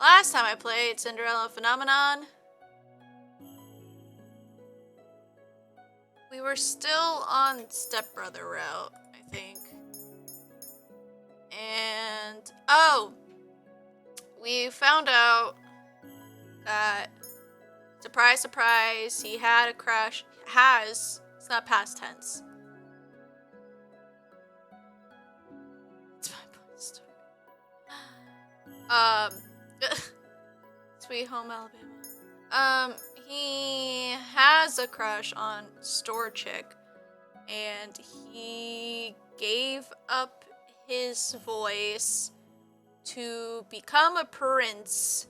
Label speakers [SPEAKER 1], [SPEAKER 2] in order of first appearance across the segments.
[SPEAKER 1] Last time I played Cinderella Phenomenon, we were still on stepbrother route, I think. And, oh, we found out that, surprise, surprise, he had a crush. It's not past tense. It's my post. Sweet Home Alabama. He has a crush on Store Chick, and he gave up his voice to become a prince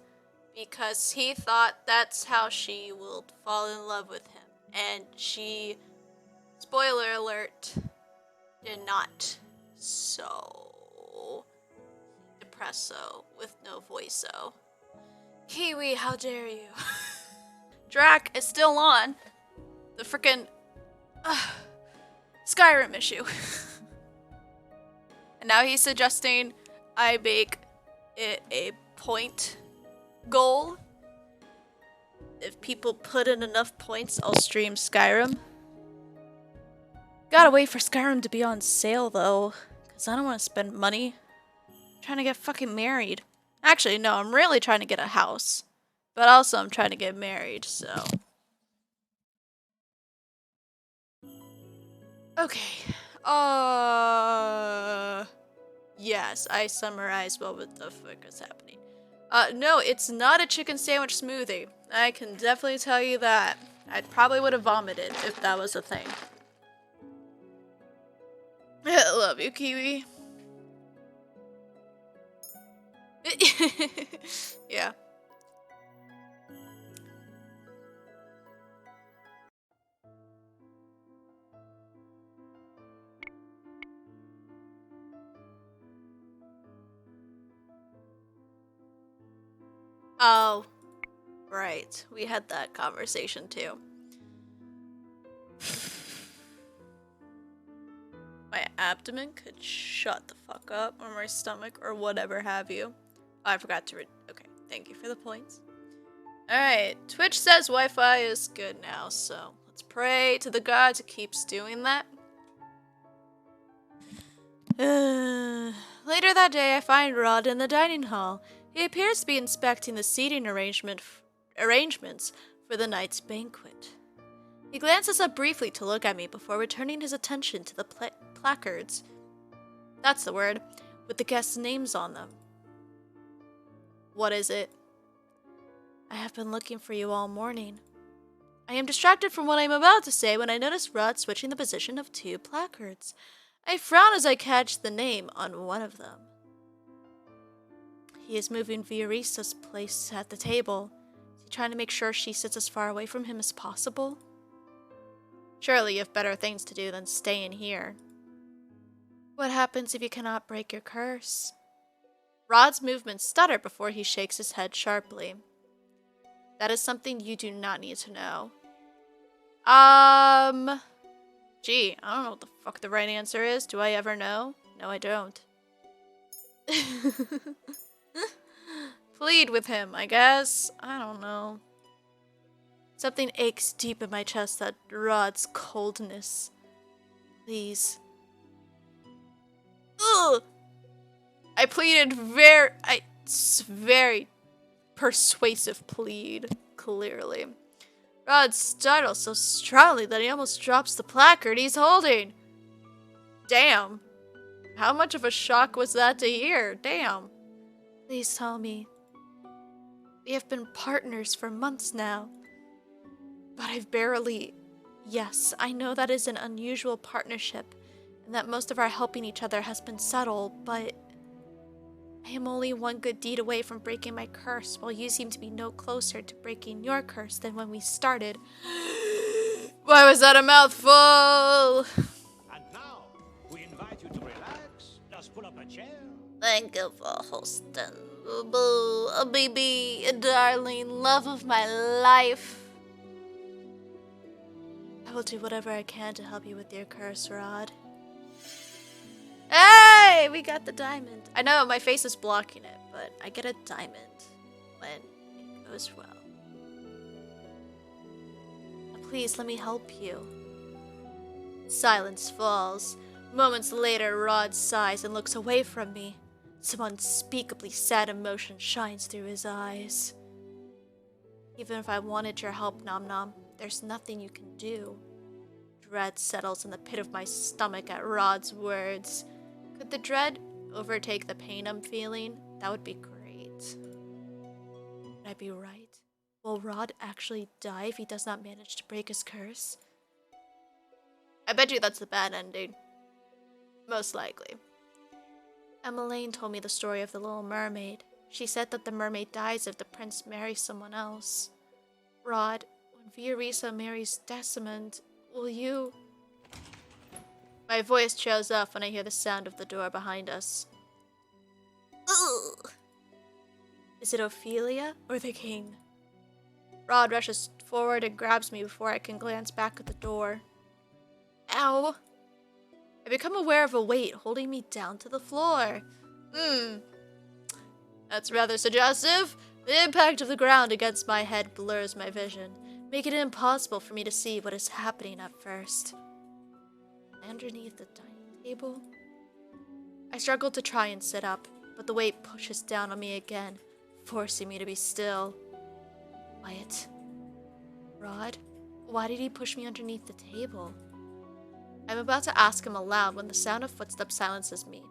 [SPEAKER 1] because he thought that's how she will fall in love with him. And she, spoiler alert, did not. So, depresso with no voice-o. Kiwi, how dare you? Drac is still on the frickin' Skyrim issue. And now he's suggesting I make it a point goal. If people put in enough points, I'll stream Skyrim. Gotta wait for Skyrim to be on sale though, because I don't want to spend money. I'm trying to get fucking married. Actually, no, I'm really trying to get a house. But also I'm trying to get married, so. Okay. Yes, I summarized what the fuck is happening. No, it's not a chicken sandwich smoothie. I can definitely tell you that. I probably would have vomited if that was a thing. I love you, Kiwi. Yeah. Oh, right. We had that conversation too. My abdomen could shut the fuck up, or my stomach, or whatever have you. Oh, I forgot to okay, thank you for the points. Alright, Twitch says Wi-Fi is good now, so let's pray to the gods it keeps doing that. Later that day, I find Rod in the dining hall. He appears to be inspecting the seating arrangements for the night's banquet. He glances up briefly to look at me before returning his attention to the placards. That's the word, with the guests' names on them. What is it? I have been looking for you all morning. I am distracted from what I am about to say when I notice Rod switching the position of two placards. I frown as I catch the name on one of them. He is moving Viorista's place at the table. Is he trying to make sure she sits as far away from him as possible? Surely you have better things to do than stay in here. What happens if you cannot break your curse? Rod's movements stutter before he shakes his head sharply. That is something you do not need to know. Gee, I don't know what the fuck the right answer is. Do I ever know? No, I don't. Plead with him, I guess. I don't know. Something aches deep in my chest, that Rod's coldness. Please. Ugh! I pleaded very persuasive plead, clearly. Rod startles so strongly that he almost drops the placard he's holding. Damn. How much of a shock was that to hear? Damn. Please tell me. We have been partners for months now. But I've barely... Yes, I know that is an unusual partnership, and that most of our helping each other has been subtle, but... I am only one good deed away from breaking my curse, while you seem to be no closer to breaking your curse than when we started. Why was that a mouthful?
[SPEAKER 2] And now, we invite you to relax. Just pull up a chair.
[SPEAKER 1] Thank you for hosting. Boo, a baby, a darling, love of my life. I will do whatever I can to help you with your curse, Rod. Hey, we got the diamond. I know my face is blocking it, but I get a diamond. when it goes well. Please let me help you. Silence falls. Moments later, Rod sighs and looks away from me. Some unspeakably sad emotion shines through his eyes. Even if I wanted your help, Nom-Nom, there's nothing you can do. Dread settles in the pit of my stomach at Rod's words. Could the dread overtake the pain I'm feeling? That would be great. Would I be right? Will Rod actually die if he does not manage to break his curse? I bet you that's the bad ending. Most likely. Emmeline told me the story of the Little Mermaid. She said that the mermaid dies if the prince marries someone else. Rod, when Fiorisa marries Desmond, will you... My voice trails off when I hear the sound of the door behind us. Ugh. Is it Ophelia or the king? Rod rushes forward and grabs me before I can glance back at the door. Ow! I become aware of a weight holding me down to the floor. That's rather suggestive. The impact of the ground against my head blurs my vision, making it impossible for me to see what is happening at first. Underneath the dining table? I struggle to try and sit up, but the weight pushes down on me again, forcing me to be still. Quiet. Rod, why did he push me underneath the table? I'm about to ask him aloud when the sound of footsteps silences me.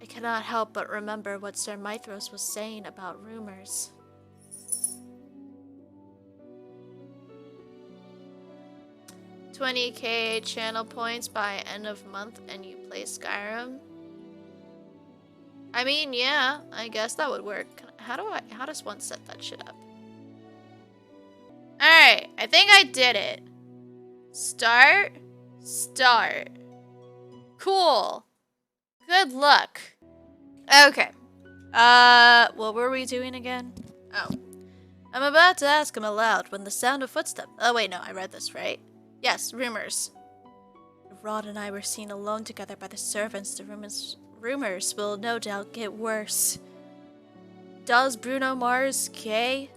[SPEAKER 1] I cannot help but remember what Sir Mithros was saying about rumors. $20,000 channel points by end of month and you play Skyrim? I mean, yeah, I guess that would work. How does one set that shit up? Alright, I think I did it. Start. Cool. Good luck. Okay. What were we doing again? Oh. I'm about to ask him aloud when the sound of footsteps... Oh wait, no, I read this, right? Yes, rumors. If Rod and I were seen alone together by the servants, the rumors will no doubt get worse. Does Bruno Mars Kay?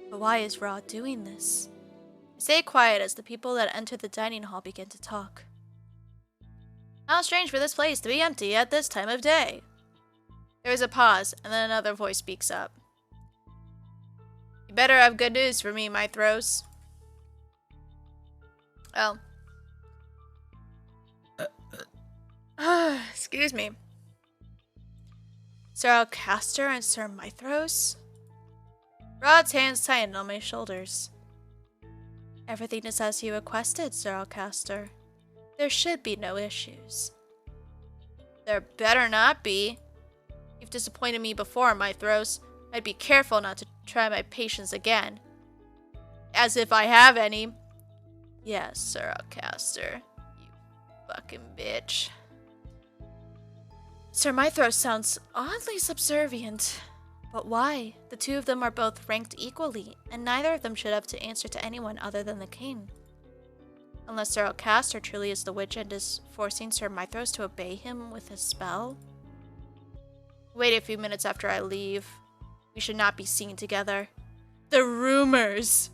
[SPEAKER 1] But why is Rod doing this? I stay quiet as the people that enter the dining hall begin to talk. How strange for this place to be empty at this time of day. There is a pause, and then another voice speaks up. You better have good news for me, Mithros. Oh. Excuse me. Sir Alcaster and Sir Mithros? Rod's hands tightened on my shoulders. Everything is as you requested, Sir Alcaster. There should be no issues. There better not be. You've disappointed me before, Mithros. I'd be careful not to try my patience again. As if I have any. Yes, Sir Alcaster. You fucking bitch. Sir Mithros sounds oddly subservient. But why? The two of them are both ranked equally, and neither of them should have to answer to anyone other than the king. Unless Sir Alcaster truly is the witch and is forcing Sir Mithros to obey him with his spell. Wait a few minutes after I leave. We should not be seen together. The rumors!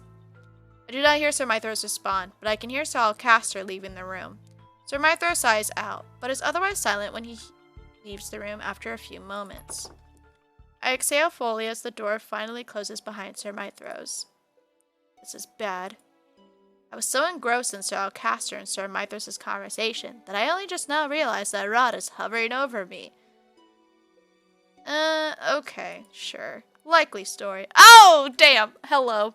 [SPEAKER 1] I do not hear Sir Mithros respond, but I can hear Sir Alcaster leaving the room. Sir Mithros sighs out, but is otherwise silent when he leaves the room after a few moments. I exhale fully as the door finally closes behind Sir Mithros. This is bad. I was so engrossed in Sir Alcaster and Sir Mithros' conversation that I only just now realized that Rod is hovering over me. Okay, sure. Likely story. Oh, damn! Hello.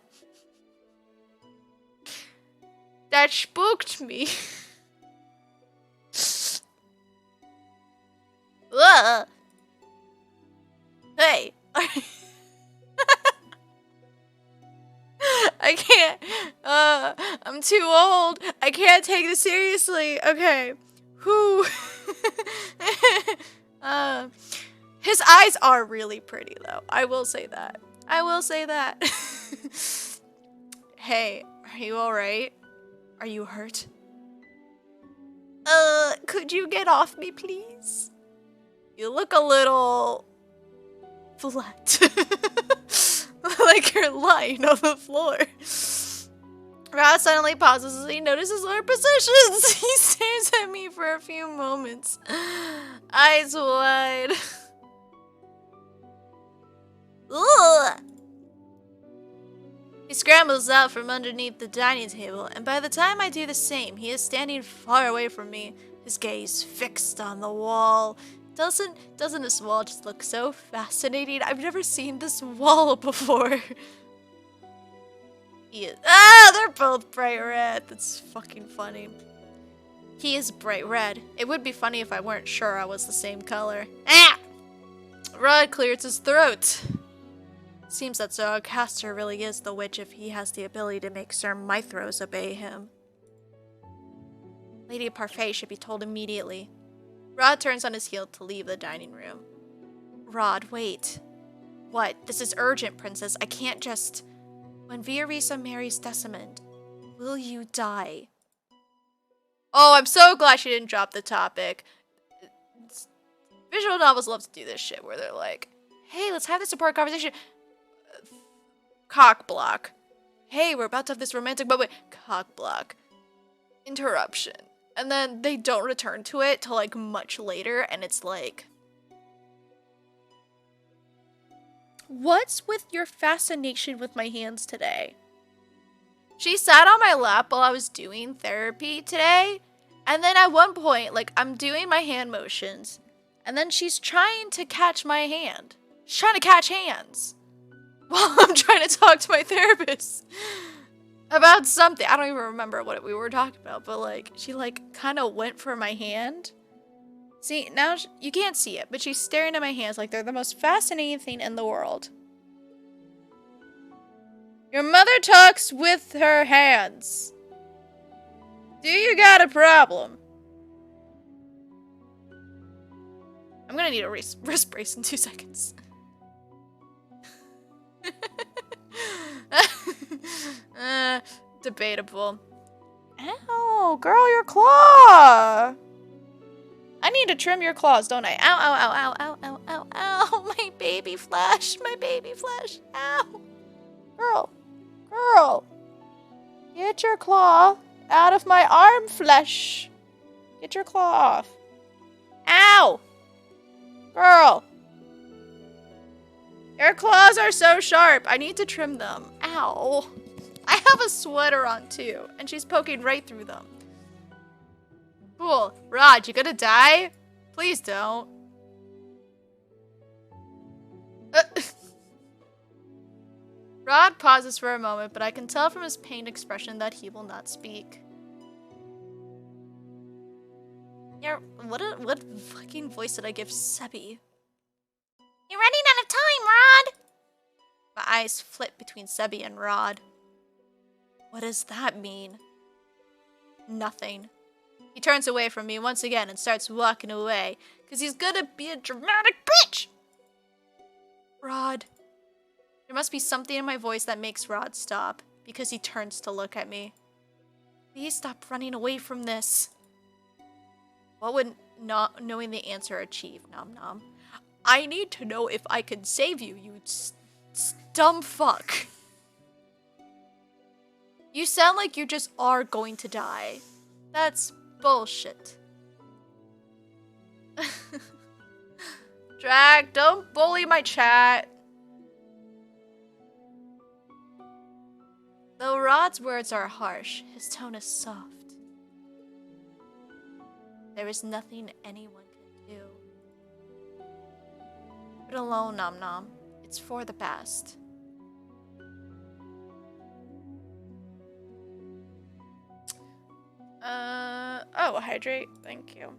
[SPEAKER 1] That spooked me. Ugh. Hey. I can't. I'm too old. I can't take this seriously. Okay. Whew. His eyes are really pretty, though. I will say that. I will say that. Hey, are you alright? Are you hurt? Could you get off me, please? You look a little flat. Like you're lying on the floor. Rod suddenly pauses as he notices our positions. He stares at me for a few moments, eyes wide. Ugh. He scrambles out from underneath the dining table, and by the time I do the same, he is standing far away from me, his gaze fixed on the wall. Doesn't this wall just look so fascinating? I've never seen this wall before. He is— they're both bright red. That's fucking funny. He is bright red. It would be funny if I weren't sure I was the same color. Ah! Rod clears his throat. Seems that Zoroaster really is the witch if he has the ability to make Sir Mithros obey him. Lady Parfait should be told immediately. Rod turns on his heel to leave the dining room. Rod, wait. What? This is urgent, Princess. I can't just— When Viorisa marries Desmond, will you die? Oh, I'm so glad she didn't drop the topic. Visual novels love to do this shit where they're like, hey, let's have this important conversation. Cock block. Hey, we're about to have this romantic moment. Cock block. Interruption. And then they don't return to it till like much later, and it's like, what's with your fascination with my hands today? She sat on my lap while I was doing therapy today, and then at one point, like, I'm doing my hand motions, and then she's trying to catch my hand. She's trying to catch hands while I'm trying to talk to my therapist about something. I don't even remember what we were talking about, but like, she like kind of went for my hand. See, now you can't see it, but she's staring at my hands like they're the most fascinating thing in the world. Your mother talks with her hands. Do you got a problem? I'm gonna need a wrist brace in 2 seconds. Debatable. Ow, girl, your claw! I need to trim your claws, don't I? Ow, ow, ow, ow, ow, ow, ow, ow, my baby flesh, my baby flesh, ow. Girl, get your claw out of my arm flesh. Get your claw off. Ow! Girl. Your claws are so sharp. I need to trim them. Ow. I have a sweater on too, and she's poking right through them. Cool. Rod, you gonna die? Please don't. Rod pauses for a moment, but I can tell from his pained expression that he will not speak. Yeah, what fucking voice did I give Sebi? You're running out of time, Rod! My eyes flit between Sebi and Rod. What does that mean? Nothing. He turns away from me once again and starts walking away, because he's gonna be a dramatic bitch! Rod. There must be something in my voice that makes Rod stop, because he turns to look at me. Please stop running away from this. What would not knowing the answer achieve, Nom-Nom? I need to know if I can save you, you dumb fuck. You sound like you just are going to die. That's bullshit. Drag, don't bully my chat. Though Rod's words are harsh, his tone is soft. There is nothing anyone can do. Leave it alone, Nom-Nom. It's for the best. Oh, hydrate. Thank you.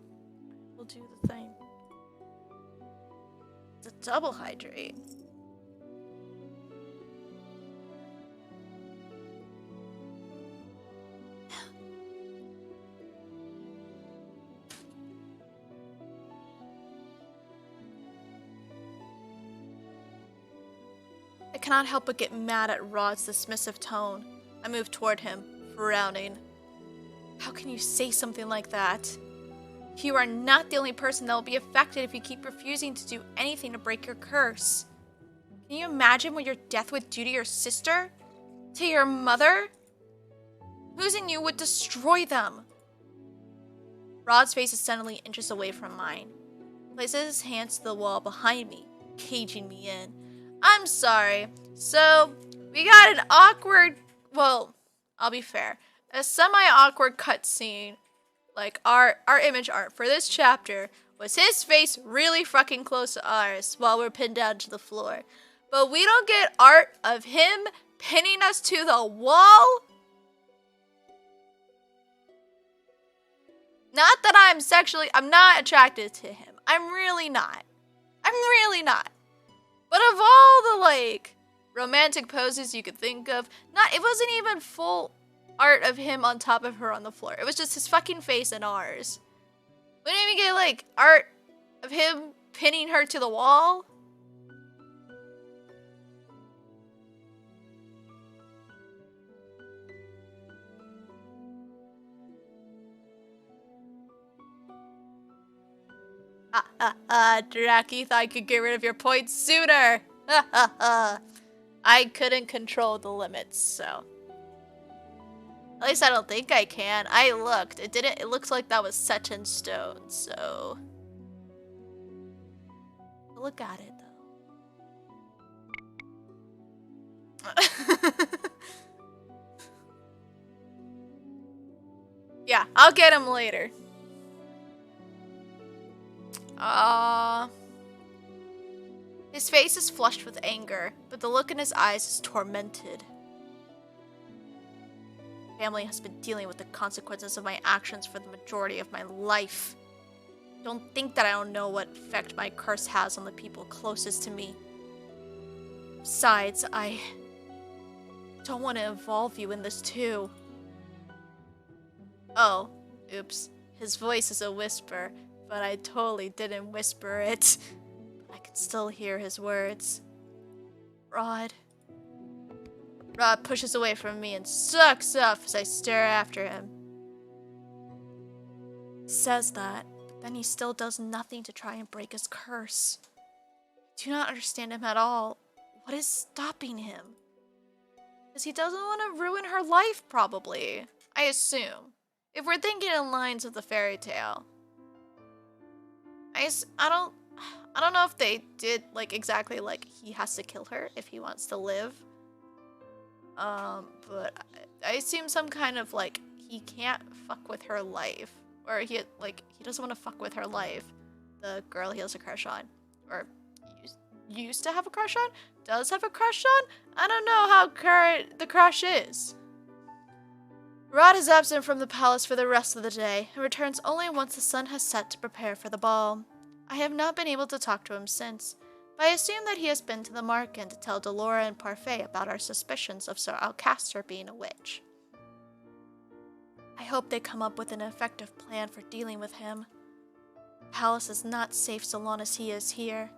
[SPEAKER 1] We'll do the thing. It's a double hydrate. I cannot help but get mad at Rod's dismissive tone. I move toward him, frowning. How can you say something like that? You are not the only person that will be affected if you keep refusing to do anything to break your curse. Can you imagine what your death would do to your sister? To your mother? Losing you would destroy them. Rod's face is suddenly inches away from mine. He places his hands to the wall behind me, caging me in. I'm sorry. So, we got an awkward, well, I'll be fair, a semi-awkward cutscene. Like, our image art for this chapter was his face really fucking close to ours while we're pinned down to the floor. But we don't get art of him pinning us to the wall? Not that I'm not attracted to him. I'm really not. I'm really not. But of all the, like, romantic poses you could think of, it wasn't even full art of him on top of her on the floor. It was just his fucking face and ours. We didn't even get, like, art of him pinning her to the wall. Draki thought I could get rid of your points sooner. I couldn't control the limits, so. At least I don't think I can. I looked. It looks like that was set in stone, so. Look at it, though. Yeah, I'll get him later. His face is flushed with anger, but the look in his eyes is tormented. Family has been dealing with the consequences of my actions for the majority of my life. Don't think that I don't know what effect my curse has on the people closest to me. Besides, I don't want to involve you in this too. Oh, oops. His voice is a whisper, but I totally didn't whisper it. I can still hear his words. Rod. Rod pushes away from me and sucks up as I stare after him. He says that, but then he still does nothing to try and break his curse. I do not understand him at all. What is stopping him? Because he doesn't want to ruin her life, probably. I assume. If we're thinking in lines of the fairy tale. I don't know if they did, like, exactly, like, he has to kill her if he wants to live. But I assume some kind of, like, he can't fuck with her life. Or he doesn't want to fuck with her life. The girl he has a crush on. Or used to have a crush on? Does have a crush on? I don't know how current the crush is. Rod is absent from the palace for the rest of the day, and returns only once the sun has set to prepare for the ball. I have not been able to talk to him since, but I assume that he has been to the market to tell Delora and Parfait about our suspicions of Sir Alcaster being a witch. I hope they come up with an effective plan for dealing with him. The palace is not safe so long as he is here.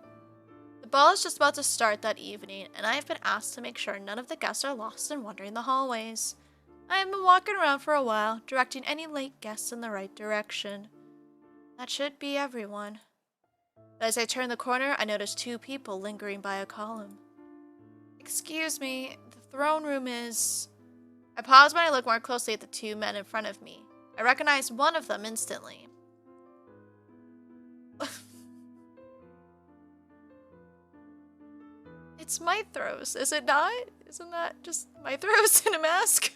[SPEAKER 1] The ball is just about to start that evening, and I have been asked to make sure none of the guests are lost and wandering the hallways. I have been walking around for a while, directing any late guests in the right direction. That should be everyone. But as I turn the corner, I notice two people lingering by a column. Excuse me, the throne room is... I pause when I look more closely at the two men in front of me. I recognize one of them instantly. It's Mithros, is it not? Isn't that just Mithros in a mask?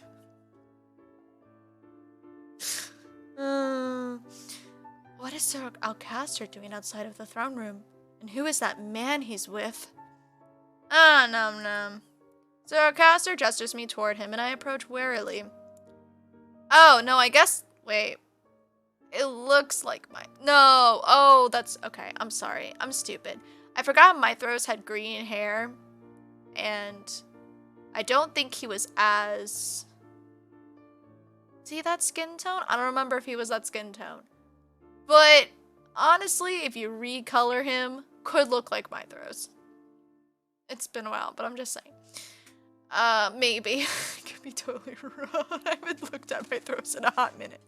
[SPEAKER 1] What is Sir Alcaster doing outside of the throne room? And who is that man he's with? Nom-Nom. Sir Alcaster gestures me toward him, and I approach warily. Oh, no, I guess... Wait. It looks like my... No! Oh, that's... Okay, I'm sorry. I'm stupid. I forgot Mithros had green hair, and I don't think he was as... Is he that skin tone? I don't remember if he was that skin tone. But, honestly, if you recolor him, could look like Mithros. It's been a while, but I'm just saying. Maybe. I could be totally wrong. I haven't looked at Mithros in a hot minute.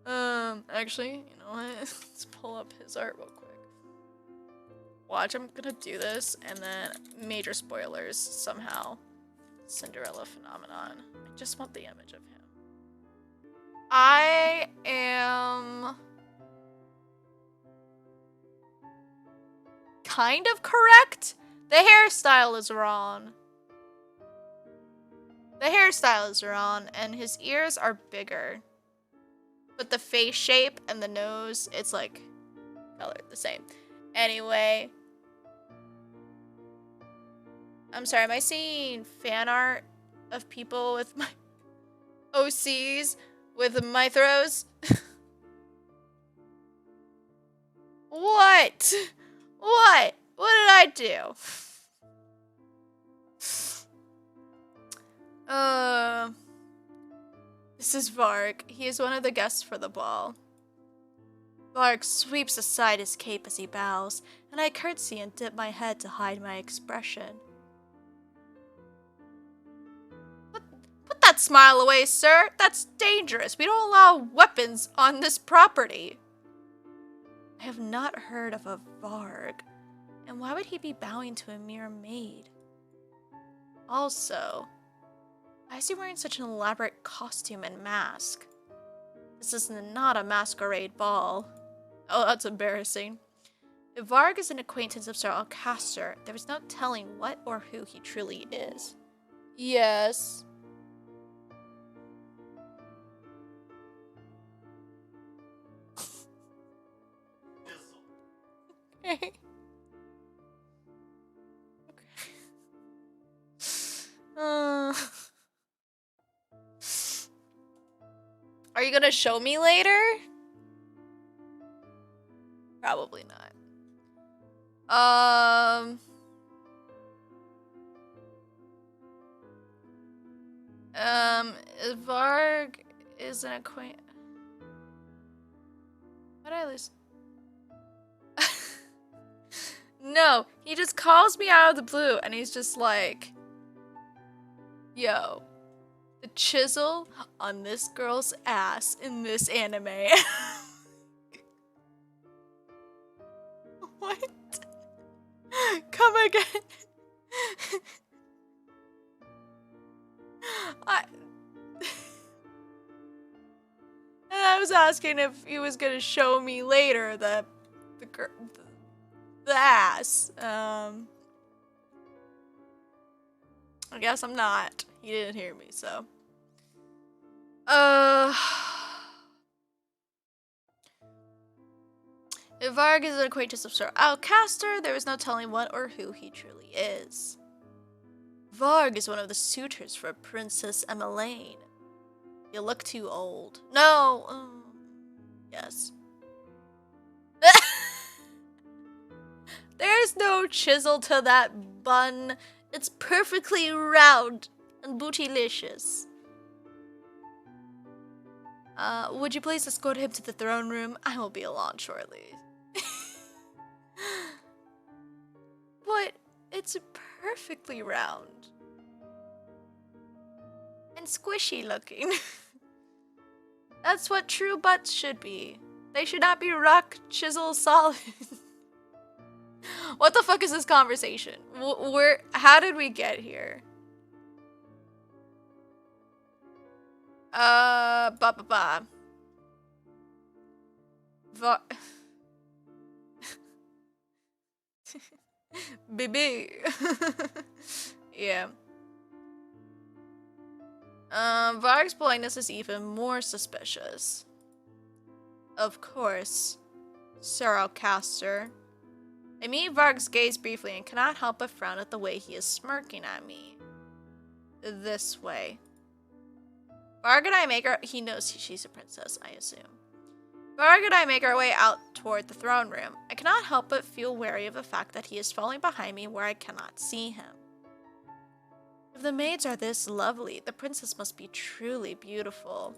[SPEAKER 1] Actually, you know what? Let's pull up his art real quick. Watch, I'm gonna do this, and then major spoilers somehow. Cinderella phenomenon. I just want the image of him. I am kind of correct. The hairstyle is wrong. The hairstyle is wrong, and his ears are bigger. But the face shape and the nose, it's like colored the same. Anyway. I'm sorry, am I seeing fan art of people with my OCs with my throws? What? What? What did I do? This is Varg. He is one of the guests for the ball. Varg sweeps aside his cape as he bows, and I curtsy and dip my head to hide my expression. Put that smile away, sir. That's dangerous. We don't allow weapons on this property. I have not heard of a Varg, and why would he be bowing to a mere maid? Also, why is he wearing such an elaborate costume and mask? This is not a masquerade ball. Oh, that's embarrassing. If Varg is an acquaintance of Sir Alcaster, there is no telling what or who he truly is. Yes. Okay. Are you gonna show me later? Probably not. Varg is an acquaintance. How did I lose? No, he just calls me out of the blue and he's just like, yo, the chisel on this girl's ass in this anime. What? Come again. And I was asking if he was gonna show me later the ass. I guess I'm not. He didn't hear me, so. If Varg is an acquaintance of Sir Alcaster, there is no telling what or who he truly is. Varg is one of the suitors for Princess Emmeline. You look too old. No. Yes. There's no chisel to that bun. It's perfectly round and bootylicious. Would you please escort him to the throne room? I will be along shortly. But it's perfectly round. And squishy looking. That's what true butts should be. They should not be rock, chisel, solid. What the fuck is this conversation? How did we get here? Baby. Yeah. Varg's politeness is even more suspicious. Of course, Sir Alcaster. I meet Varg's gaze briefly and cannot help but frown at the way he is smirking at me. This way. Varg and I make our— he knows she's a princess, I assume. Varg and I make our way out toward the throne room. I cannot help but feel wary of the fact that he is falling behind me where I cannot see him. If the maids are this lovely, the princess must be truly beautiful.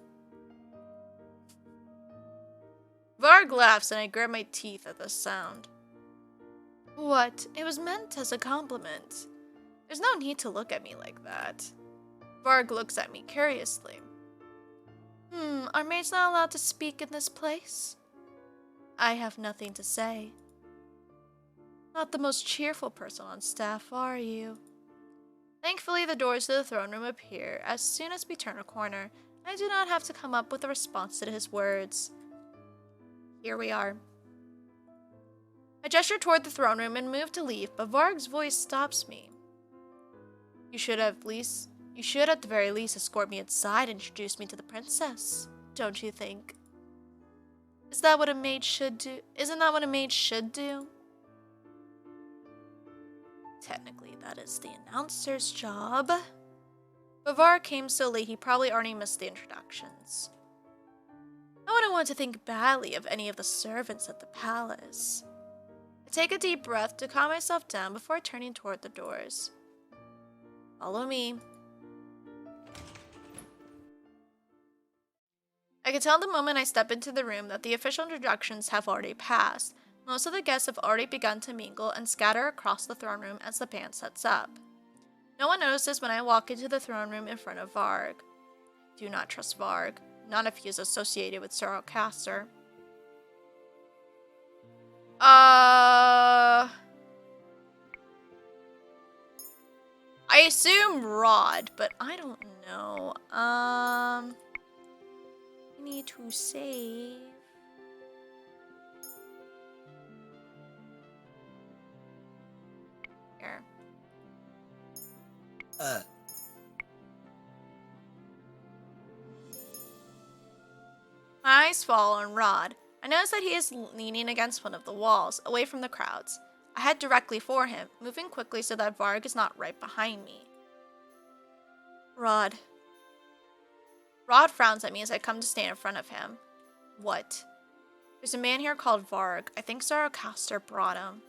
[SPEAKER 1] Varg laughs and I grit my teeth at the sound. What? It was meant as a compliment. There's no need to look at me like that. Varg looks at me curiously. Are maids not allowed to speak in this place? I have nothing to say. Not the most cheerful person on staff, are you? Thankfully, the doors to the throne room appear as soon as we turn a corner. I do not have to come up with a response to his words. Here we are. I gesture toward the throne room and move to leave, but Varg's voice stops me. You should at the very least escort me inside and introduce me to the princess, don't you think? Isn't that what a maid should do? Technically, that is the announcer's job. But Varg came so late he probably already missed the introductions. I wouldn't want to think badly of any of the servants at the palace. I take a deep breath to calm myself down before turning toward the doors. Follow me. I can tell the moment I step into the room that the official introductions have already passed. Most of the guests have already begun to mingle and scatter across the throne room as the band sets up. No one notices when I walk into the throne room in front of Varg. Do not trust Varg, not if he is associated with Sir Alcaster. I assume Rod, but I don't know. I need to save. Here. My eyes fall on Rod. I notice that he is leaning against one of the walls, away from the crowds. I head directly for him, moving quickly so that Varg is not right behind me. Rod. Rod frowns at me as I come to stand in front of him. What? There's a man here called Varg. I think Sir Alcaster brought him.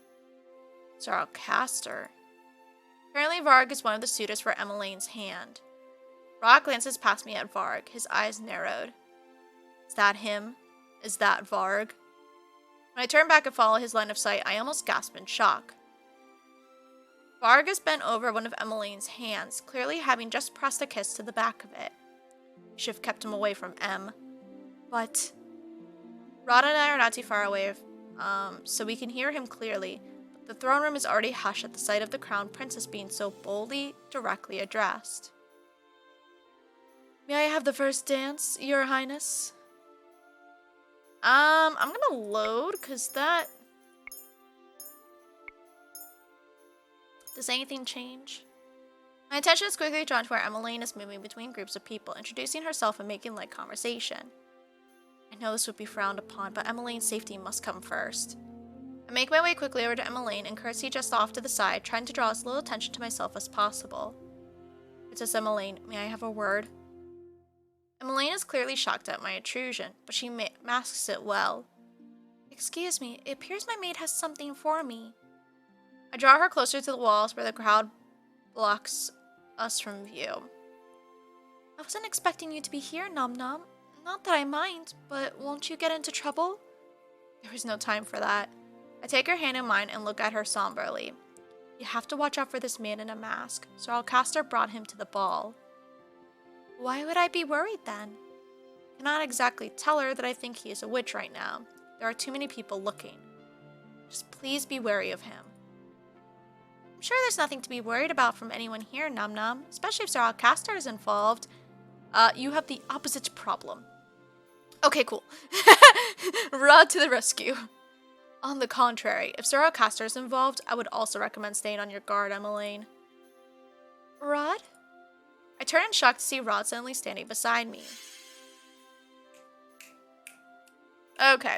[SPEAKER 1] Sir Alcaster? Apparently Varg is one of the suitors for Emmeline's hand. Rod glances past me at Varg, his eyes narrowed. Is that him? Is that Varg? When I turn back and follow his line of sight, I almost gasp in shock. Varg has bent over one of Emmeline's hands, clearly having just pressed a kiss to the back of it. I should have kept him away from Em. But Rod and I are not too far away, so we can hear him clearly. But the throne room is already hushed at the sight of the crowned princess being so boldly, directly addressed. May I have the first dance, Your Highness? I'm gonna load, cause that... Does anything change? My attention is quickly drawn to where Emmeline is moving between groups of people, introducing herself and making light conversation. I know this would be frowned upon, but Emmeline's safety must come first. I make my way quickly over to Emmeline and curtsy just off to the side, trying to draw as little attention to myself as possible. Princess Emmeline, may I have a word? Emmeline is clearly shocked at my intrusion, but she masks it well. Excuse me, it appears my maid has something for me. I draw her closer to the walls where the crowd blocks us from view. I wasn't expecting you to be here, Nom-Nom. Not that I mind, but won't you get into trouble? There was no time for that. I take her hand in mine and look at her somberly. You have to watch out for this man in a mask. Sir Alcaster brought him to the ball. Why would I be worried then? I cannot exactly tell her that I think he is a witch right now. There are too many people looking. Just please be wary of him. I'm sure there's nothing to be worried about from anyone here, Nom-Nom, especially if Sir Alcaster is involved. You have the opposite problem. Okay, cool. Rod to the rescue. On the contrary, if Sir Alcaster is involved, I would also recommend staying on your guard, Emmeline. Rod? I turn in shock to see Rod suddenly standing beside me. Okay.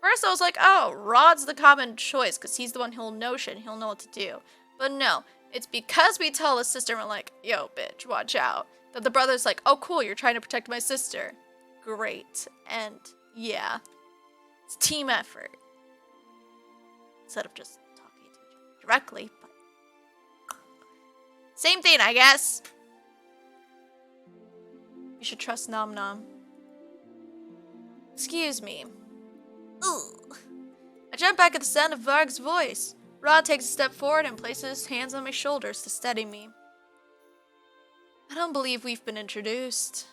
[SPEAKER 1] First I was like, oh, Rod's the common choice because he's the one who'll know shit and he'll know what to do. But no, it's because we tell the sister, we're like, yo, bitch, watch out. That the brother's like, oh, cool, you're trying to protect my sister. Great. And yeah, it's team effort. Instead of just talking to each other directly, but same thing, I guess. You should trust Nom-Nom. Excuse me. Ugh. I jump back at the sound of Varg's voice. Rod takes a step forward and places his hands on my shoulders to steady me. I don't believe we've been introduced.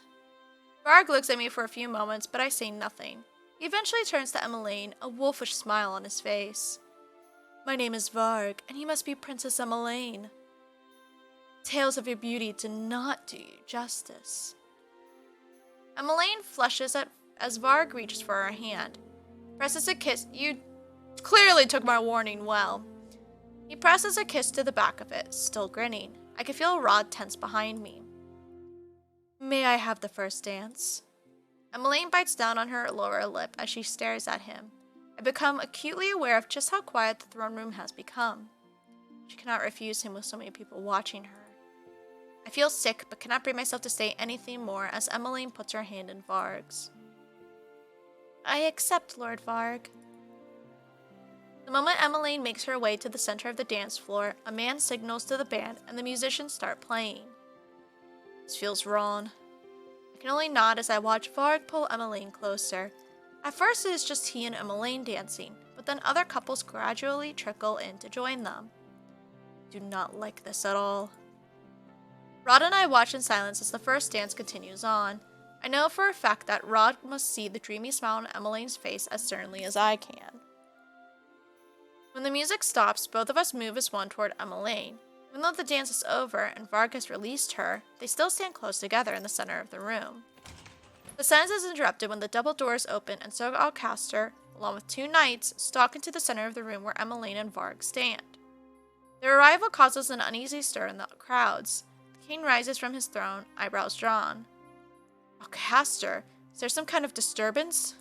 [SPEAKER 1] Varg looks at me for a few moments, but I say nothing. He eventually turns to Emmeline, a wolfish smile on his face. My name is Varg, and you must be Princess Emmeline. Tales of your beauty do not do you justice. Emmeline flushes as Varg reaches for her hand. Presses a kiss. You clearly took my warning well. He presses a kiss to the back of it, still grinning. I can feel Rod tense behind me. May I have the first dance? Emmeline bites down on her lower lip as she stares at him. I become acutely aware of just how quiet the throne room has become. She cannot refuse him with so many people watching her. I feel sick, but cannot bring myself to say anything more as Emmeline puts her hand in Varg's. I accept, Lord Varg. The moment Emmeline makes her way to the center of the dance floor, a man signals to the band and the musicians start playing. This feels wrong. I can only nod as I watch Varg pull Emmeline closer. At first it is just he and Emmeline dancing, but then other couples gradually trickle in to join them. I do not like this at all. Rod and I watch in silence as the first dance continues on. I know for a fact that Rod must see the dreamy smile on Emmeline's face as certainly as I can. When the music stops, both of us move as one toward Emmeline. Even though the dance is over and Varg has released her, they still stand close together in the center of the room. The silence is interrupted when the double doors open and Sir Alcaster, along with 2 knights, stalk into the center of the room where Emmeline and Varg stand. Their arrival causes an uneasy stir in the crowds. The king rises from his throne, eyebrows drawn. Alcaster, is there some kind of disturbance?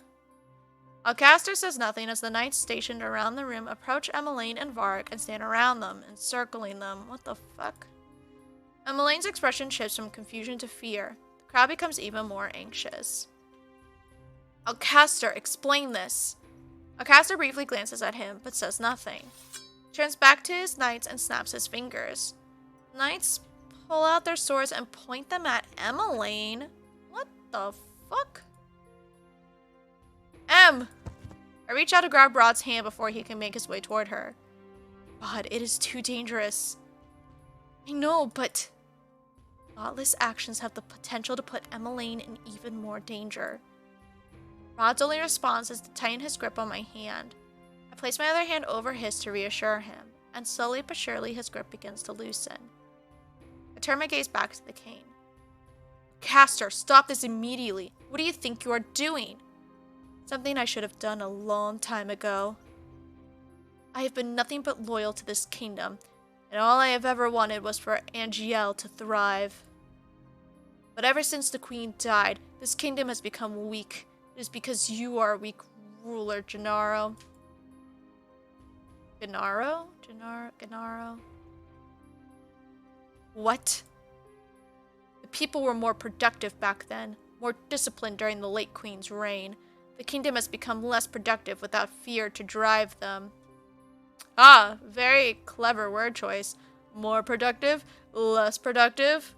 [SPEAKER 1] Alcaster says nothing as the knights stationed around the room approach Emmeline and Varg and stand around them, encircling them. What the fuck? Emmeline's expression shifts from confusion to fear. The crowd becomes even more anxious. Alcaster, explain this. Alcaster briefly glances at him, but says nothing. He turns back to his knights and snaps his fingers. The knights pull out their swords and point them at Emmeline. What the fuck? I reach out to grab Rod's hand before he can make his way toward her. God, it is too dangerous. I know, but thoughtless actions have the potential to put Emmeline in even more danger. Rod's only response is to tighten his grip on my hand. I place my other hand over his to reassure him, and slowly but surely his grip begins to loosen. I turn my gaze back to the king. Caster, stop this immediately. What do you think you are doing? Something I should have done a long time ago. I have been nothing but loyal to this kingdom, and all I have ever wanted was for Angiel to thrive. But ever since the queen died, this kingdom has become weak. It is because you are a weak ruler, Gennaro. Gennaro? What? The people were more productive back then, more disciplined during the late queen's reign. The kingdom has become less productive without fear to drive them. Ah, very clever word choice. More productive, less productive.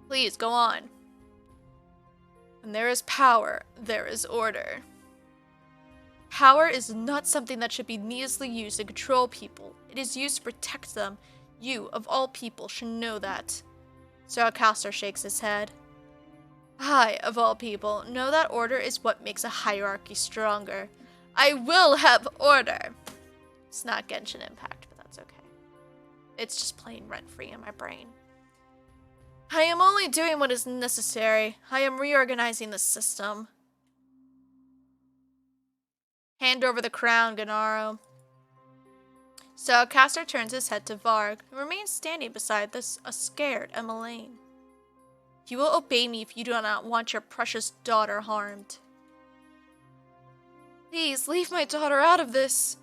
[SPEAKER 1] Please, go on. When there is power, there is order. Power is not something that should be needlessly used to control people. It is used to protect them. You, of all people, should know that. Sir Alcaster shakes his head. I, of all people, know that order is what makes a hierarchy stronger. I will have order! It's not Genshin Impact, but that's okay. It's just playing rent-free in my brain. I am only doing what is necessary. I am reorganizing the system. Hand over the crown, Gennaro. So Alcaster turns his head to Varg, who remains standing beside a scared Emmeline. You will obey me if you do not want your precious daughter harmed. Please, leave my daughter out of this.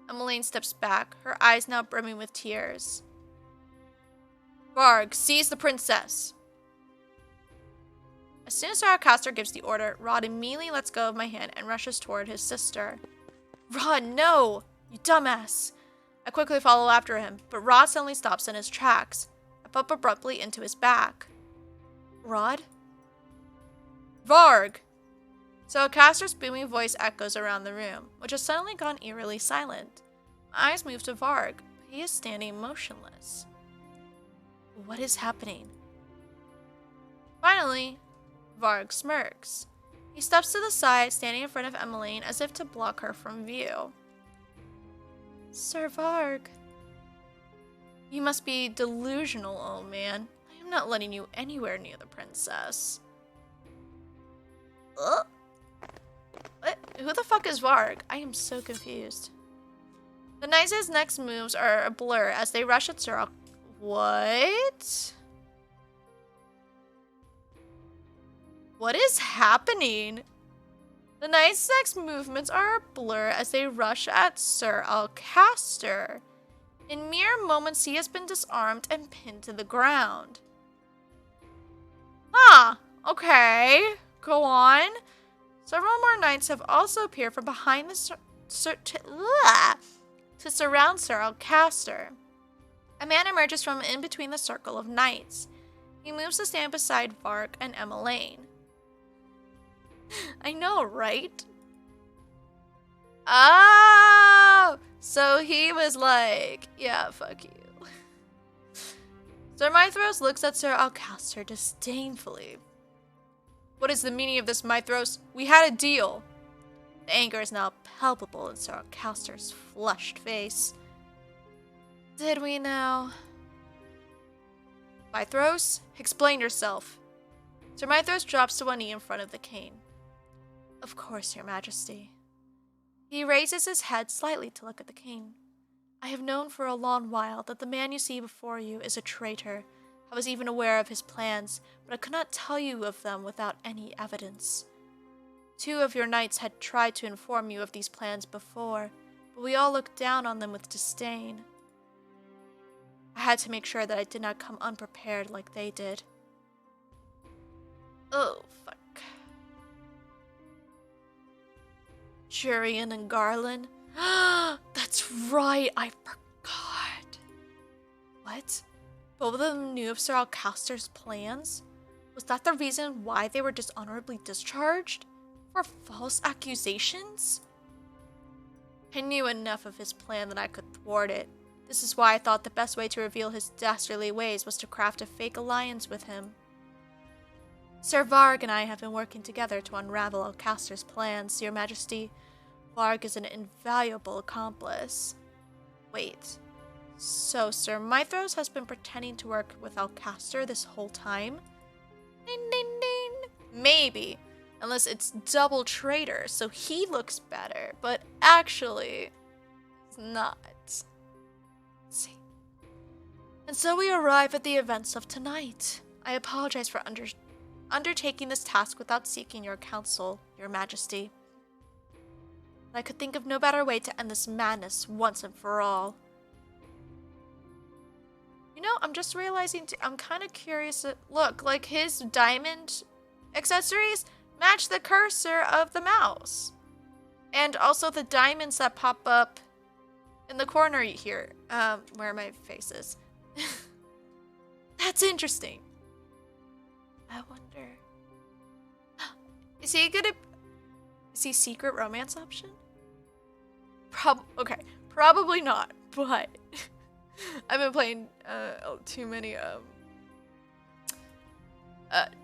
[SPEAKER 1] Emmeline steps back, her eyes now brimming with tears. Varg, seize the princess. As soon as Sir Alcaster gives the order, Rod immediately lets go of my hand and rushes toward his sister. Rod, no! You dumbass! I quickly follow after him, but Rod suddenly stops in his tracks. I bump abruptly into his back. Rod? Varg! So Alcaster's booming voice echoes around the room, which has suddenly gone eerily silent. My eyes move to Varg, but he is standing motionless. What is happening? Finally, Varg smirks. He steps to the side, standing in front of Emmeline as if to block her from view. Sir Varg. You must be delusional, old man. I am not letting you anywhere near the princess. What? Who the fuck is Varg? I am so confused. The Knights' next moves are a blur as they rush at Sir. What? What is happening? The Knights' next movements are a blur as they rush at Sir Alcaster. In mere moments, he has been disarmed and pinned to the ground. Ah, okay. Go on. Several more knights have also appeared from behind the to surround Sir Alcaster. A man emerges from in between the circle of knights. He moves to stand beside Varg and Emmeline. I know, right? Oh! So he was like, yeah, fuck you. Sir Mithros looks at Sir Alcaster disdainfully. What is the meaning of this, Mithros? We had a deal. The anger is now palpable in Sir Alcaster's flushed face. Did we now? Mithros, explain yourself. Sir Mithros drops to one knee in front of the cane. Of course, Your Majesty. He raises his head slightly to look at the cane. I have known for a long while that the man you see before you is a traitor. I was even aware of his plans, but I could not tell you of them without any evidence. 2 of your knights had tried to inform you of these plans before, but we all looked down on them with disdain. I had to make sure that I did not come unprepared like they did. Oh, fuck. Jurian and Garland. That's right, I forgot. What? Both of them knew of Sir Alcaster's plans? Was that the reason why they were dishonorably discharged? For false accusations? I knew enough of his plan that I could thwart it. This is why I thought the best way to reveal his dastardly ways was to craft a fake alliance with him. Sir Varg and I have been working together to unravel Alcaster's plans, Your Majesty. Varg is an invaluable accomplice. Wait, so Sir Mithros has been pretending to work with Alcaster this whole time? Ding, ding, ding. Maybe, unless it's double traitor, so he looks better, but actually, it's not. Let's see. And so we arrive at the events of tonight. I apologize for undertaking this task without seeking your counsel, Your Majesty. I could think of no better way to end this madness once and for all. You know, I'm just realizing, I'm kind of curious. Look, like his diamond accessories match the cursor of the mouse. And also the diamonds that pop up in the corner here, where my face is. That's interesting. I wonder. Is he secret romance option? Okay, probably not, but I've been playing too many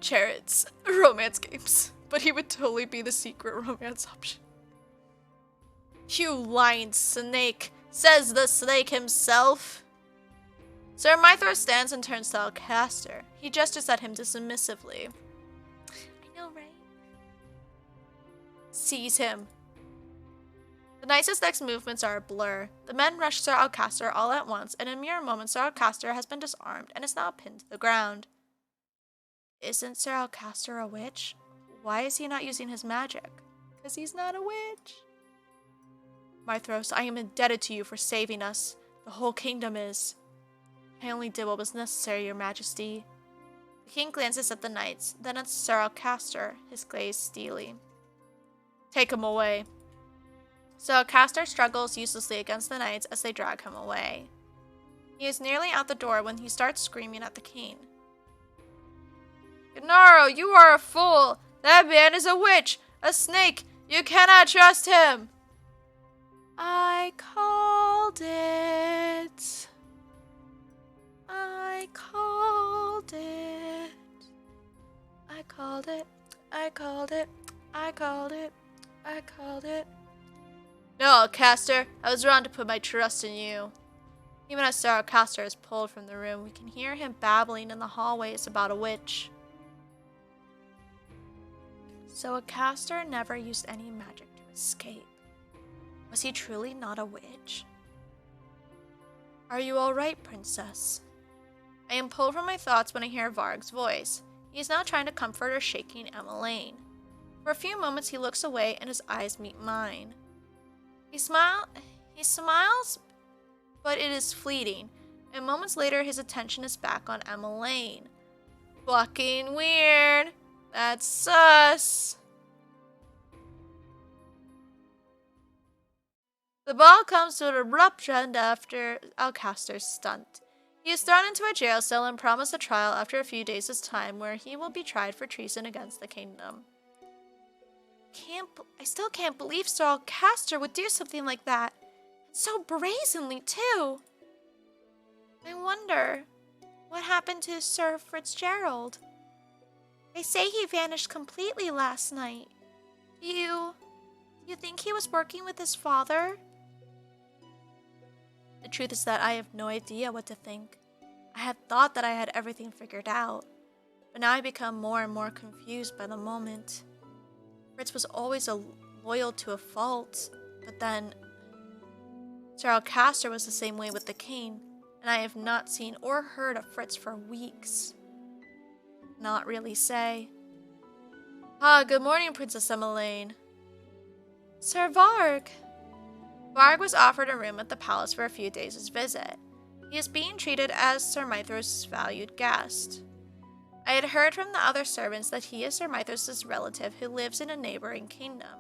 [SPEAKER 1] Charit's romance games, but he would totally be the secret romance option. You lying snake, says the snake himself. Sir Mithros stands and turns to Alcaster. He gestures at him dismissively. I know, right? Seize him. The knights' next movements are a blur. The men rush Sir Alcaster all at once, and in a mere moment Sir Alcaster has been disarmed and is now pinned to the ground. Isn't Sir Alcaster a witch? Why is he not using his magic? Because he's not a witch. Mithros, I am indebted to you for saving us. The whole kingdom is. I only did what was necessary, Your Majesty. The king glances at the knights, then at Sir Alcaster, his gaze steely. Take him away. So Alcaster struggles uselessly against the knights as they drag him away. He is nearly out the door when he starts screaming at the king. Gennaro, you are a fool! That man is a witch! A snake! You cannot trust him! I called it. I called it. I called it. I called it. I called it. I called it. No, Castor, I was wrong to put my trust in you. Even as Castor is pulled from the room, we can hear him babbling in the hallways about a witch. So Castor never used any magic to escape. Was he truly not a witch? Are you all right, princess? I am pulled from my thoughts when I hear Varg's voice. He is now trying to comfort or shaking Emmeline. For a few moments he looks away and his eyes meet mine. He smiles, but it is fleeting, and moments later his attention is back on Emmeline. Fucking weird. That's sus. The ball comes to an abrupt end after Alcastor's stunt. He is thrown into a jail cell and promised a trial after a few days' time where he will be tried for treason against the kingdom. I still can't believe Sir Alcastor would do something like that. So brazenly, too. I wonder, what happened to Sir Fitzgerald? They say he vanished completely last night. Do you think he was working with his father? The truth is that I have no idea what to think. I had thought that I had everything figured out, but now I become more and more confused by the moment. Fritz was always loyal to a fault, but then Sir Alcastor was the same way with the king, and I have not seen or heard of Fritz for weeks. Not really say. Ah, good morning, Princess Emmeline. Sir Varg. Varg was offered a room at the palace for a few days' visit. He is being treated as Sir Mithros' valued guest. I had heard from the other servants that he is Sir Mithros' relative who lives in a neighboring kingdom.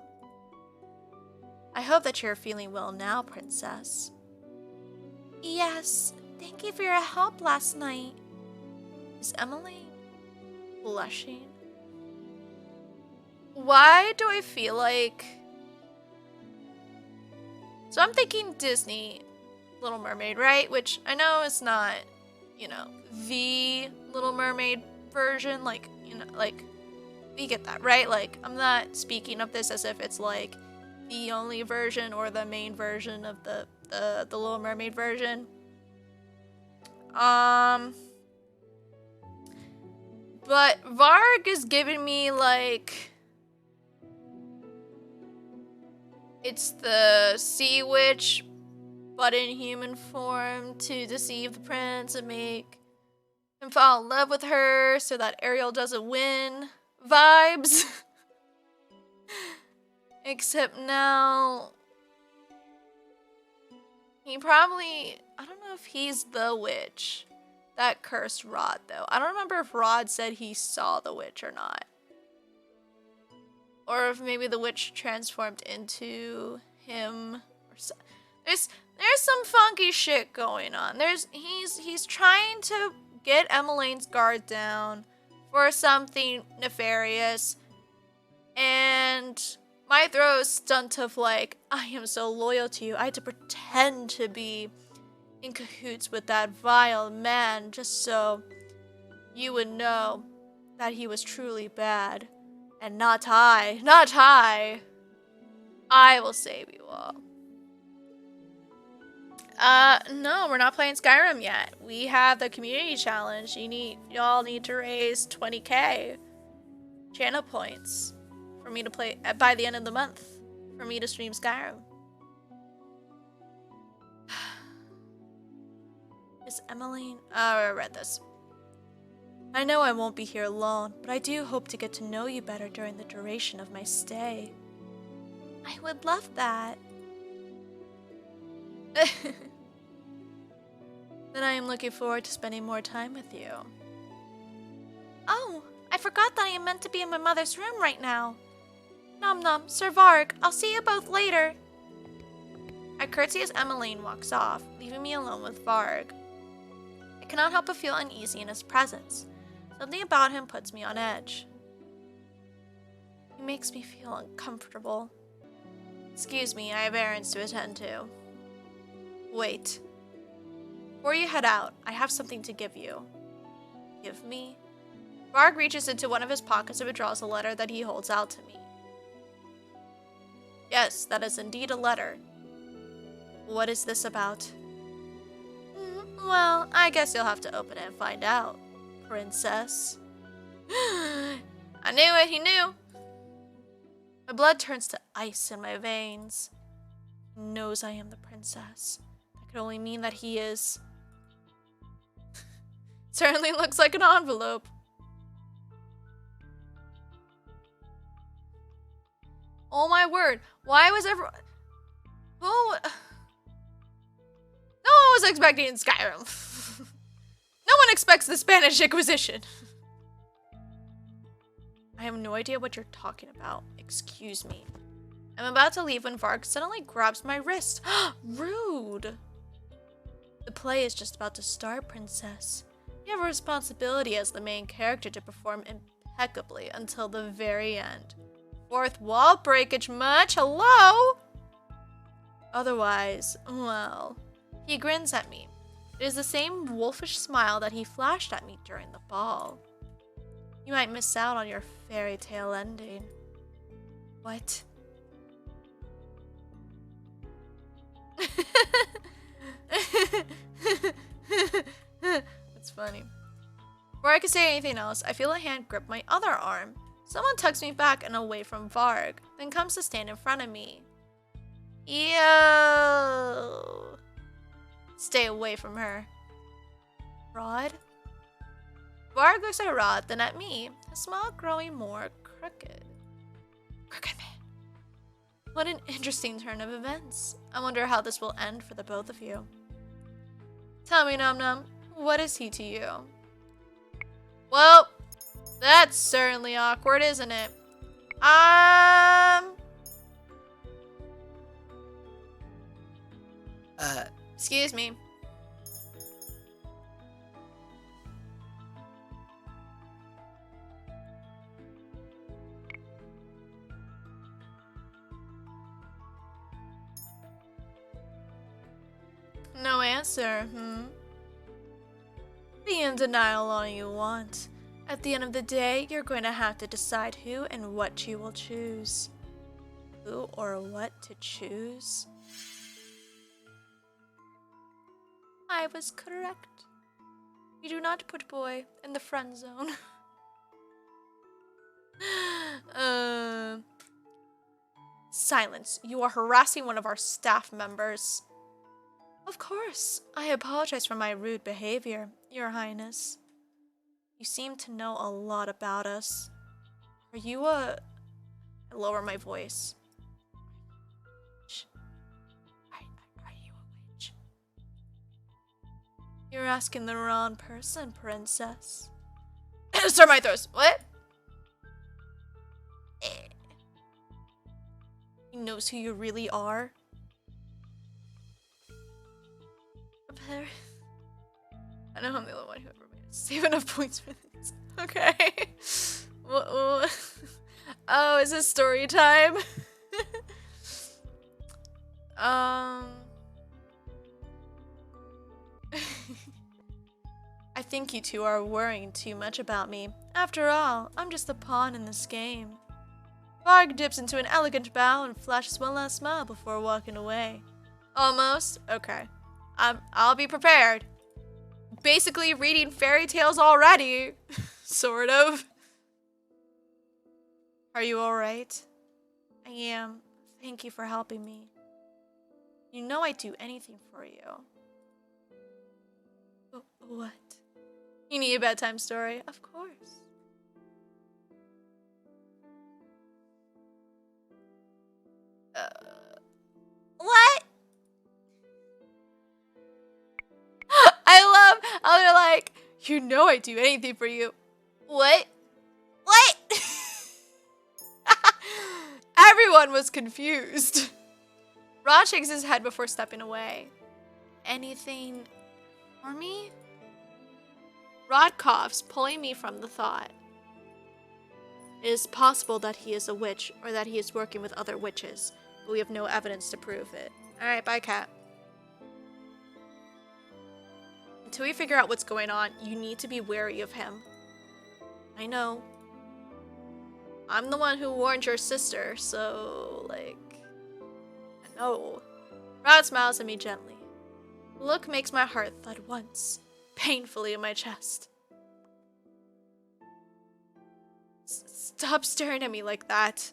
[SPEAKER 1] I hope that you're feeling well now, Princess. Yes, thank you for your help last night. Is Emmeline blushing? Why do I feel like... So I'm thinking Disney Little Mermaid, right? Which I know is not, the Little Mermaid version. Like, we get that, right? Like, I'm not speaking of this as if it's like the only version or the main version of the Little Mermaid version. But Varg is giving me like... It's the sea witch, but in human form to deceive the prince and make him fall in love with her so that Ariel doesn't win vibes. Except now, he probably, I don't know if he's the witch that cursed Rod though. I don't remember if Rod said he saw the witch or not. Or if maybe the witch transformed into him. Or so. There's some funky shit going on. He's trying to get Emmeline's guard down for something nefarious. And Mithros' stunt of like, I am so loyal to you. I had to pretend to be in cahoots with that vile man just so you would know that he was truly bad. And not I. I will save you all. No, we're not playing Skyrim yet. We have the community challenge. Y'all need to raise 20k channel points for me to play by the end of the month for me to stream Skyrim. Is Emmeline? Oh, I read this. I know I won't be here alone, but I do hope to get to know you better during the duration of my stay. I would love that. Then I am looking forward to spending more time with you. Oh, I forgot that I am meant to be in my mother's room right now. Nom-Nom, Sir Varg, I'll see you both later. I curtsy as Emmeline walks off, leaving me alone with Varg. I cannot help but feel uneasy in his presence. Something about him puts me on edge. He makes me feel uncomfortable. Excuse me, I have errands to attend to. Wait. Before you head out, I have something to give you. Give me? Varg reaches into one of his pockets and withdraws a letter that he holds out to me. Yes, that is indeed a letter. What is this about? Well, I guess you'll have to open it and find out, princess. I knew it, he knew. My blood turns to ice in my veins. He knows I am the princess. That could only mean that he is. Certainly looks like an envelope. Oh my word. Why was everyone... Who... No one was expecting Skyrim. No one expects the Spanish Inquisition. I have no idea what you're talking about. Excuse me. I'm about to leave when Varg suddenly grabs my wrist. Rude. The play is just about to start, princess. You have a responsibility as the main character to perform impeccably until the very end. Fourth wall breakage much? Hello? Otherwise, well... He grins at me. It is the same wolfish smile that he flashed at me during the ball. You might miss out on your fairy tale ending. What? That's funny. Before I could say anything else, I feel a hand grip my other arm. Someone tugs me back and away from Varg, then comes to stand in front of me. Yo! Stay away from her. Rod? Varg looks at Rod, then at me, his smile growing more crooked. Crooked man. What an interesting turn of events. I wonder how this will end for the both of you. Tell me, Nom-Nom, what is he to you? Well, that's certainly awkward, isn't it? Excuse me. No answer, Be in denial all you want. At the end of the day, you're going to have to decide who and what you will choose. Who or what to choose? I was correct. You do not put boy in the friend zone. Silence. You are harassing one of our staff members. Of course. I apologize for my rude behavior, Your Highness. You seem to know a lot about us. Are you I lower my voice. Are you a witch? You're asking the wrong person, princess. Sir, my throat. What? He knows who you really are. I know I'm the only one who ever made it. Save enough points for this. Okay. Oh, is this story time? I think you two are worrying too much about me. After all, I'm just a pawn in this game. Varg dips into an elegant bow and flashes one last smile before walking away. Almost? Okay. I'll be prepared. Basically reading fairy tales already. Sort of. Are you alright? I am. Thank you for helping me. You know I'd do anything for you. What? You need a bedtime story? Of course. What? I love how they're like, you know I'd do anything for you. What? What? Everyone was confused. Rod shakes his head before stepping away. Anything for me? Rod coughs, pulling me from the thought. It is possible that he is a witch, or that he is working with other witches, but we have no evidence to prove it. Alright, bye, cat. Until we figure out what's going on, you need to be wary of him. I know. I'm the one who warned your sister, so, like, I know. Rod smiles at me gently. The look makes my heart thud once, painfully in my chest. Stop staring at me like that.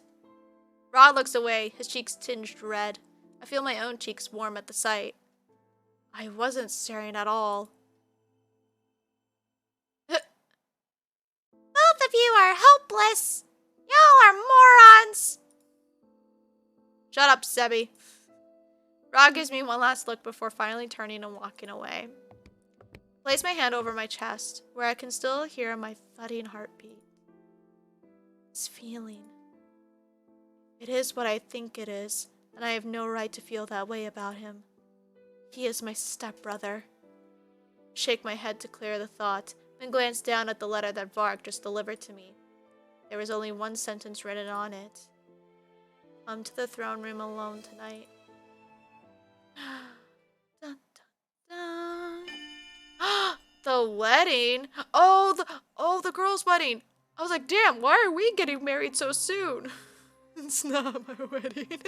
[SPEAKER 1] Rod looks away, his cheeks tinged red. I feel my own cheeks warm at the sight. I wasn't staring at all. Both of you are hopeless. Y'all are morons. Shut up, Sebby. Rod gives me one last look before finally turning and walking away. I place my hand over my chest, where I can still hear my thudding heartbeat. This feeling. It is what I think it is, and I have no right to feel that way about him. He is my stepbrother. Shake my head to clear the thought, then glance down at the letter that Varg just delivered to me. There was only one sentence written on it. Come to the throne room alone tonight. Dun, dun, dun. The wedding? Oh, the girl's wedding. I was like, damn, why are we getting married so soon? It's not my wedding.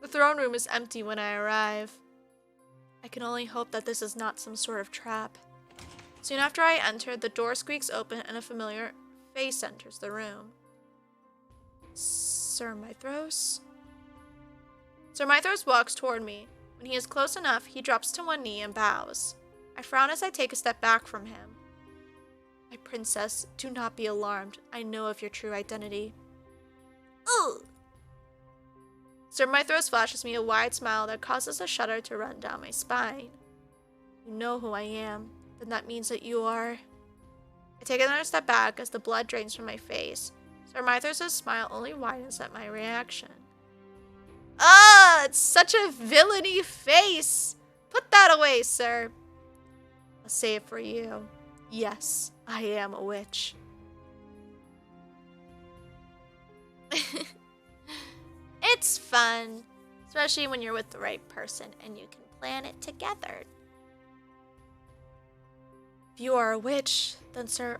[SPEAKER 1] The throne room is empty when I arrive. I can only hope that this is not some sort of trap. Soon after I enter, the door squeaks open and a familiar face enters the room. Sir Mithros? Sir Mithros walks toward me. When he is close enough, he drops to one knee and bows. I frown as I take a step back from him. My princess, do not be alarmed. I know of your true identity. Ugh! Sir Mithros flashes me a wide smile that causes a shudder to run down my spine. You know who I am. Then that means that you are... I take another step back as the blood drains from my face. Sir Mithros' smile only widens at my reaction. Ah, it's such a villainy face! Put that away, sir. I'll say it for you. Yes, I am a witch. It's fun, especially when you're with the right person and you can plan it together. If you are a witch, then Sir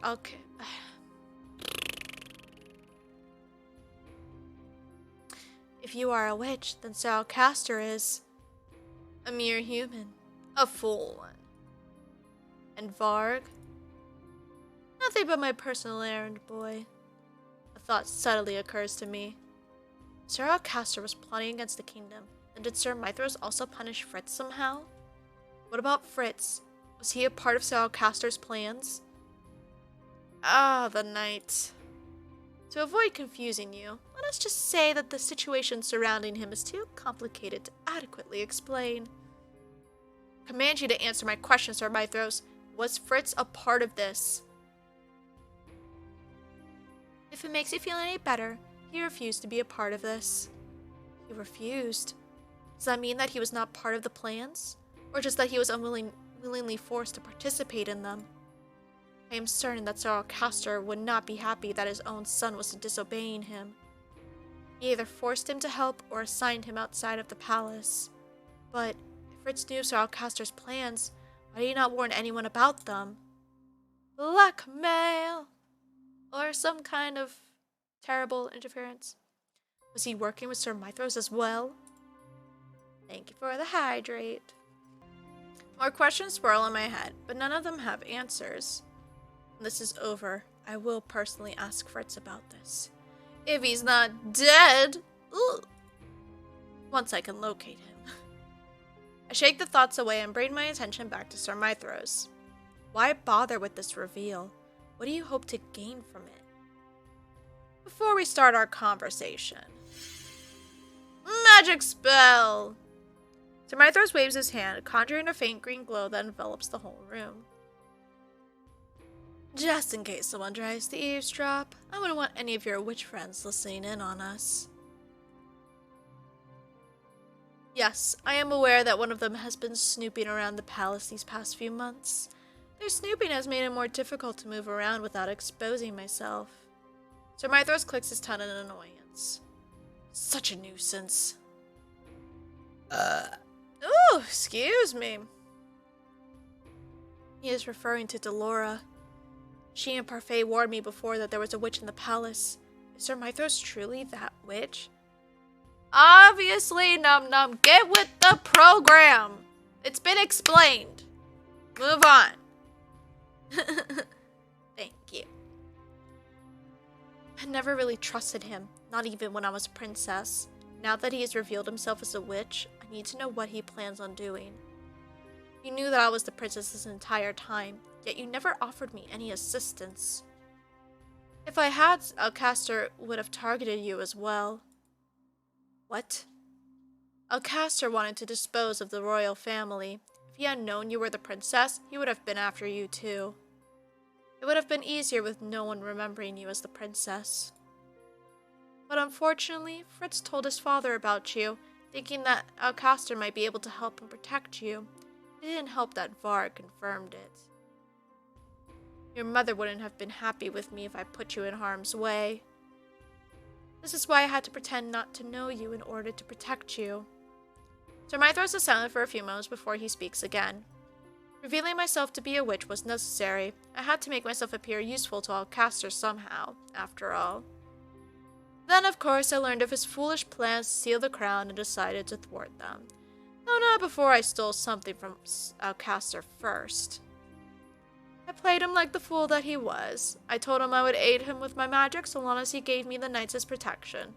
[SPEAKER 1] If you are a witch, then Sir Alcaster is a mere human, a fool one. And Varg? Nothing but my personal errand boy. A thought subtly occurs to me. Sir Alcaster was plotting against the kingdom. Then did Sir Mithros also punish Fritz somehow? What about Fritz? Was he a part of Sir Alcaster's plans? Ah, the knight. To avoid confusing you, let us just say that the situation surrounding him is too complicated to adequately explain. I command you to answer my question, Sir Mithros. Was Fritz a part of this? If it makes you feel any better, he refused to be a part of this. He refused? Does that mean that he was not part of the plans? Or just that he was unwillingly forced to participate in them? I am certain that Sir Alcaster would not be happy that his own son was disobeying him. He either forced him to help or assigned him outside of the palace. But if Fritz knew Sir Alcaster's plans, why did he not warn anyone about them? Blackmail! Or some kind of terrible interference. Was he working with Sir Mithros as well? Thank you for the hydrate. More questions swirl in my head, but none of them have answers. When this is over, I will personally ask Fritz about this. If he's not dead! Ugh. Once I can locate him. I shake the thoughts away and bring my attention back to Sir Mithros. Why bother with this reveal? What do you hope to gain from it? Before we start our conversation. Magic spell! Sir Mithros waves his hand, conjuring a faint green glow that envelops the whole room. Just in case someone tries to eavesdrop, I wouldn't want any of your witch friends listening in on us. Yes, I am aware that one of them has been snooping around the palace these past few months. Their snooping has made it more difficult to move around without exposing myself. Sir Mithros clicks his tongue in annoyance. Such a nuisance. Oh, excuse me. He is referring to Delora. She and Parfait warned me before that there was a witch in the palace. Is Sir Mithros truly that witch? Obviously, Nom-Nom, get with the program. It's been explained. Move on. Thank you. I never really trusted him, not even when I was a princess. Now that he has revealed himself as a witch, I need to know what he plans on doing. You knew that I was the princess this entire time, yet you never offered me any assistance. If I had, Alcaster would have targeted you as well. What? Alcaster wanted to dispose of the royal family. If he had known you were the princess, he would have been after you too. It would have been easier with no one remembering you as the princess. But unfortunately, Fritz told his father about you, thinking that Alcaster might be able to help and protect you. It didn't help that Var confirmed it. Your mother wouldn't have been happy with me if I put you in harm's way. This is why I had to pretend not to know you in order to protect you. Sir Mithras is silent for a few moments before he speaks again. Revealing myself to be a witch was necessary. I had to make myself appear useful to Alcaster somehow, after all. Then, of course, I learned of his foolish plans to steal the crown and decided to thwart them. Though not before I stole something from Alcaster first. I played him like the fool that he was. I told him I would aid him with my magic so long as he gave me the knights as protection.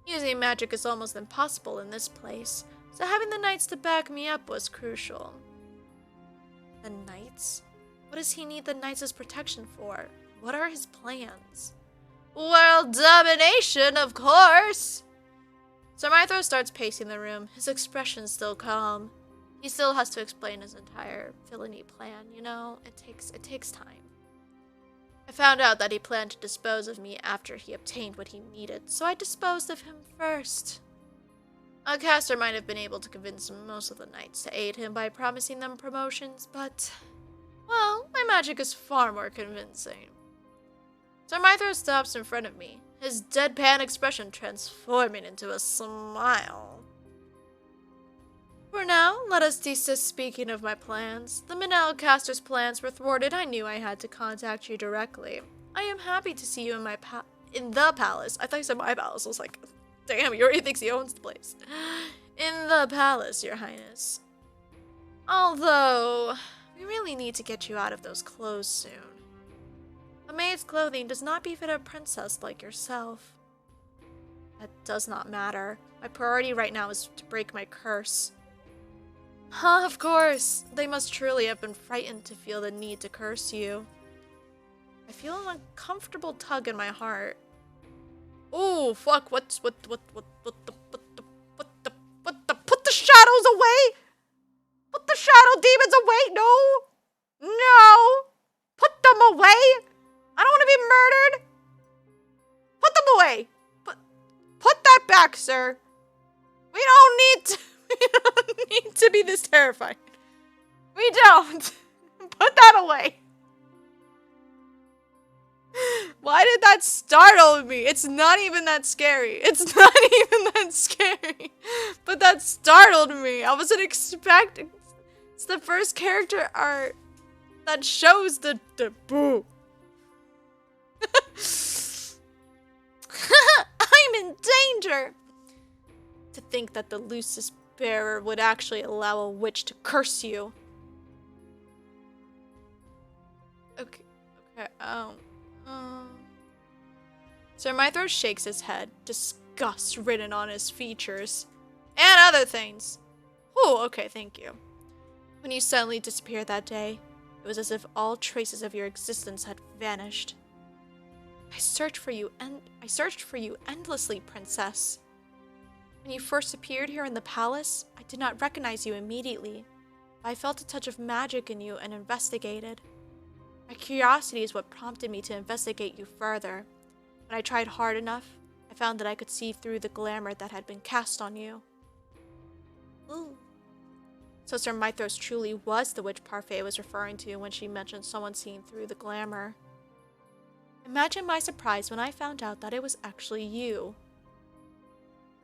[SPEAKER 1] Using magic is almost impossible in this place, so having the knights to back me up was crucial. The knights? What does he need the knights as protection for? What are his plans? World domination, of course! Sir Mithras starts pacing the room, his expression still calm. He still has to explain his entire villainy plan, you know? It takes time. I found out that he planned to dispose of me after he obtained what he needed, so I disposed of him first. Alcaster might have been able to convince most of the knights to aid him by promising them promotions, but, well, my magic is far more convincing. Sir Mithras stops in front of me, his deadpan expression transforming into a smile. For now, let us desist speaking of my plans. The minute Alcaster's plans were thwarted, I knew I had to contact you directly. I am happy to see you in the palace. I thought you said my palace. I was like, damn, he already thinks he owns the place. In the palace, your highness. Although, we really need to get you out of those clothes soon. A maid's clothing does not befit a princess like yourself. That does not matter. My priority right now is to break my curse. Huh, of course. They must truly have been frightened to feel the need to curse you. I feel an uncomfortable tug in my heart. Oh, fuck, put the shadows away! Put the shadow demons away! No! No! Put them away! I don't want to be murdered! Put them away! Put that back, sir! We don't need to be this terrified. We don't! Put that away! Why did that startle me? It's not even that scary. It's not even that scary. But that startled me. I wasn't expecting. It's the first character art that shows the boo. I'm in danger. To think that the Lucis bearer would actually allow a witch to curse you. Okay. Sir Mithras shakes his head, disgust written on his features. And other things. Oh, okay, thank you. When you suddenly disappeared that day, it was as if all traces of your existence had vanished. I searched for you endlessly, princess. When you first appeared here in the palace, I did not recognize you immediately. I felt a touch of magic in you and investigated. My curiosity is what prompted me to investigate you further. When I tried hard enough, I found that I could see through the glamour that had been cast on you. Ooh. So Sir Mithras truly was the witch Parfait was referring to when she mentioned someone seeing through the glamour. Imagine my surprise when I found out that it was actually you.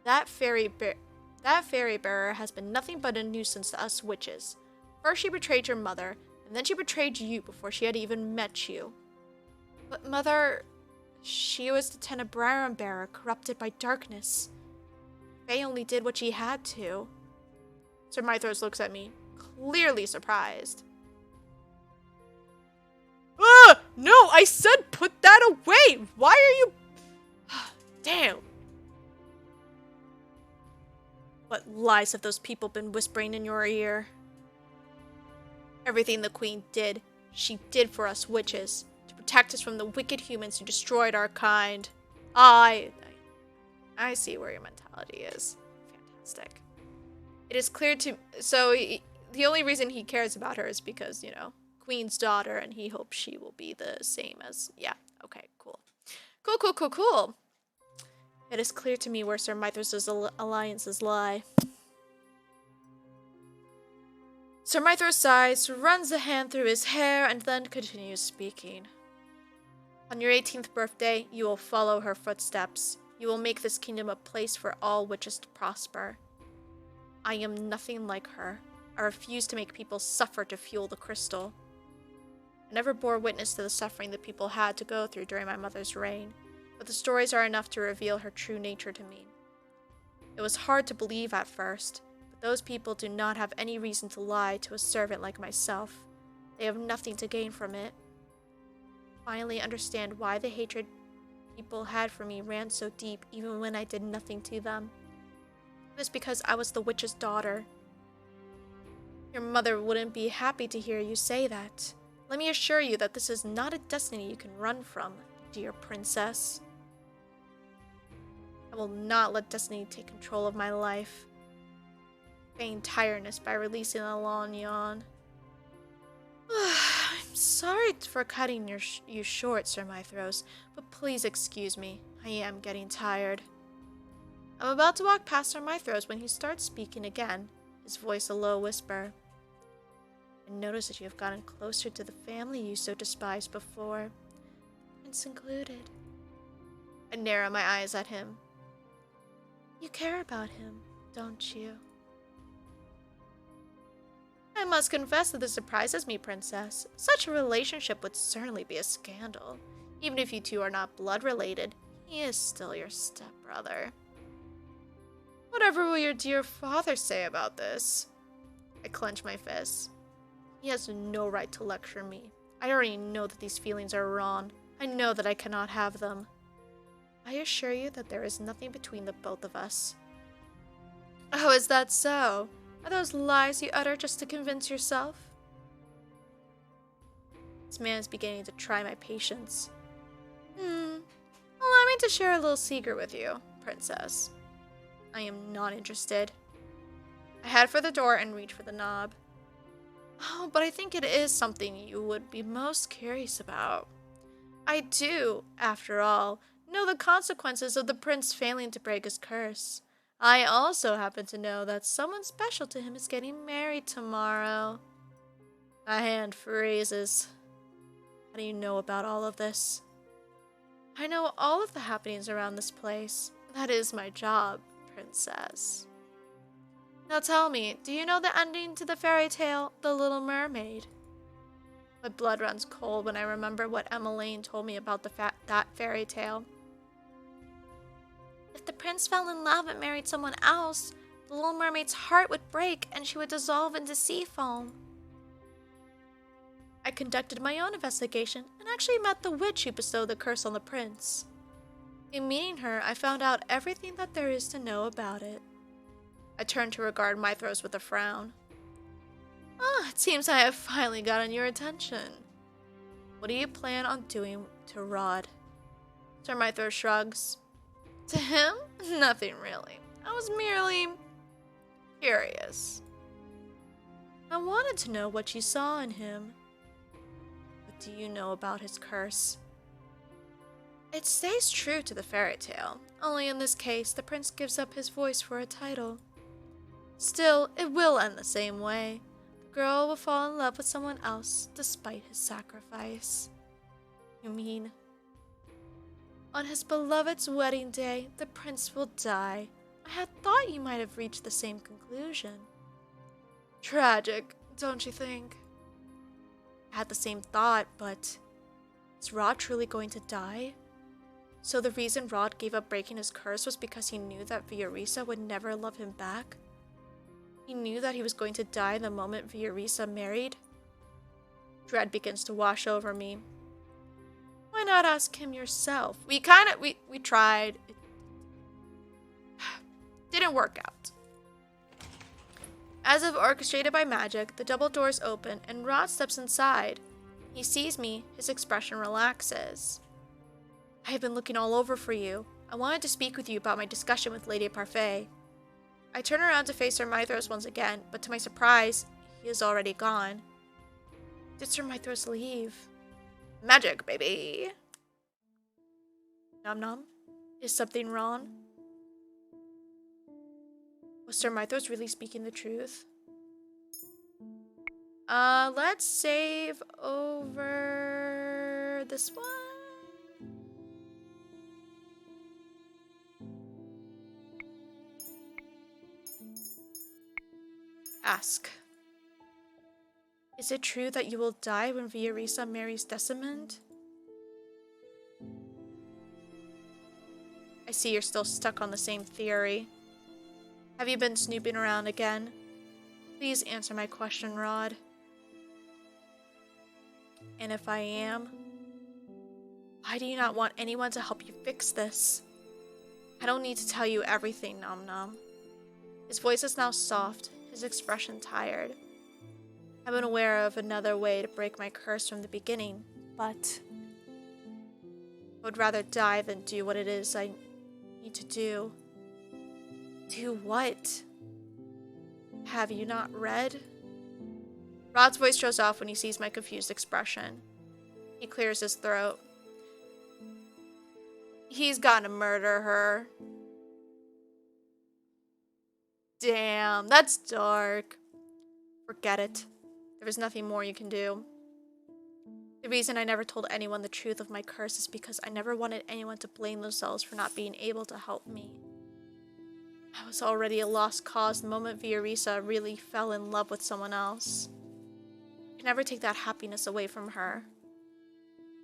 [SPEAKER 1] That fairy bearer has been nothing but a nuisance to us witches. First she betrayed your mother, and then she betrayed you before she had even met you. But mother, she was the Tenebrarum bearer corrupted by darkness. Faye only did what she had to. Sir Mythros looks at me, clearly surprised. No, I said put that away! Why are you... Damn. What lies have those people been whispering in your ear? Everything the queen did, she did for us witches, to protect us from the wicked humans who destroyed our kind. I see where your mentality is. Fantastic. It is clear to... So, the only reason he cares about her is because, you know, queen's daughter, and he hopes she will be the same as... Yeah, okay, cool. Cool. It is clear to me where Sir Mythros' alliances lie. Sir Mythros sighs, runs a hand through his hair, and then continues speaking. On your 18th birthday, you will follow her footsteps. You will make this kingdom a place for all witches to prosper. I am nothing like her. I refuse to make people suffer to fuel the crystal. I never bore witness to the suffering that people had to go through during my mother's reign, but the stories are enough to reveal her true nature to me. It was hard to believe at first, but those people do not have any reason to lie to a servant like myself. They have nothing to gain from it. Finally understand why the hatred people had for me ran so deep even when I did nothing to them. It was because I was the witch's daughter. Your mother wouldn't be happy to hear you say that. Let me assure you that this is not a destiny you can run from, dear princess. I will not let destiny take control of my life. Feign tiredness by releasing a long yawn. I'm sorry for cutting you short, Sir Mythros, but please excuse me. I am getting tired. I'm about to walk past Sir Mythros when he starts speaking again, his voice a low whisper. I notice that you have gotten closer to the family you so despised before, Prince included. I narrow my eyes at him. You care about him, don't you? I must confess that this surprises me, Princess. Such a relationship would certainly be a scandal. Even if you two are not blood-related, he is still your stepbrother. Whatever will your dear father say about this? I clench my fists. He has no right to lecture me. I already know that these feelings are wrong. I know that I cannot have them. I assure you that there is nothing between the both of us. Oh, is that so? Are those lies you utter just to convince yourself? This man is beginning to try my patience. Allow me to share a little secret with you, Princess. I am not interested. I head for the door and reach for the knob. Oh, but I think it is something you would be most curious about. I do, after all, know the consequences of the prince failing to break his curse. I also happen to know that someone special to him is getting married tomorrow. My hand freezes. How do you know about all of this? I know all of the happenings around this place. That is my job, Princess. Now tell me, do you know the ending to the fairy tale, The Little Mermaid? My blood runs cold when I remember what Emmeline told me about that fairy tale. If the prince fell in love and married someone else, the Little Mermaid's heart would break and she would dissolve into sea foam. I conducted my own investigation and actually met the witch who bestowed the curse on the prince. In meeting her, I found out everything that there is to know about it. I turned to regard Mythros with a frown. It seems I have finally gotten your attention. What do you plan on doing to Rod? Sir Mythros shrugs. To him? Nothing really. I was merely curious. I wanted to know what you saw in him. What do you know about his curse? It stays true to the fairy tale, only in this case the prince gives up his voice for a title. Still, it will end the same way. The girl will fall in love with someone else despite his sacrifice. You mean... on his beloved's wedding day, the prince will die. I had thought you might have reached the same conclusion. Tragic, don't you think? I had the same thought, but... is Rod truly going to die? So the reason Rod gave up breaking his curse was because he knew that Viorisa would never love him back? He knew that he was going to die the moment Viorisa married? Dread begins to wash over me. Why not ask him yourself? We tried. It didn't work out. As if orchestrated by magic, the double doors open and Rod steps inside. He sees me, his expression relaxes. I have been looking all over for you. I wanted to speak with you about my discussion with Lady Parfait. I turn around to face Sir Mithros once again, but to my surprise, he is already gone. Did Sir Mithros leave? Magic, baby! Nom-Nom? Is something wrong? Was Sir Mithros really speaking the truth? Let's save over this one. Ask. Is it true that you will die when Viorisa marries Decimond? I see you're still stuck on the same theory. Have you been snooping around again? Please answer my question, Rod. And if I am, why do you not want anyone to help you fix this? I don't need to tell you everything, Nom-Nom. His voice is now soft, his expression tired. I've been aware of another way to break my curse from the beginning, but I would rather die than do what it is I need to do. Do what? Have you not read? Rod's voice shows off when he sees my confused expression. He clears his throat. He's gotta murder her. Damn, that's dark. Forget it. There is nothing more you can do. The reason I never told anyone the truth of my curse is because I never wanted anyone to blame themselves for not being able to help me. I was already a lost cause the moment Viorisa really fell in love with someone else. I can never take that happiness away from her.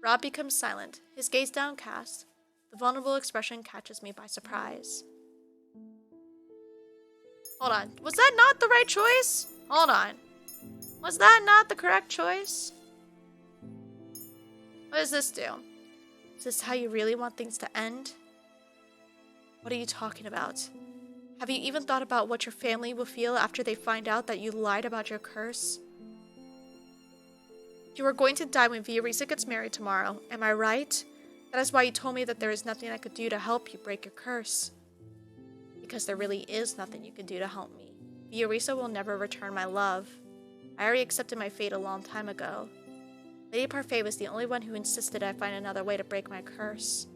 [SPEAKER 1] Rob becomes silent, his gaze downcast. The vulnerable expression catches me by surprise. Hold on. Was that not the right choice? Hold on. Was that not the correct choice? What does this do? Is this how you really want things to end? What are you talking about? Have you even thought about what your family will feel after they find out that you lied about your curse? You are going to die when Viorisa gets married tomorrow, am I right? That is why you told me that there is nothing I could do to help you break your curse. Because there really is nothing you can do to help me. Viorisa will never return my love. I already accepted my fate a long time ago. Lady Parfait was the only one who insisted I find another way to break my curse.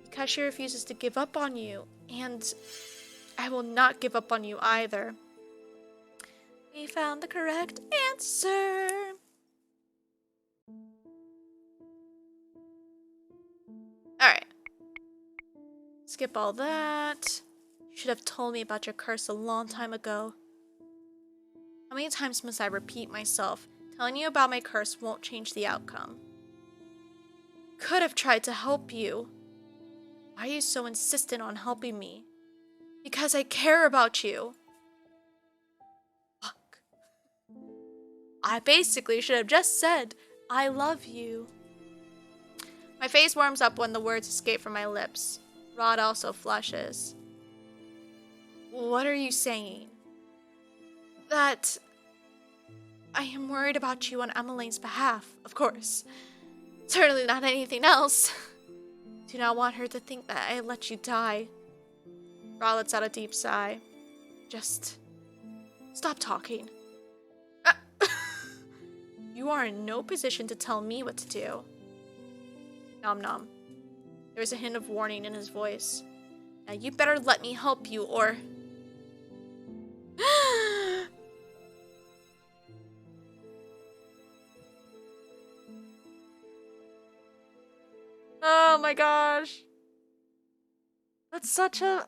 [SPEAKER 1] Because she refuses to give up on you, and I will not give up on you either. We found the correct answer. Alright. Skip all that. You should have told me about your curse a long time ago. How many times must I repeat myself? Telling you about my curse won't change the outcome. Could have tried to help you. Why are you so insistent on helping me? Because I care about you. Fuck. I basically should have just said, I love you. My face warms up when the words escape from my lips. Rod also flushes. What are you saying? That I am worried about you on Emmeline's behalf, of course. Certainly not anything else. Do not want her to think that I let you die. Rod lets out a deep sigh. Just stop talking. You are in no position to tell me what to do. Nom-Nom. There was a hint of warning in his voice. Now you better let me help you or... Oh my gosh. That's such a...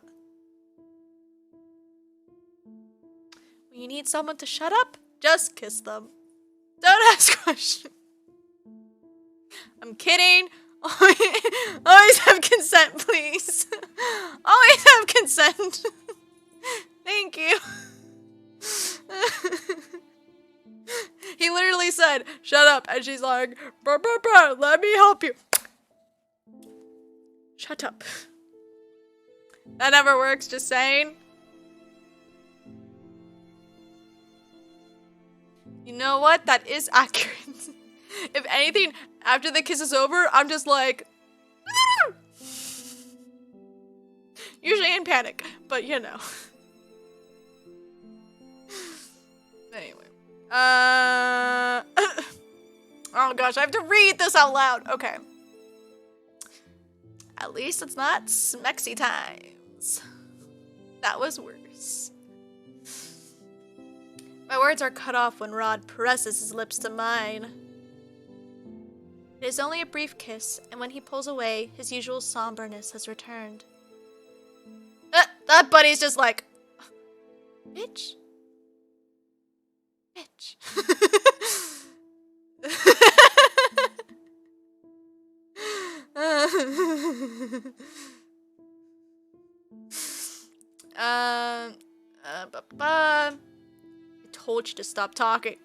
[SPEAKER 1] When you need someone to shut up, just kiss them. Don't ask questions. I'm kidding. Always have consent, please. Always have consent. Thank you. He literally said, shut up. And she's like, bruh, bruh, bruh, let me help you. Shut up. That never works, just saying. You know what? That is accurate. If anything, after the kiss is over, I'm just like... Usually in panic, but you know. Anyway. Oh gosh, I have to read this out loud. Okay. At least it's not smexy times. That was worse. My words are cut off when Rod presses his lips to mine. It is only a brief kiss, and when he pulls away, his usual somberness has returned. That buddy's just like, bitch. Bitch. I told you to stop talking.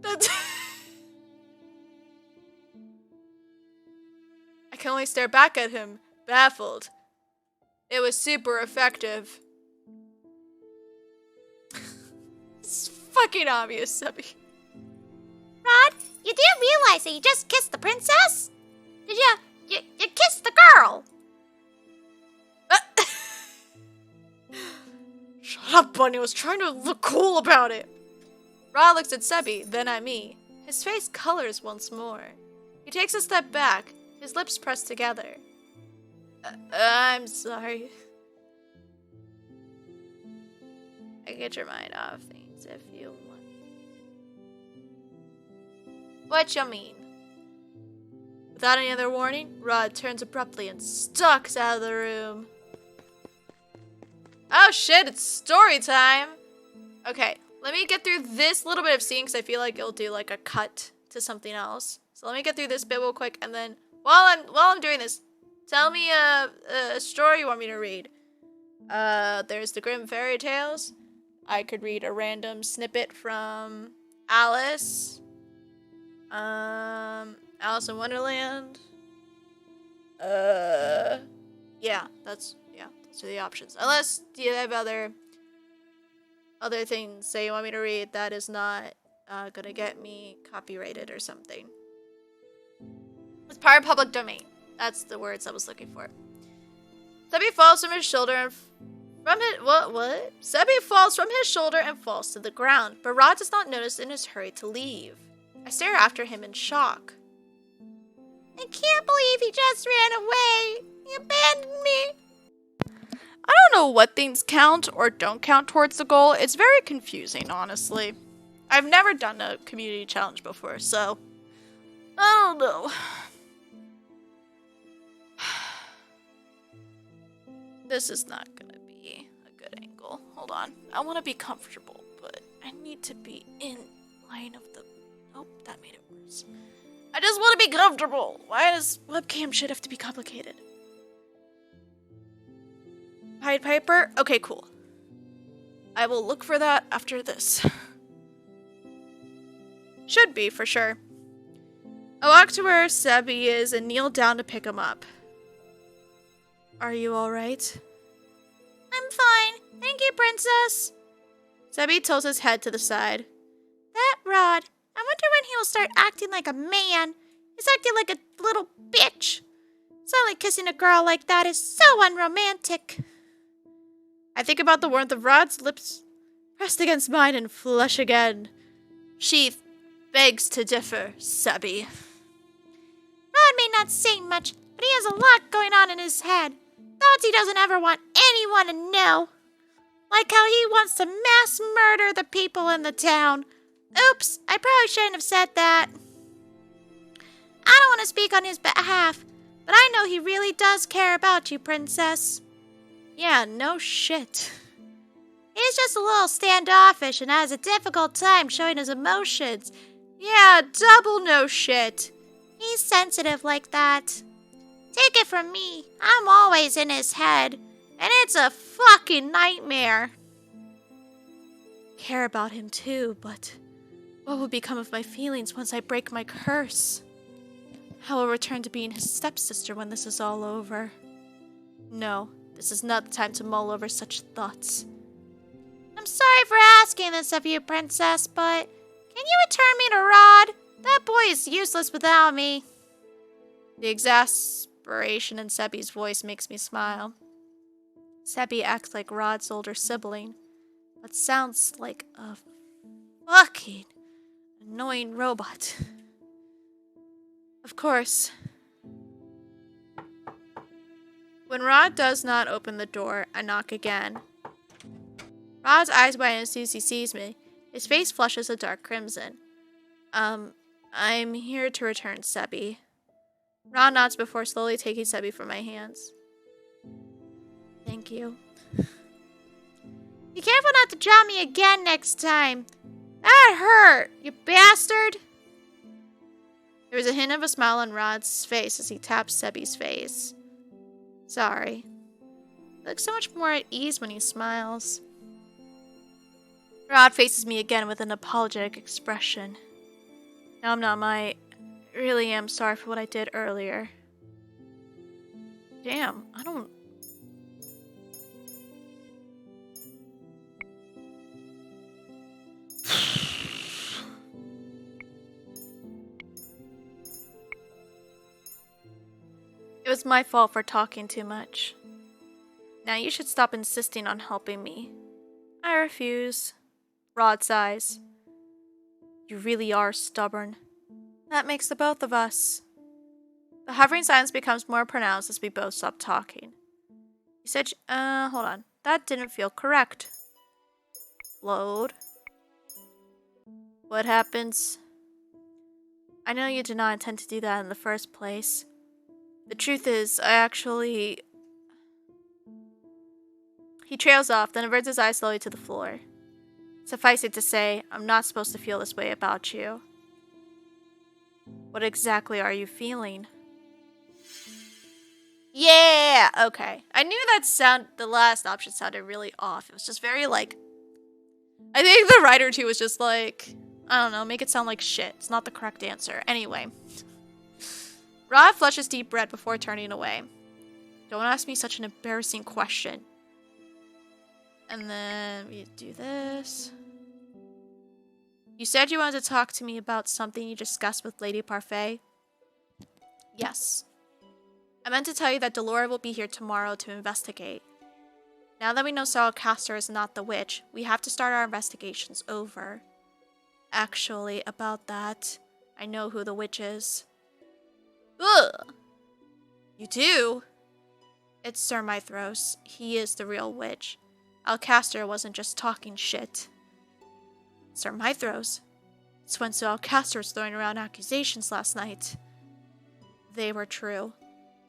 [SPEAKER 1] That's I can only stare back at him, baffled. It was super effective. It's fucking obvious, Sebby.
[SPEAKER 3] Rod, you do realize that you just kissed the princess? Did you kissed the girl?
[SPEAKER 1] Shut up, Bunny. I was trying to look cool about it. Rod looks at Sebby, then at me. His face colors once more. He takes a step back, his lips pressed together. I'm sorry. I get your mind off things if you want. What you mean? Without any other warning, Rod turns abruptly and stalks out of the room. Oh shit, it's story time! Okay, let me get through this little bit of scene because I feel like it'll do like a cut to something else. So let me get through this bit real quick, and then while I'm doing this, tell me a story you want me to read. There's the Grimm Fairy Tales. I could read a random snippet from Alice. Alice in Wonderland. Yeah, those are the options. Unless you have other things that you want me to read that is not gonna get me copyrighted or something. It's part of public domain. That's the words I was looking for. Sebby falls from his shoulder and what? Sebby falls from his shoulder and falls to the ground, but Rod does not notice in his hurry to leave. I stare after him in shock.
[SPEAKER 3] I can't believe he just ran away. He abandoned me.
[SPEAKER 1] I don't know what things count or don't count towards the goal. It's very confusing, honestly. I've never done a community challenge before, so I don't know. This is not gonna be a good angle. Hold on. I want to be comfortable, but I need to be in line of the... Oh, that made it worse. I just want to be comfortable. Why does webcam shit have to be complicated? Pied Piper? Okay, cool. I will look for that after this. Should be, for sure. I walk to where Sebby is and kneel down to pick him up. Are you alright?
[SPEAKER 3] I'm fine. Thank you, princess.
[SPEAKER 1] Sebby tilts his head to the side.
[SPEAKER 3] That Rod. I wonder when he will start acting like a man. He's acting like a little bitch. Suddenly kissing a girl like that is so unromantic.
[SPEAKER 1] I think about the warmth of Rod's lips pressed against mine and flush again. She begs to differ, Sebby.
[SPEAKER 3] Rod may not say much, but he has a lot going on in his head. Thoughts he doesn't ever want anyone to know. Like how he wants to mass murder the people in the town. Oops, I probably shouldn't have said that. I don't want to speak on his behalf, but I know he really does care about you, princess.
[SPEAKER 1] Yeah, no shit.
[SPEAKER 3] He's just a little standoffish and has a difficult time showing his emotions.
[SPEAKER 1] Yeah, double no shit.
[SPEAKER 3] He's sensitive like that. Take it from me, I'm always in his head, and it's a fucking nightmare.
[SPEAKER 1] Care about him too, but what will become of my feelings once I break my curse? How will I return to being his stepsister when this is all over? No, this is not the time to mull over such thoughts.
[SPEAKER 3] I'm sorry for asking this of you, Princess, but can you return me to Rod? That boy is useless without me.
[SPEAKER 1] The exasperation in Sebby's voice makes me smile. Sebby acts like Rod's older sibling, but sounds like a fucking annoying robot. Of course. When Rod does not open the door, I knock again. Rod's eyes widen as soon as he sees me. His face flushes a dark crimson. I'm here to return Sebby. Rod nods before slowly taking Sebby from my hands. Thank you.
[SPEAKER 3] Be careful not to drop me again next time. That hurt, you bastard.
[SPEAKER 1] There was a hint of a smile on Rod's face as he tapped Sebby's face. Sorry. He looks so much more at ease when he smiles. Rod faces me again with an apologetic expression. Nom-Nom, I really am sorry for what I did earlier. Damn, I don't... It was my fault for talking too much. Now you should stop insisting on helping me. I refuse. Rod sighs. You really are stubborn. That makes the both of us. The hovering silence becomes more pronounced as we both stop talking. You said, hold on. That didn't feel correct. Load. What happens? I know you did not intend to do that in the first place. The truth is, I actually... He trails off, then averts his eyes slowly to the floor. Suffice it to say, I'm not supposed to feel this way about you. What exactly are you feeling? Yeah! Okay. I knew the last option sounded really off. It was just very, like... I think the writer, too, was just like... I don't know, make it sound like shit. It's not the correct answer. Anyway. Rod flushes deep breath before turning away. Don't ask me such an embarrassing question. And then we do this. You said you wanted to talk to me about something you discussed with Lady Parfait? Yes. I meant to tell you that Delora will be here tomorrow to investigate. Now that we know Sarah Castor is not the witch, we have to start our investigations over. Actually, about that, I know who the witch is. Ugh! You do? It's Sir Mithros. He is the real witch. Alcastor wasn't just talking shit. Sir Mithros? It's when Sir Alcastor was throwing around accusations last night. They were true.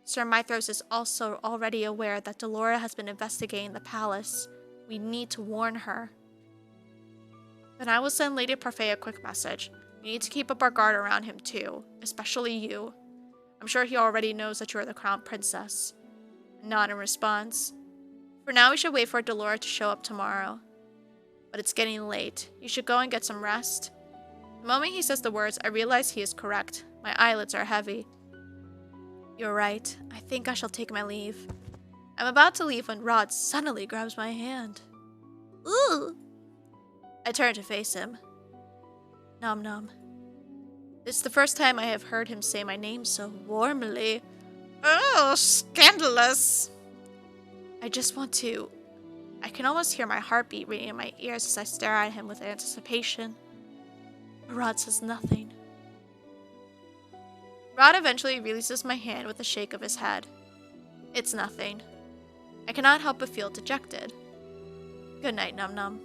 [SPEAKER 1] Sir Mithros is also already aware that Delora has been investigating the palace. We need to warn her. Then I will send Lady Parfait a quick message. We need to keep up our guard around him too, especially you. I'm sure he already knows that you are the crown princess. Not in response. For now, we should wait for Delora to show up tomorrow. But it's getting late. You should go and get some rest. The moment he says the words, I realize he is correct. My eyelids are heavy. You're right. I think I shall take my leave. I'm about to leave when Rod suddenly grabs my hand. Ooh! I turn to face him. Nom-Nom. It's the first time I have heard him say my name so warmly. Oh, scandalous! I just want to... I can almost hear my heartbeat ringing in my ears as I stare at him with anticipation. But Rod says nothing. Rod eventually releases my hand with a shake of his head. It's nothing. I cannot help but feel dejected. Good night, Nom-Nom.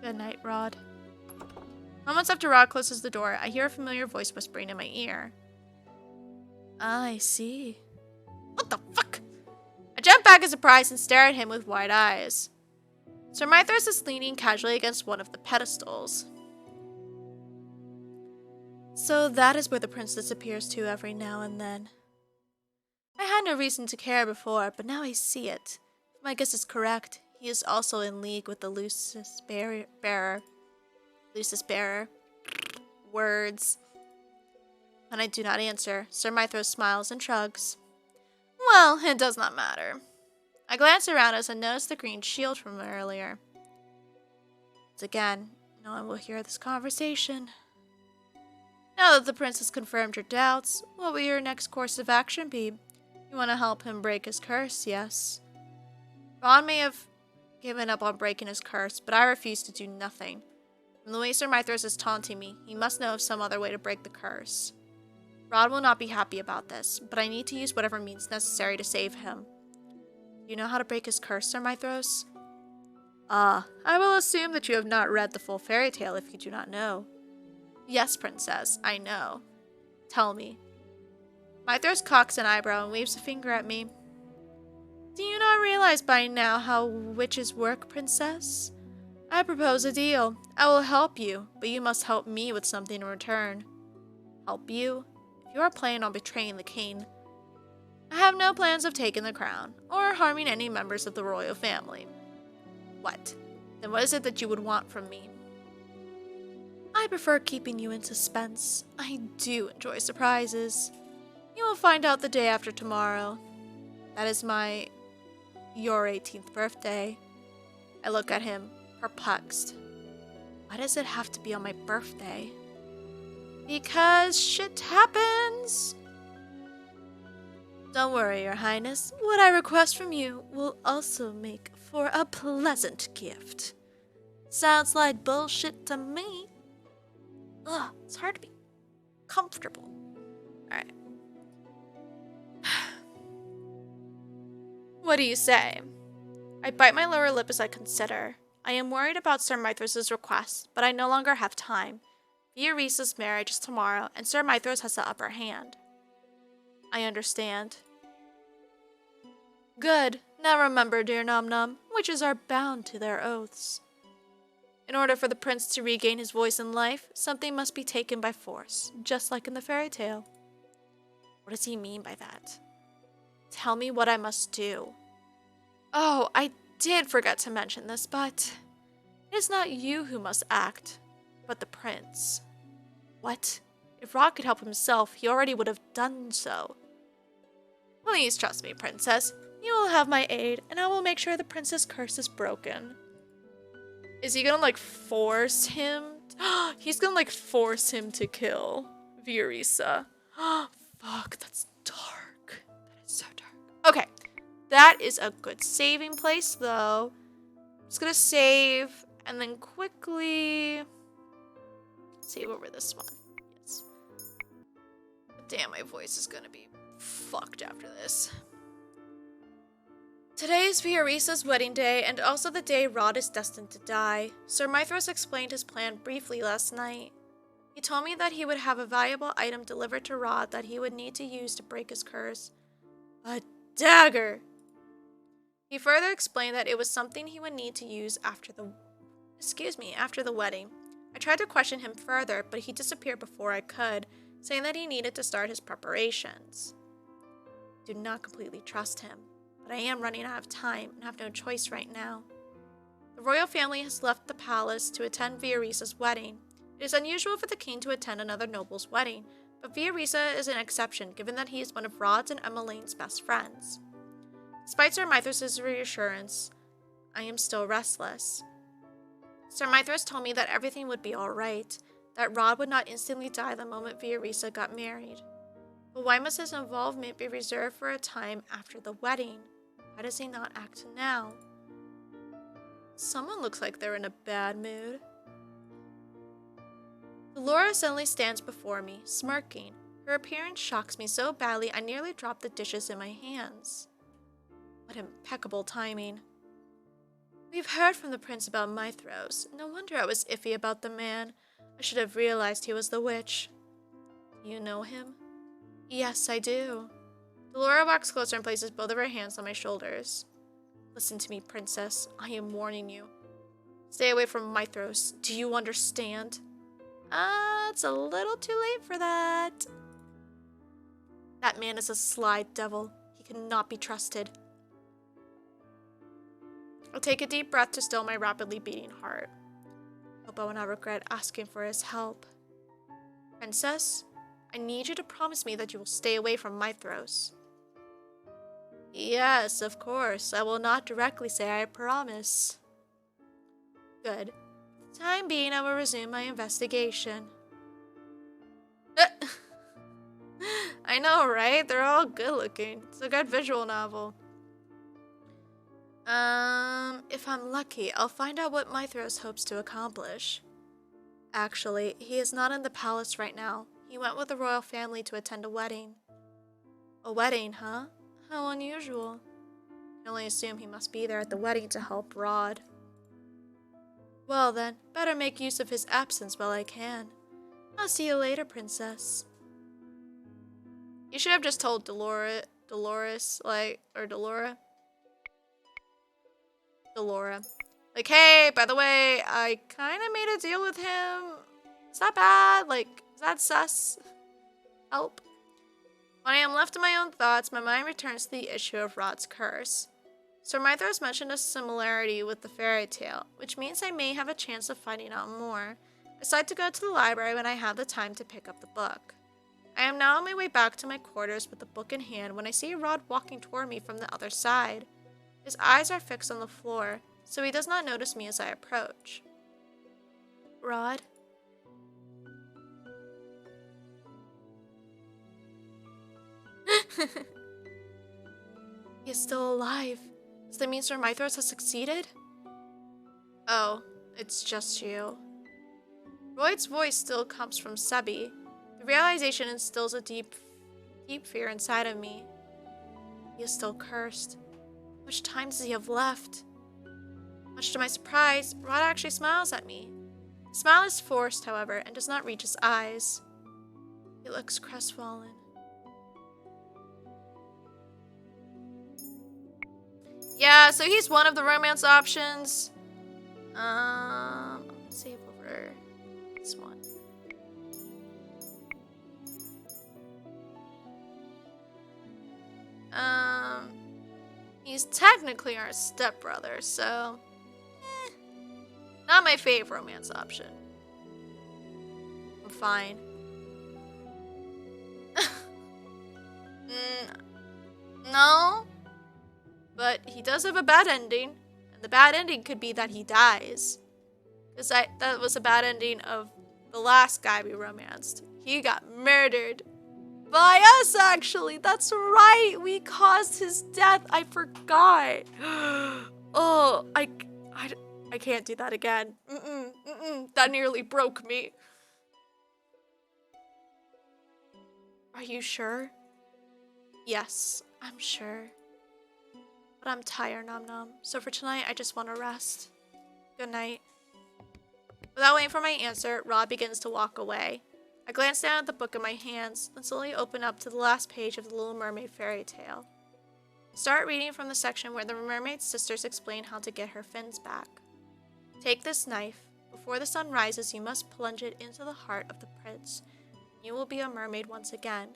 [SPEAKER 1] Good night, Rod. Moments after Rod closes the door, I hear a familiar voice whispering in my ear. I see. What the fuck? I jump back in surprise and stare at him with wide eyes. Sir Mithras is leaning casually against one of the pedestals. So that is where the prince disappears to every now and then. I had no reason to care before, but now I see it. If my guess is correct, he is also in league with the Lucis Bearer. Lucis Bearer. Words. When I do not answer, Sir Mithros smiles and shrugs. Well, it does not matter. I glance around us and notice the green shield from earlier. Once again, no one will hear this conversation. Now that the prince has confirmed your doubts, what will your next course of action be? You want to help him break his curse, yes? Ron may have given up on breaking his curse, but I refuse to do nothing. From the way Sir Mithros is taunting me, he must know of some other way to break the curse. Rod will not be happy about this, but I need to use whatever means necessary to save him. Do you know how to break his curse, Sir Mithros? I will assume that you have not read the full fairy tale if you do not know. Yes, Princess, I know. Tell me. Mithros cocks an eyebrow and waves a finger at me. Do you not realize by now how witches work, Princess? I propose a deal. I will help you, but you must help me with something in return. Help you? If you are planning on betraying the king, I have no plans of taking the crown, or harming any members of the royal family. What? Then what is it that you would want from me? I prefer keeping you in suspense. I do enjoy surprises. You will find out the day after tomorrow. That is your 18th birthday. I look at him, perplexed. Why does it have to be on my birthday? Because shit happens. Don't worry, Your Highness. What I request from you will also make for a pleasant gift. Sounds like bullshit to me. Ugh, it's hard to be comfortable. Alright. What do you say? I bite my lower lip as I consider. I am worried about Sir Mithros' request, but I no longer have time. Fiorisa's marriage is tomorrow, and Sir Mithros has the upper hand. I understand. Good. Now remember, dear Nom-Nom, witches are bound to their oaths. In order for the prince to regain his voice in life, something must be taken by force, just like in the fairy tale. What does he mean by that? Tell me what I must do. Oh, I did forget to mention this, but it is not you who must act, but the prince. What? If Rod could help himself, he already would have done so. Please trust me, Princess. You will have my aid, and I will make sure the prince's curse is broken. Is he gonna, force him? He's gonna, force him to kill Fiorisa. Fuck, that's dark. That is so dark. Okay, that is a good saving place, though. I'm just gonna save, and then quickly save over this one. Yes. Damn, my voice is gonna be fucked after this. Today is Fiorisa's wedding day, and also the day Rod is destined to die. Sir Mithros explained his plan briefly last night. He told me that he would have a valuable item delivered to Rod that he would need to use to break his curse. A dagger! He further explained that it was something he would need to use after the wedding. I tried to question him further, but he disappeared before I could, saying that he needed to start his preparations. I do not completely trust him, but I am running out of time and have no choice right now. The royal family has left the palace to attend Fiorisa's wedding. It is unusual for the king to attend another noble's wedding, but Fiorisa is an exception given that he is one of Rod's and Emmeline's best friends. Despite Sir Mithros' reassurance, I am still restless. Sir Mithros told me that everything would be alright, that Rod would not instantly die the moment Fiorisa got married. But why must his involvement be reserved for a time after the wedding? Why does he not act now? Someone looks like they're in a bad mood. Laura suddenly stands before me, smirking. Her appearance shocks me so badly I nearly drop the dishes in my hands. What impeccable timing. We've heard from the prince about Mithros. No wonder I was iffy about the man. I should have realized he was the witch. Do you know him? Yes, I do. Delora walks closer and places both of her hands on my shoulders. Listen to me, princess. I am warning you. Stay away from Mithros. Do you understand? It's a little too late for that. That man is a sly devil. He cannot be trusted. I'll take a deep breath to still my rapidly beating heart. Hope I will not regret asking for his help. Princess, I need you to promise me that you will stay away from Mithros. Yes, of course. I will not directly say I promise. Good. For the time being, I will resume my investigation. I know, right? They're all good looking. It's a good visual novel. If I'm lucky, I'll find out what Mithros hopes to accomplish. Actually, he is not in the palace right now. He went with the royal family to attend a wedding. A wedding, huh? How unusual. I can only assume he must be there at the wedding to help Rod. Well then, better make use of his absence while I can. I'll see you later, princess. You should have just told Delora, like, hey, by the way, I kind of made a deal with him. Is that bad? Like, is that sus? Help. When I am left to my own thoughts, my mind returns to the issue of Rod's curse. Sir Mithros mentioned a similarity with the fairy tale, which means I may have a chance of finding out more. I decide to go to the library when I have the time to pick up the book. I am now on my way back to my quarters with the book in hand when I see Rod walking toward me from the other side. His eyes are fixed on the floor, so he does not notice me as I approach. Rod? He is still alive. Does that mean Sir Mithros has succeeded? Oh, it's just you. Royd's voice still comes from Sebi. The realization instills a deep fear inside of me. He is still cursed. How much time does he have left? Much to my surprise, Rod actually smiles at me. The smile is forced, however, and does not reach his eyes. He looks crestfallen. Yeah, so he's one of the romance options. Let's save over this one. He's technically our stepbrother, so not my fave romance option. I'm fine. No. But he does have a bad ending, and the bad ending could be that he dies. Because that was a bad ending of the last guy we romanced. He got murdered. By us, actually. That's right. We caused his death. I forgot. Oh, I can't do that again. That nearly broke me. Are you sure? Yes, I'm sure. But I'm tired, Nom-Nom. So for tonight, I just want to rest. Good night. Without waiting for my answer, Rod begins to walk away. I glance down at the book in my hands, then slowly open up to the last page of the Little Mermaid fairy tale. I start reading from the section where the mermaid sisters explain how to get her fins back. Take this knife. Before the sun rises, you must plunge it into the heart of the prince. You will be a mermaid once again.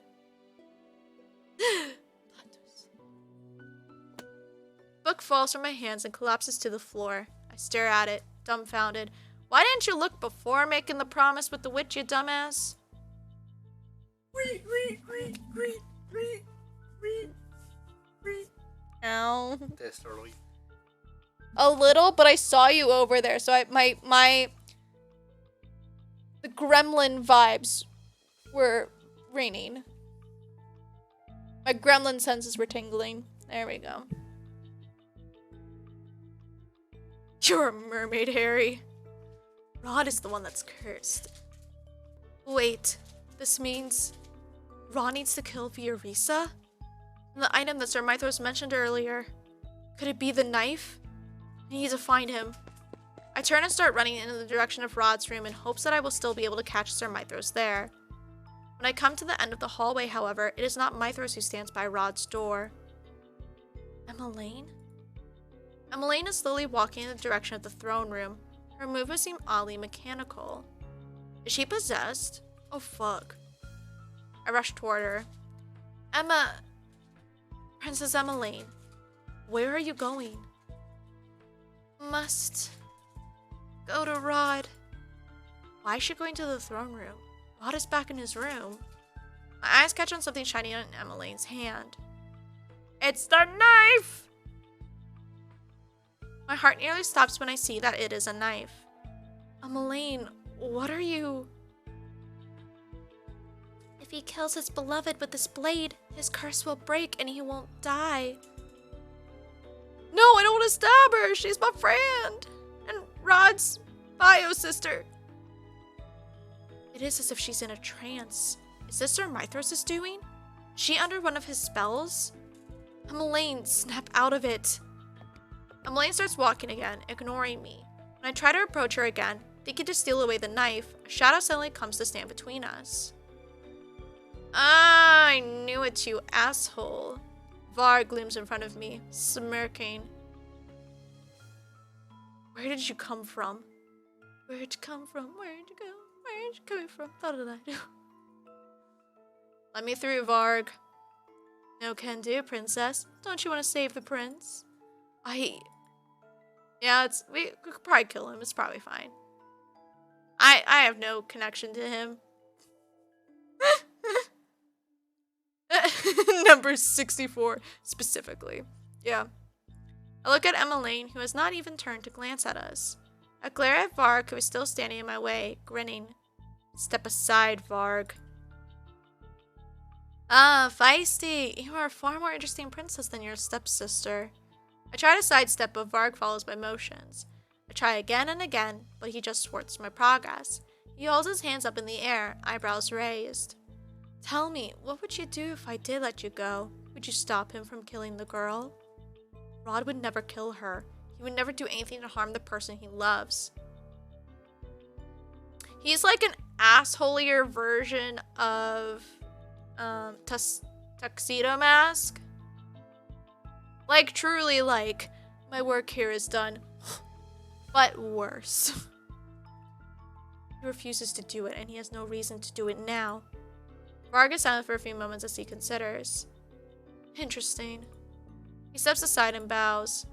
[SPEAKER 1] Book falls from my hands and collapses to the floor. I stare at it, dumbfounded. Why didn't you look before making the promise with the witch, you dumbass? Ow.
[SPEAKER 4] This early.
[SPEAKER 1] A little, but I saw you over there, so the gremlin vibes were raining. My gremlin senses were tingling. There we go. You're a mermaid, Harry. Rod is the one that's cursed. Wait, this means Rod needs to kill Fiorisa? And the item that Sir Mithros mentioned earlier. Could it be the knife? I need to find him. I turn and start running in the direction of Rod's room in hopes that I will still be able to catch Sir Mithros there. When I come to the end of the hallway, however, it is not Mithros who stands by Rod's door. Emmeline? Emmeline is slowly walking in the direction of the throne room. Her movements seem oddly mechanical. Is she possessed? Oh, fuck. I rushed toward her. Emma. Princess Emmeline. Where are you going? Must go to Rod. Why is she going to the throne room? Rod is back in his room. My eyes catch on something shiny in Emmeline's hand. It's the knife! My heart nearly stops when I see that it is a knife. Emmeline, what are you? If he kills his beloved with this blade, his curse will break and he won't die. No, I don't want to stab her. She's my friend. And Rod's bio sister. It is as if she's in a trance. Is this Sir Mithros' doing? Is she under one of his spells? Emmeline, snap out of it. Emmeline starts walking again, ignoring me. When I try to approach her again, thinking to steal away the knife, a shadow suddenly comes to stand between us. Ah, I knew it, you asshole. Varg looms in front of me, smirking. Where did you come from? Where'd you come from? Where'd you go? Where'd you come from? Da-da-da-da. Let me through, Varg. No can do, princess. Don't you want to save the prince? Yeah, we could probably kill him. It's probably fine. I have no connection to him. Number 64, specifically. Yeah. I look at Emmeline, who has not even turned to glance at us. I glare at Varg, who is still standing in my way, grinning. Step aside, Varg. Ah, feisty. You are a far more interesting princess than your stepsister. I try to sidestep, but Varg follows my motions. I try again and again, but he just thwarts my progress. He holds his hands up in the air, eyebrows raised. Tell me, what would you do if I did let you go? Would you stop him from killing the girl? Rod would never kill her. He would never do anything to harm the person he loves. He's like an assholier version of Tuxedo Mask. Like, truly, like, my work here is done, but worse. He refuses to do it, and he has no reason to do it now. Varg is silent for a few moments as he considers. Interesting. He steps aside and bows.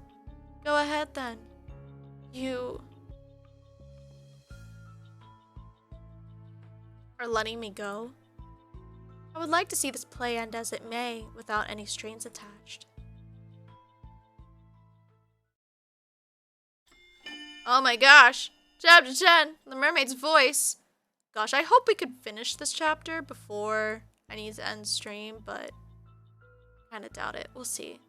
[SPEAKER 1] Go ahead, then. You are letting me go? I would like to see this play end as it may, without any strings attached. Oh my gosh! Chapter 10! The Mermaid's Voice! Gosh, I hope we could finish this chapter before I need to end stream, but kinda doubt it. We'll see.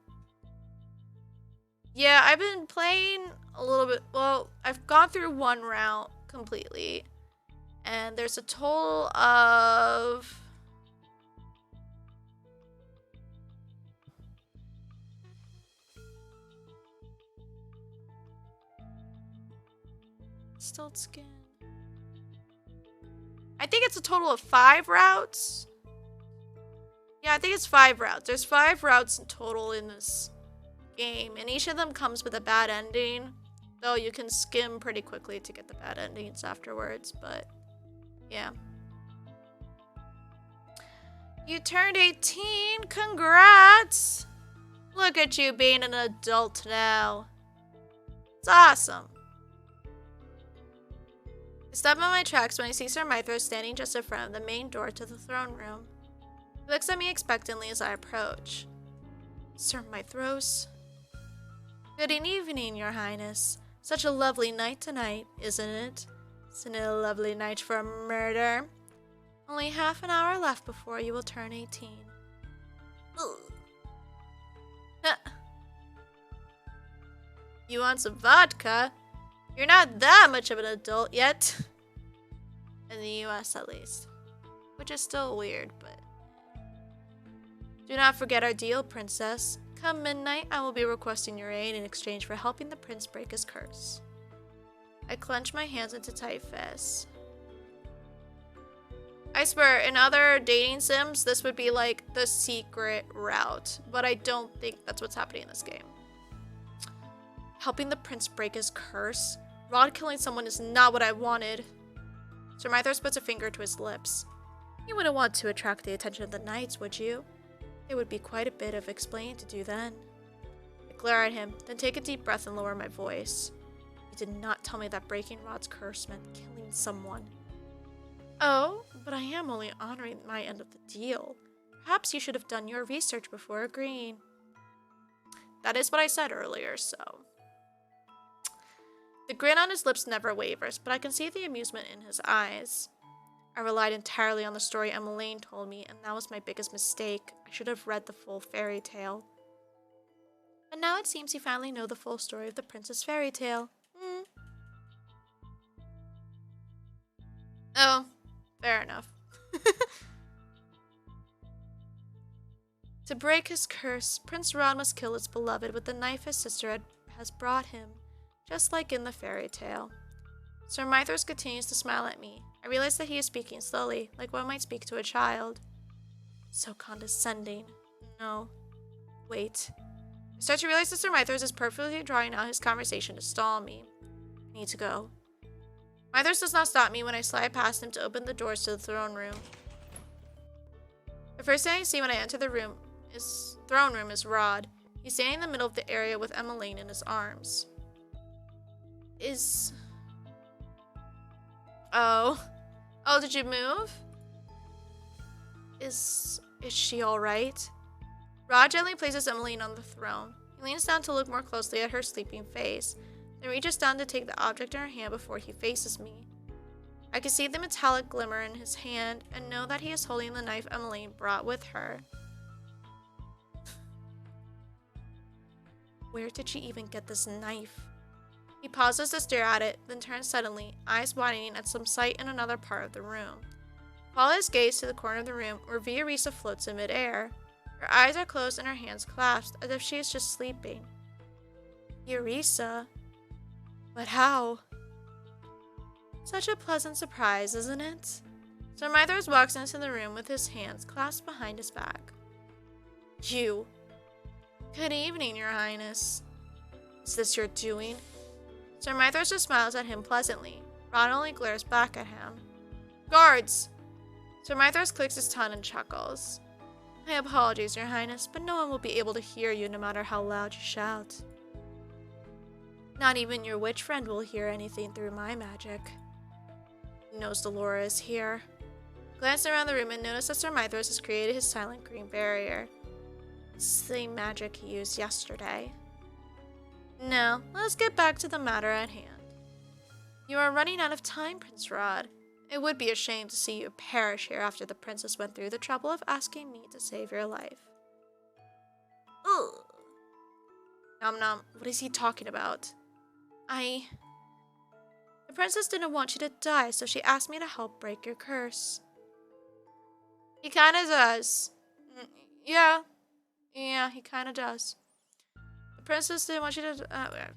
[SPEAKER 1] Yeah, I've been playing a little bit. Well, I've gone through one route completely, and there's a total of still skin. I think it's a total of 5 routes. Yeah, I think it's 5 routes. There's 5 routes in total in this game, and each of them comes with a bad ending. Though you can skim pretty quickly to get the bad endings afterwards, but yeah. You turned 18, congrats! Look at you being an adult now. It's awesome. I stop on my tracks when I see Sir Mithros standing just in front of the main door to the throne room. He looks at me expectantly as I approach. Sir Mithros? Good evening, Your Highness. Such a lovely night tonight, isn't it? Isn't it a lovely night for a murder? Only half an hour left before you will turn 18. You want some vodka? You're not that much of an adult yet. In the US, at least. Which is still weird, but... Do not forget our deal, princess. Come midnight, I will be requesting your aid in exchange for helping the prince break his curse. I clench my hands into tight fists. I swear, in other dating sims, this would be like the secret route. But I don't think that's what's happening in this game. Helping the prince break his curse? Rod killing someone is not what I wanted. Sir Mythros puts a finger to his lips. You wouldn't want to attract the attention of the knights, would you? There would be quite a bit of explaining to do then. I glare at him, then take a deep breath and lower my voice. You did not tell me that breaking Rod's curse meant killing someone. Oh, but I am only honoring my end of the deal. Perhaps you should have done your research before agreeing. That is what I said earlier, so... The grin on his lips never wavers, but I can see the amusement in his eyes. I relied entirely on the story Emmeline told me, and that was my biggest mistake. I should have read the full fairy tale. But now it seems you finally know the full story of the Princess Fairy Tale. Oh, fair enough. To break his curse, Prince Rod must kill his beloved with the knife his sister has brought him, just like in the fairy tale. Sir Mythros continues to smile at me. I realize that he is speaking slowly, like one might speak to a child. So condescending. No. Wait. I start to realize that Sir Mythros is perfectly drawing out his conversation to stall me. I need to go. Mythros does not stop me when I slide past him to open the doors to the throne room. The first thing I see when I enter the throne room is Rod. He's standing in the middle of the area with Emmeline in his arms. Oh, did you move? Is she alright? Rod gently places Emmeline on the throne. He leans down to look more closely at her sleeping face, then reaches down to take the object in her hand before he faces me. I can see the metallic glimmer in his hand and know that he is holding the knife Emmeline brought with her. Where did she even get this knife? He pauses to stare at it, then turns suddenly, eyes widening at some sight in another part of the room. Follow his gaze to the corner of the room where Viorisa floats in midair. Her eyes are closed and her hands clasped, as if she is just sleeping. Viorisa? But how? Such a pleasant surprise, isn't it? Sir Mythros walks into the room with his hands clasped behind his back. You. Good evening, Your Highness. Is this your doing? Sir Mythros just smiles at him pleasantly. Rod only glares back at him. Guards! Sir Mythros clicks his tongue and chuckles. My apologies, Your Highness, but no one will be able to hear you no matter how loud you shout. Not even your witch friend will hear anything through my magic. He knows Delora is here. Glance around the room and notice that Sir Mythros has created his silent green barrier. It's the same magic he used yesterday. Now, let's get back to the matter at hand. You are running out of time, Prince Rod. It would be a shame to see you perish here after the princess went through the trouble of asking me to save your life. Ugh. Nom-Nom, what is he talking about? The princess didn't want you to die, so she asked me to help break your curse. He kinda does. Yeah, he kinda does. The princess didn't want you to...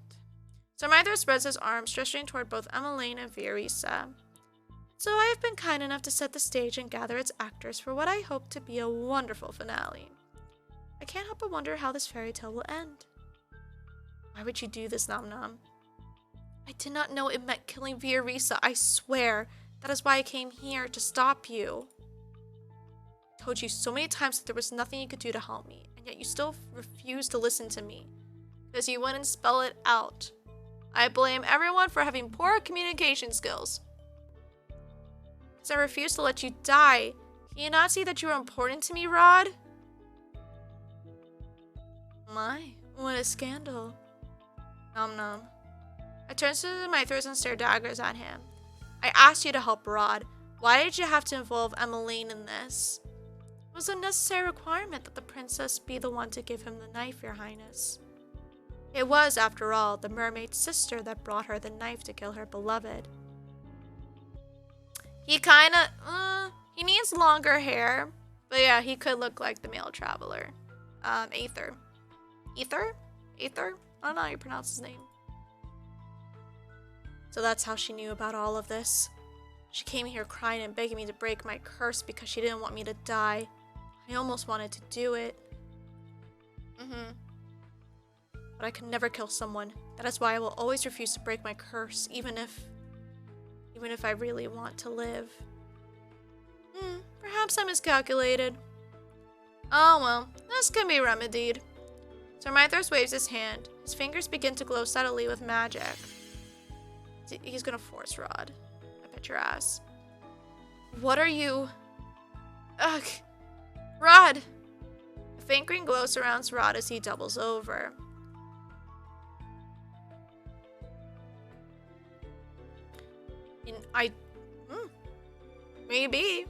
[SPEAKER 1] Sir Mythros spreads his arms, gesturing toward both Emmeline and Viorisa. So I have been kind enough to set the stage and gather its actors for what I hope to be a wonderful finale. I can't help but wonder how this fairy tale will end. Why would you do this, Nom-Nom? I did not know it meant killing Viorisa, I swear. That is why I came here, to stop you. I told you so many times that there was nothing you could do to help me, and yet you still refused to listen to me. Because you wouldn't spell it out. I blame everyone for having poor communication skills. Because I refused to let you die. Can you not see that you are important to me, Rod? My, what a scandal. Nom-Nom. I turn to the Mythros and stare daggers at him. I asked you to help Rod. Why did you have to involve Emmeline in this? It was a necessary requirement that the princess be the one to give him the knife, Your Highness. It was, after all, the mermaid's sister that brought her the knife to kill her beloved. He he needs longer hair. But yeah, he could look like the male traveler. Aether. Ether? Aether? I don't know how you pronounce his name. So that's how she knew about all of this. She came here crying and begging me to break my curse because she didn't want me to die. I almost wanted to do it. But I could never kill someone. That is why I will always refuse to break my curse, even if even if I really want to live. Perhaps I miscalculated. Oh well, this can be remedied. Sir Mithras waves his hand. His fingers begin to glow subtly with magic. He's gonna force Rod. I bet your ass. What are you? Ugh. Rod! A faint green glow surrounds Rod as he doubles over. Maybe.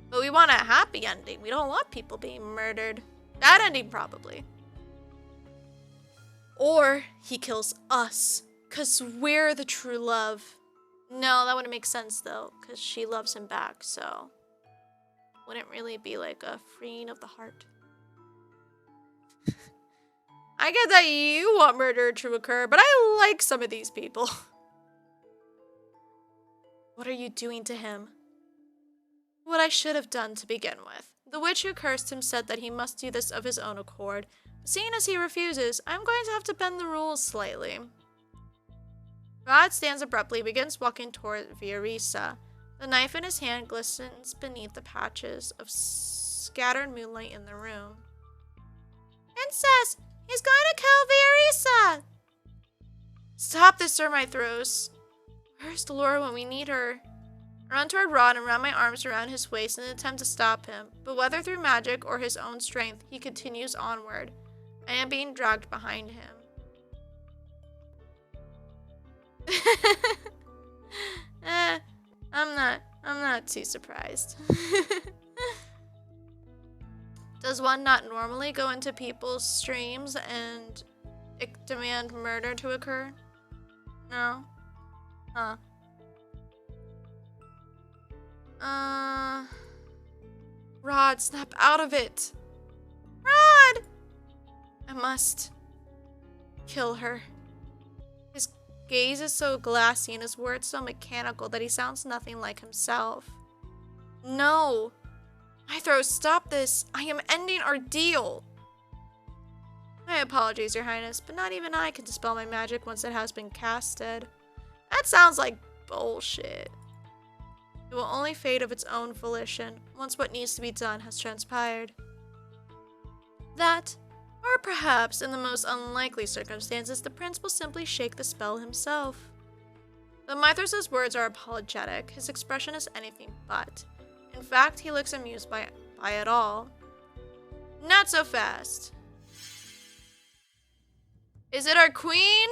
[SPEAKER 1] But we want a happy ending. We don't want people being murdered. Bad ending, probably. Or he kills us. Because we're the true love. No, that wouldn't make sense, though. Because she loves him back, so... wouldn't really be like a freeing of the heart. I get that you want murder to occur, but I like some of these people. What are you doing to him? What I should have done to begin with. The witch who cursed him said that he must do this of his own accord. But seeing as he refuses, I'm going to have to bend the rules slightly. Rod stands abruptly, begins walking toward Viorisa. The knife in his hand glistens beneath the patches of scattered moonlight in the room. Princess! He's going to kill Viorisa! Stop this, Sir Mithras. Where's Delora when we need her? I run toward Rod and wrap my arms around his waist in an attempt to stop him, but whether through magic or his own strength, he continues onward. I am being dragged behind him. I'm not too surprised. Does one not normally go into people's streams and demand murder to occur? No? Huh. Rod, snap out of it. Rod! I must kill her. His gaze is so glassy and his words so mechanical that he sounds nothing like himself. No. Mithras, stop this. I am ending our deal. My apologies, Your Highness, but not even I can dispel my magic once it has been casted. That sounds like bullshit. It will only fade of its own volition once what needs to be done has transpired. That, or perhaps in the most unlikely circumstances, the prince will simply shake the spell himself. Though Mithras' words are apologetic, his expression is anything but. In fact, he looks amused by it all. Not so fast. Is it our queen?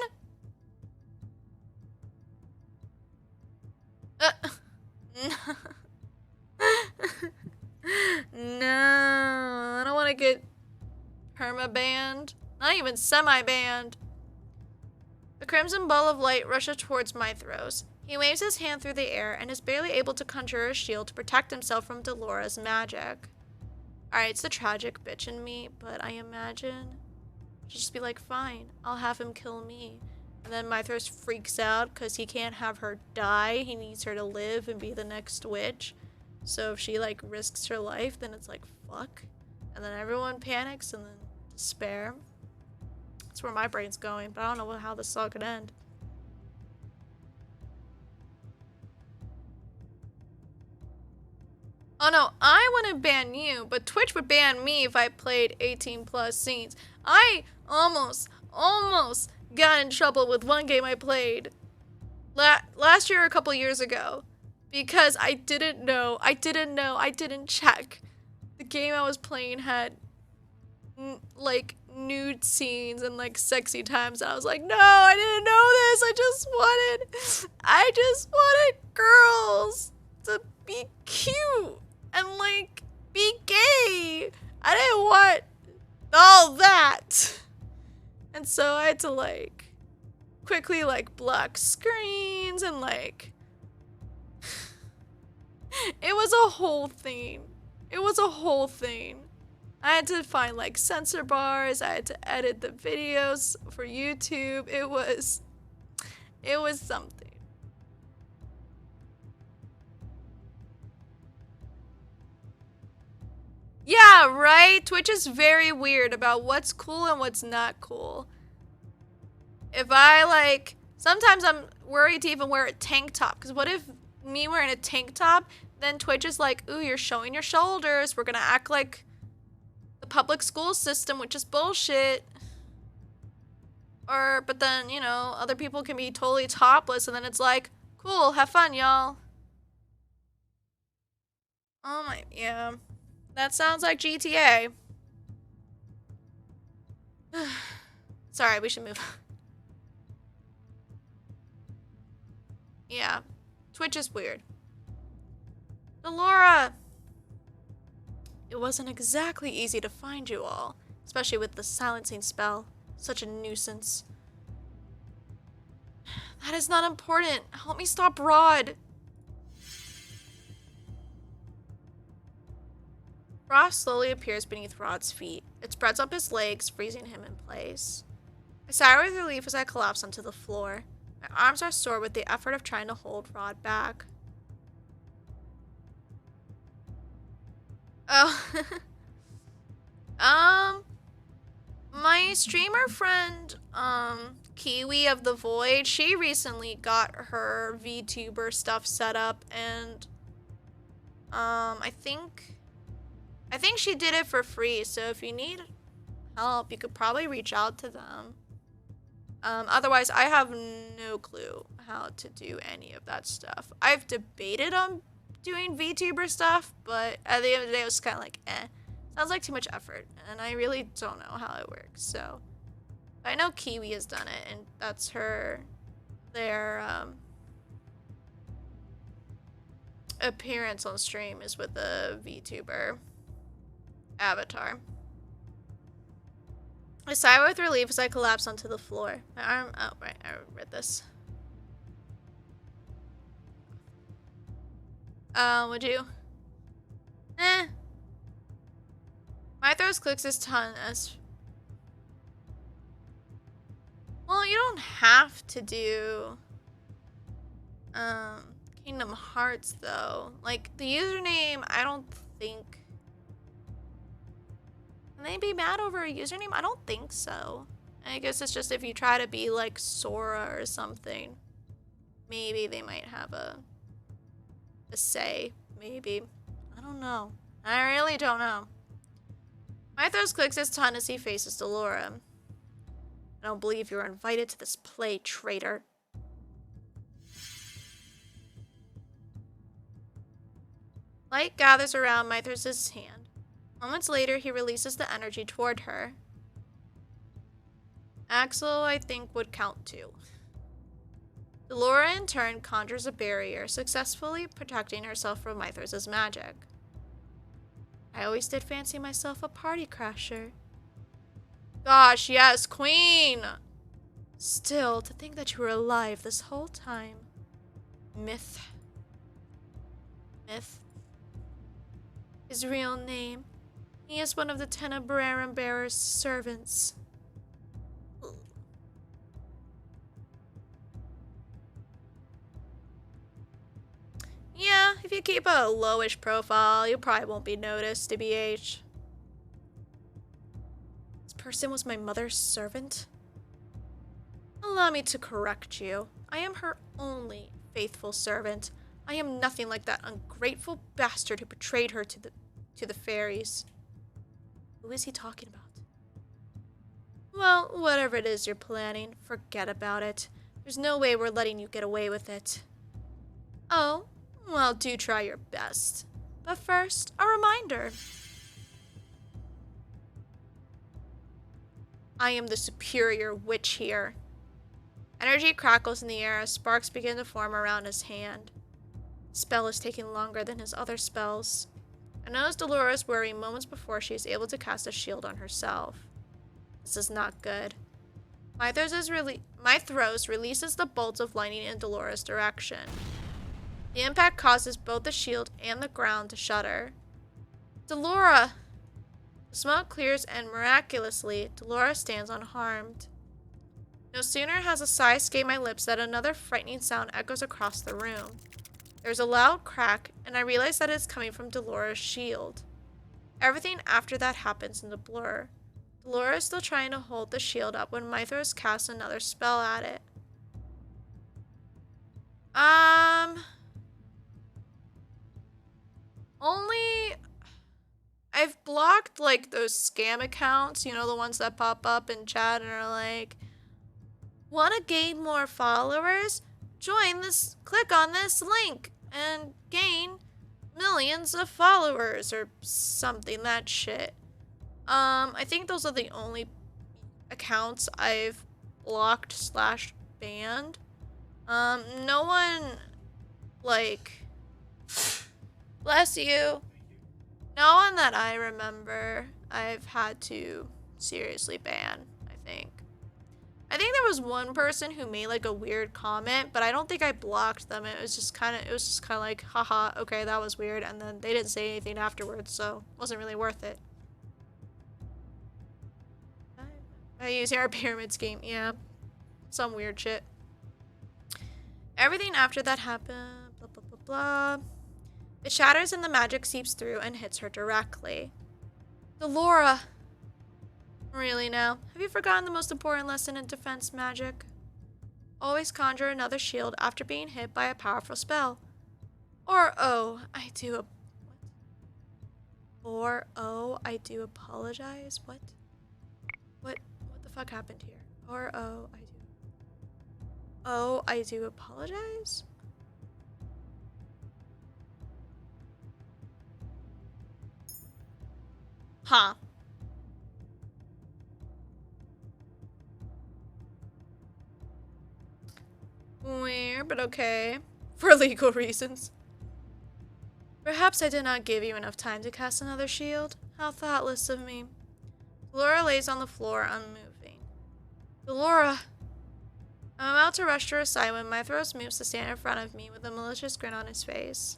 [SPEAKER 1] No, I don't want to get perma-banned. Not even semi-banned. The crimson ball of light rushes towards Mithras. He waves his hand through the air and is barely able to conjure a shield to protect himself from Delora's magic. Alright, it's the tragic bitch in me, but I imagine she'll just be like, fine, I'll have him kill me. And then Mithras freaks out because he can't have her die. He needs her to live and be the next witch. So if she like risks her life, then it's like, fuck. And then everyone panics and then despair. That's where my brain's going, but I don't know how this all could end. Oh no, I wouldn't ban you, but Twitch would ban me if I played 18 plus scenes. I almost got in trouble with one game I played last year or a couple years ago because I didn't check. The game I was playing had like nude scenes and like sexy times and I was like, no, I didn't know this. I just wanted girls to be cute and like be gay. I didn't want all that. And so I had to like quickly like block screens and like it was a whole thing. I had to find like censor bars. I had to edit the videos for YouTube. It was something. Yeah, right? Twitch is very weird about what's cool and what's not cool. If I, like, Sometimes I'm worried to even wear a tank top. Because what if me wearing a tank top, then Twitch is like, ooh, you're showing your shoulders. We're going to act like the public school system, which is bullshit. Or, but then, you know, other people can be totally topless. And then it's like, cool, have fun, y'all. Oh my, yeah. That sounds like GTA. Sorry, we should move. Yeah. Twitch is weird. Delora! It wasn't exactly easy to find you all, especially with the silencing spell. Such a nuisance. That is not important. Help me stop Rod. Frost slowly appears beneath Rod's feet. It spreads up his legs, freezing him in place. I sigh with relief as I collapse onto the floor. My arms are sore with the effort of trying to hold Rod back. Oh. My streamer friend, Kiwi of the Void, she recently got her VTuber stuff set up, and, I think she did it for free, so if you need help, you could probably reach out to them. Otherwise, I have no clue how to do any of that stuff. I've debated on doing VTuber stuff, but at the end of the day, it was kind of like, eh. Sounds like too much effort, and I really don't know how it works, so. I know Kiwi has done it, and that's their appearance on stream is with a VTuber avatar. I sigh with relief as I collapse onto the floor. My arm, oh right, I read this. Would you? Eh. Mythos clicks his tongue as... Well, you don't have to do... Kingdom Hearts, though. Like, the username, I don't think... Can they be mad over a username? I don't think so. I guess it's just if you try to be like Sora or something. Maybe they might have a say. Maybe. I don't know. I really don't know. Mythos clicks his tongue as he faces Delora. I don't believe you're invited to this play, traitor. Light gathers around Mythos' hand. Moments later, he releases the energy toward her. Axel, I think, would count too. Delora, in turn, conjures a barrier, successfully protecting herself from Mythos' magic. I always did fancy myself a party crasher. Gosh, yes, queen! Still, to think that you were alive this whole time. Myth. His real name. He is one of the Tenebrarum Bearer's servants. Yeah, if you keep a lowish profile, you probably won't be noticed, TBH. This person was my mother's servant? Allow me to correct you. I am her only faithful servant. I am nothing like that ungrateful bastard who betrayed her to the fairies. Who is he talking about? Well, whatever it is you're planning, forget about it. There's no way we're letting you get away with it. Oh, well, do try your best. But first, a reminder. I am the superior witch here. Energy crackles in the air as sparks begin to form around his hand. The spell is taking longer than his other spells. I notice Dolores worrying moments before she is able to cast a shield on herself. This is not good. Mythros releases the bolts of lightning in Dolores' direction. The impact causes both the shield and the ground to shudder. Delora! The smoke clears and miraculously, Delora stands unharmed. No sooner has a sigh escaped my lips than another frightening sound echoes across the room. There's a loud crack, and I realize that it's coming from Delora's shield. Everything after that happens in a blur. Delora is still trying to hold the shield up when Mythros casts another spell at it. Only I've blocked like those scam accounts, you know, the ones that pop up in chat and are like, want to gain more followers? Join this, click on this link and gain millions of followers or something, that shit. I think those are the only accounts I've blocked slash banned. No one, like, bless you. No one that I remember I've had to seriously ban, I think. I think there was one person who made like a weird comment, but I don't think I blocked them. It was just kind of like, haha, okay, that was weird. And then they didn't say anything afterwards, so it wasn't really worth it. I use our pyramid scheme, yeah. Some weird shit. Everything after that happened, blah, blah, blah, blah. It shatters and the magic seeps through and hits her directly. Delora! Really now? Have you forgotten the most important lesson in defense magic? Always conjure another shield after being hit by a powerful spell. I do apologize. What the fuck happened here? I do apologize? Huh. Weird, but okay. For legal reasons. Perhaps I did not give you enough time to cast another shield. How thoughtless of me. Delora lays on the floor, unmoving. Delora! I'm about to rush to her side when Mithros moves to stand in front of me with a malicious grin on his face.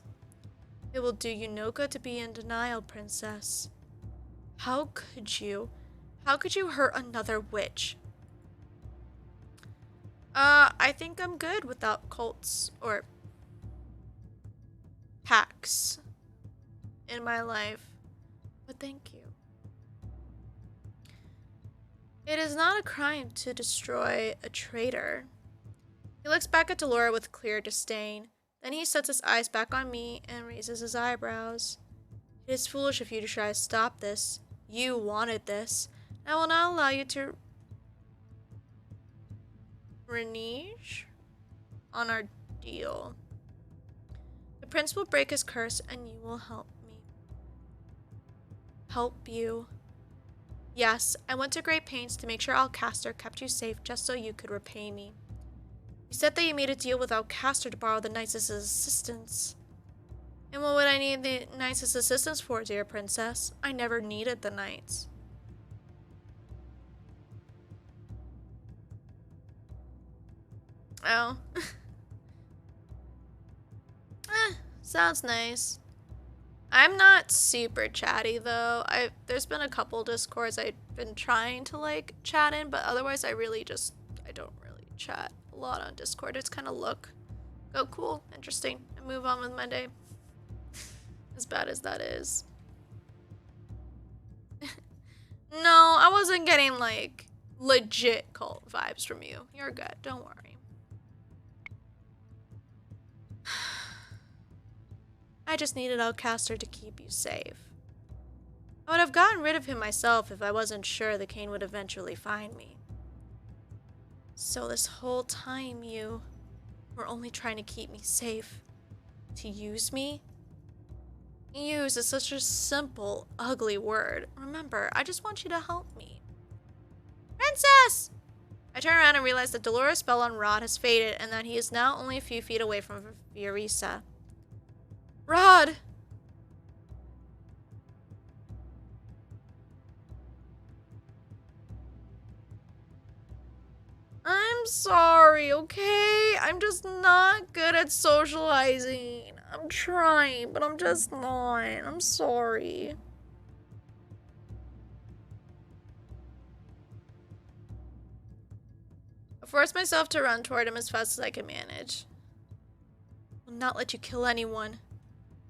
[SPEAKER 1] It will do you no good to be in denial, princess. How could you? How could you hurt another witch? I think I'm good without cults or packs in my life. But thank you. It is not a crime to destroy a traitor. He looks back at Delora with clear disdain. Then he sets his eyes back on me and raises his eyebrows. It is foolish of you to try to stop this. You wanted this. I will not allow you to renege on our deal. The prince will break his curse and you will help me. Help you. Yes, I went to great pains to make sure Alcaster kept you safe just so you could repay me. You said that you made a deal with Alcaster to borrow the Knights' assistance. And what would I need the Knights' assistance for, dear princess? I never needed the Knights. Oh. Sounds nice. I'm not super chatty though. There's been a couple Discords I've been trying to like chat in, but otherwise I don't really chat a lot on Discord. It's kind of look, oh cool, interesting, and move on with my day. As bad as that is. No, I wasn't getting like legit cult vibes from you. You're good, don't worry. I just needed Alcaster to keep you safe. I would have gotten rid of him myself if I wasn't sure the Cane would eventually find me. So this whole time you were only trying to keep me safe. To use me? Use is such a simple, ugly word. Remember, I just want you to help me. Princess! I turn around and realize that Delora's spell on Rod has faded and that he is now only a few feet away from Fiorisa. Rod! I'm sorry, okay? I'm just not good at socializing. I'm trying, but I'm just not. I'm sorry. I force myself to run toward him as fast as I can manage. I will not let you kill anyone.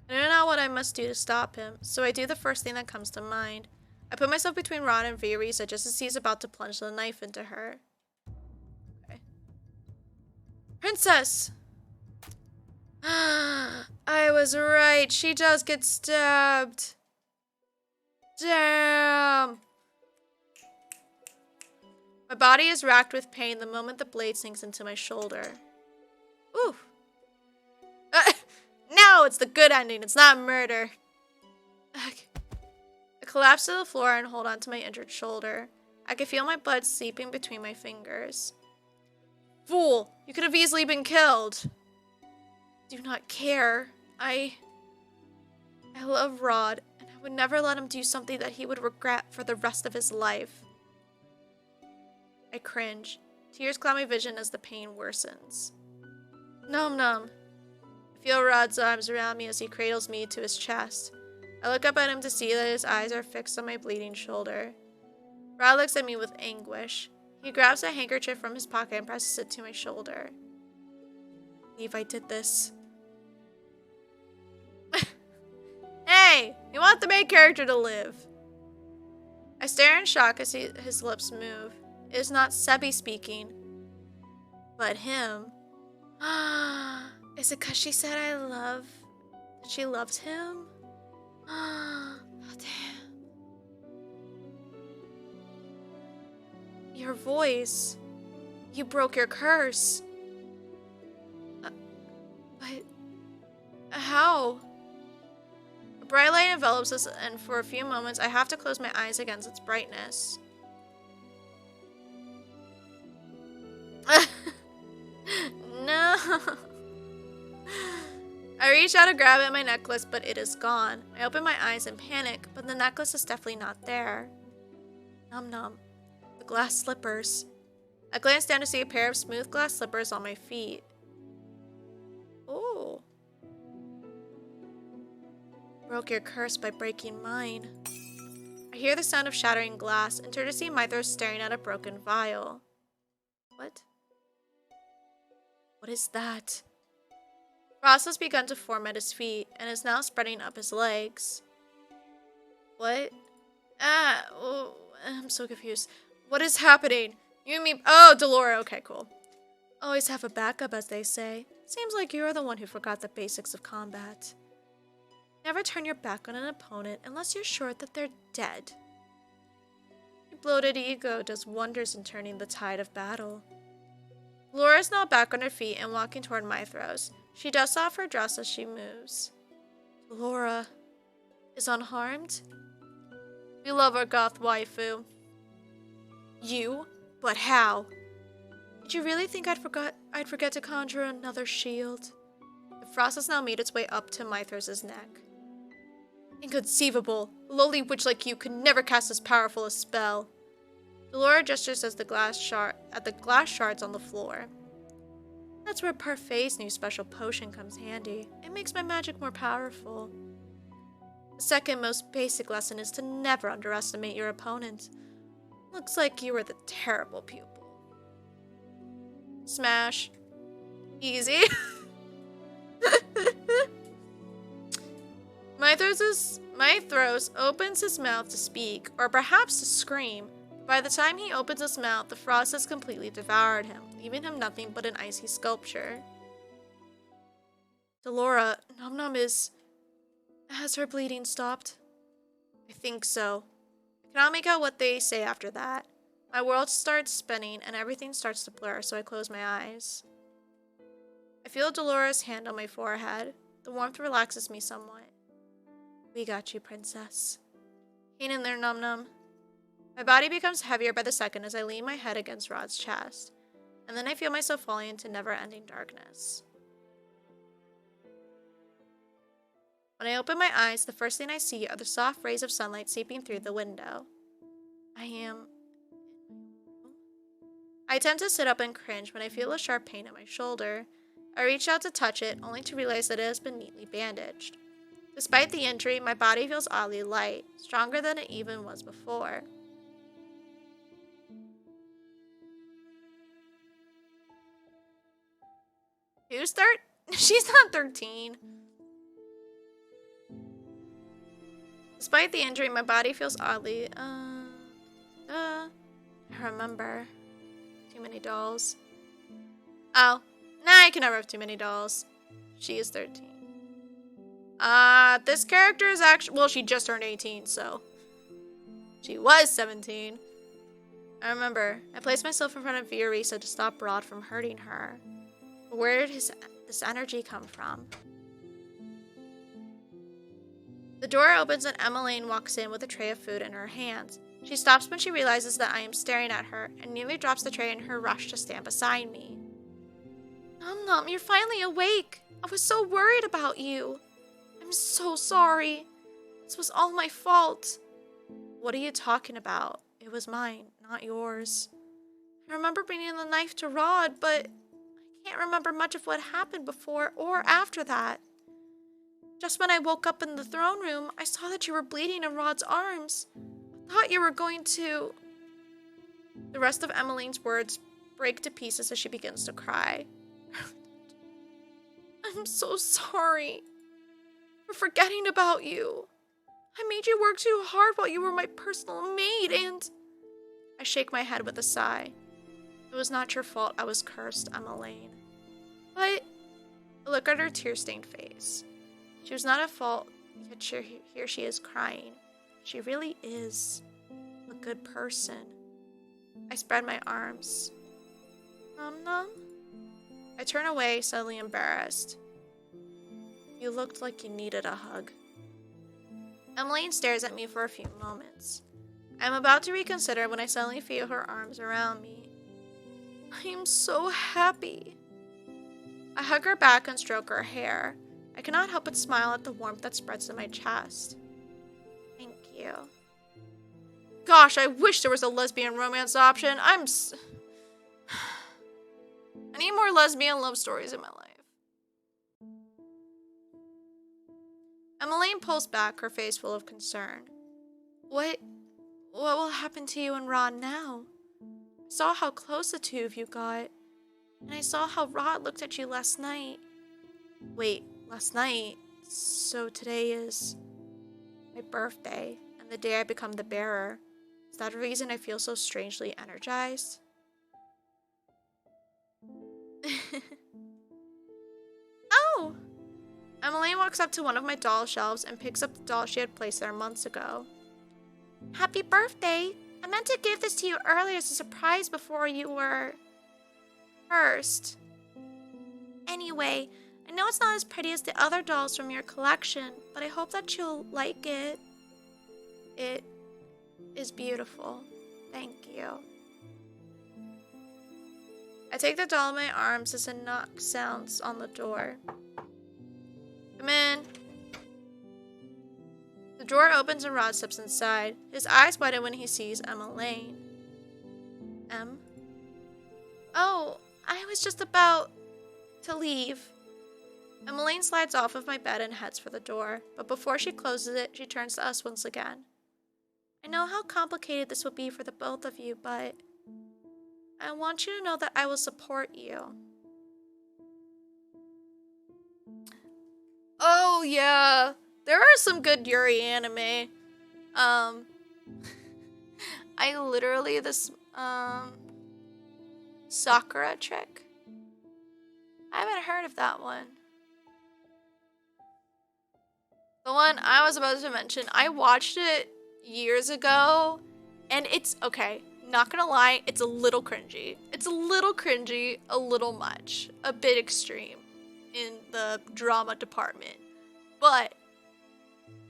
[SPEAKER 1] I don't know what I must do to stop him, so I do the first thing that comes to mind. I put myself between Ron and Fiorisa just as he's about to plunge the knife into her. Okay. Princess! I was right. She does get stabbed. Damn. My body is racked with pain the moment the blade sinks into my shoulder. Ooh. No, it's the good ending. It's not murder. I collapse to the floor and hold on to my injured shoulder. I can feel my blood seeping between my fingers. Fool! You could have easily been killed. Do not care. I love Rod, and I would never let him do something that he would regret for the rest of his life. I cringe. Tears cloud my vision as the pain worsens. Nom-Nom. I feel Rod's arms around me as he cradles me to his chest. I look up at him to see that his eyes are fixed on my bleeding shoulder. Rod looks at me with anguish. He grabs a handkerchief from his pocket and presses it to my shoulder. I believe I did this. Hey! You want the main character to live. I stare in shock as his lips move. It is not Sebi speaking, but him. Is it because she said that she loves him? Oh, damn. Your voice. You broke your curse. But how? A bright light envelops us, and for a few moments I have to close my eyes against its brightness. No. I reach out to grab at my necklace, but it is gone. I open my eyes in panic, but the necklace is definitely not there. Nom-Nom. The glass slippers. I glance down to see a pair of smooth glass slippers on my feet. Oh. Broke your curse by breaking mine. I hear the sound of shattering glass and turn to see Mythros staring at a broken vial. What? What is that? Frost has begun to form at his feet and is now spreading up his legs. What? Oh, I'm so confused. What is happening? You mean— oh, Delora. Okay, cool. Always have a backup, as they say. Seems like you're the one who forgot the basics of combat. Never turn your back on an opponent unless you're sure that they're dead. Your bloated ego does wonders in turning the tide of battle. Laura is now back on her feet and walking toward Mythros. She dusts off her dress as she moves. Laura is unharmed? We love our goth waifu. You? But how? Did you really think I'd forget to conjure another shield? The frost has now made its way up to Mythros' neck. Inconceivable! A lowly witch like you could never cast as powerful a spell. Delora gestures at the glass shards on the floor. That's where Parfait's new special potion comes handy. It makes my magic more powerful. The second most basic lesson is to never underestimate your opponent. Looks like you were the terrible pupil. Smash. Easy. Mythros opens his mouth to speak, or perhaps to scream. By the time he opens his mouth, the frost has completely devoured him, leaving him nothing but an icy sculpture. Delora, Nom-Nom is— has her bleeding stopped? I think so. I cannot make out what they say after that. My world starts spinning and everything starts to blur, so I close my eyes. I feel Delora's hand on my forehead. The warmth relaxes me somewhat. We got you, princess. Hang in there, Nom-Nom. My body becomes heavier by the second as I lean my head against Rod's chest, and then I feel myself falling into never-ending darkness. When I open my eyes, the first thing I see are the soft rays of sunlight seeping through the window. I attempt to sit up and cringe when I feel a sharp pain at my shoulder. I reach out to touch it, only to realize that it has been neatly bandaged. Despite the injury, my body feels oddly light, stronger than it even was before. Who's She's not 13. Despite the injury, my body feels oddly, I remember. Too many dolls. Oh, nah, I can never have too many dolls. She is 13. This character is actually, well, she just turned 18, so. She was 17. I remember, I placed myself in front of Fiorisa to stop Rod from hurting her. But where did this energy come from? The door opens and Emmeline walks in with a tray of food in her hands. She stops when she realizes that I am staring at her and nearly drops the tray in her rush to stand beside me. Nom-Nom, you're finally awake. I was so worried about you. I'm so sorry. This was all my fault. What are you talking about? It was mine, not yours. I remember bringing the knife to Rod, but I can't remember much of what happened before or after that. Just when I woke up in the throne room, I saw that you were bleeding in Rod's arms. I thought you were going to... The rest of Emmeline's words break to pieces as she begins to cry. I'm so sorry for forgetting about you. I made you work too hard while you were my personal maid, and... I shake my head with a sigh. It was not your fault I was cursed, Emmeline. But I look at her tear-stained face. She was not at fault, yet here she is crying. She really is a good person. I spread my arms. Nom-Nom? I turn away, suddenly embarrassed. You looked like you needed a hug. Emmeline stares at me for a few moments. I'm about to reconsider when I suddenly feel her arms around me. I am so happy. I hug her back and stroke her hair. I cannot help but smile at the warmth that spreads in my chest. Thank you. Gosh, I wish there was a lesbian romance option. I need more lesbian love stories in my life. Emmeline pulls back, her face full of concern. What will happen to you and Rod now? I saw how close the two of you got, and I saw how Rod looked at you last night. Wait, last night? So today is my birthday, and the day I become the bearer. Is that a reason I feel so strangely energized? Oh! Emmeline walks up to one of my doll shelves and picks up the doll she had placed there months ago. Happy birthday! I meant to give this to you earlier as a surprise before you were... first. Anyway, I know it's not as pretty as the other dolls from your collection, but I hope that you'll like it. It is beautiful. Thank you. I take the doll in my arms as a knock sounds on the door. Come in. The door opens and Rod steps inside. His eyes widen when he sees Emmeline. Em? Oh, I was just about to leave. Emmeline slides off of my bed and heads for the door, but before she closes it, she turns to us once again. I know how complicated this will be for the both of you, but I want you to know that I will support you. Oh, yeah. There are some good Yuri anime. I literally, this, Sakura trick. I haven't heard of that one. The one I was about to mention, I watched it years ago, and it's, okay, not gonna lie, it's a little cringy. It's a little cringy, a little much, a bit extreme in the drama department. But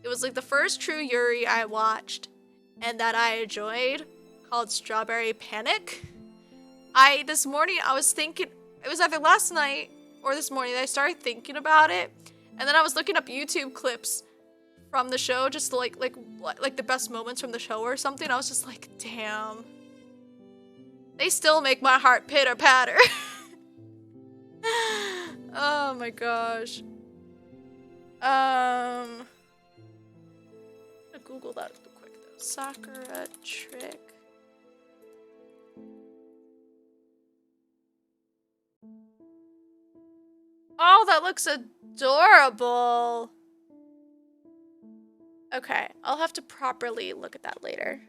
[SPEAKER 1] it was like the first true Yuri I watched and that I enjoyed, called Strawberry Panic. This morning I was thinking, it was either last night or this morning that I started thinking about it, and then I was looking up YouTube clips from the show, just to like the best moments from the show or something. I was just like, damn. They still make my heart pitter patter. Oh my gosh. I'm gonna Google that real quick though. Sakura trick. Oh, that looks adorable. Okay, I'll have to properly look at that later.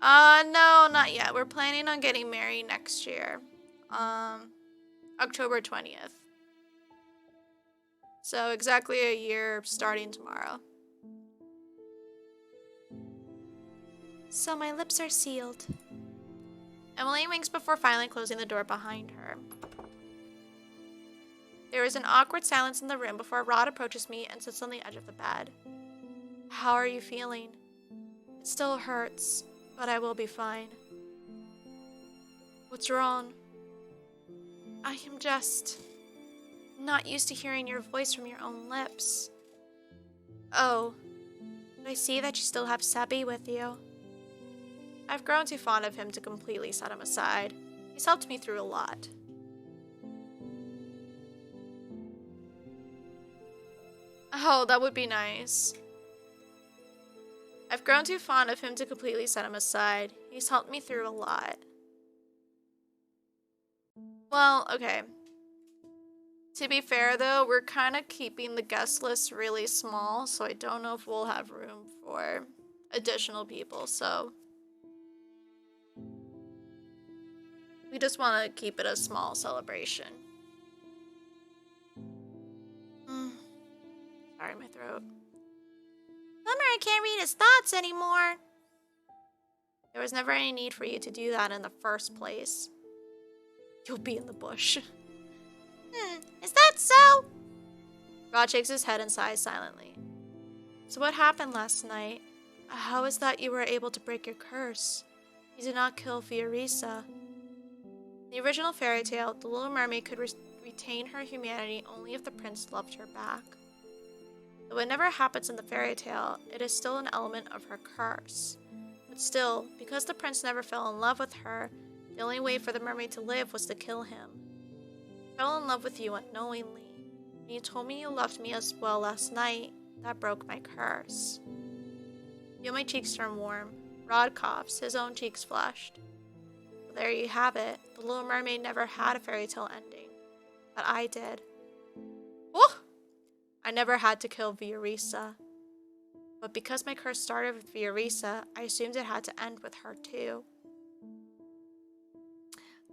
[SPEAKER 1] No, not yet. We're planning on getting married next year. October 20th. So exactly a year starting tomorrow.
[SPEAKER 3] So my lips are sealed.
[SPEAKER 1] Emily winks before finally closing the door behind her. There is an awkward silence in the room before Rod approaches me and sits on the edge of the bed. How are you feeling? It still hurts, but I will be fine. What's wrong? I am just not used to hearing your voice from your own lips. Oh, but I see that you still have Sebby with you. I've grown too fond of him to completely set him aside. He's helped me through a lot. Oh, that would be nice. I've grown too fond of him to completely set him aside. He's helped me through a lot. Well, okay. To be fair, though, we're kind of keeping the guest list really small, so I don't know if we'll have room for additional people, so we just want to keep it a small celebration. Sorry, my throat.
[SPEAKER 3] Bummer I can't read his thoughts anymore.
[SPEAKER 1] There was never any need for you to do that in the first place. You'll be in the bush.
[SPEAKER 3] Is that so?
[SPEAKER 1] Rod shakes his head and sighs silently. So what happened last night? How is that you were able to break your curse? You did not kill Fiorisa. In the original fairy tale, the Little Mermaid could retain her humanity only if the prince loved her back. Though it never happens in the fairy tale, it is still an element of her curse. But still, because the prince never fell in love with her, the only way for the mermaid to live was to kill him. I fell in love with you unknowingly. When you told me you loved me as well last night, that broke my curse. Feel my cheeks turn warm. Rod coughs, his own cheeks flushed. Well, there you have it. The Little Mermaid never had a fairy tale ending. But I did. Oh! I never had to kill Fiorisa. But because my curse started with Fiorisa, I assumed it had to end with her too.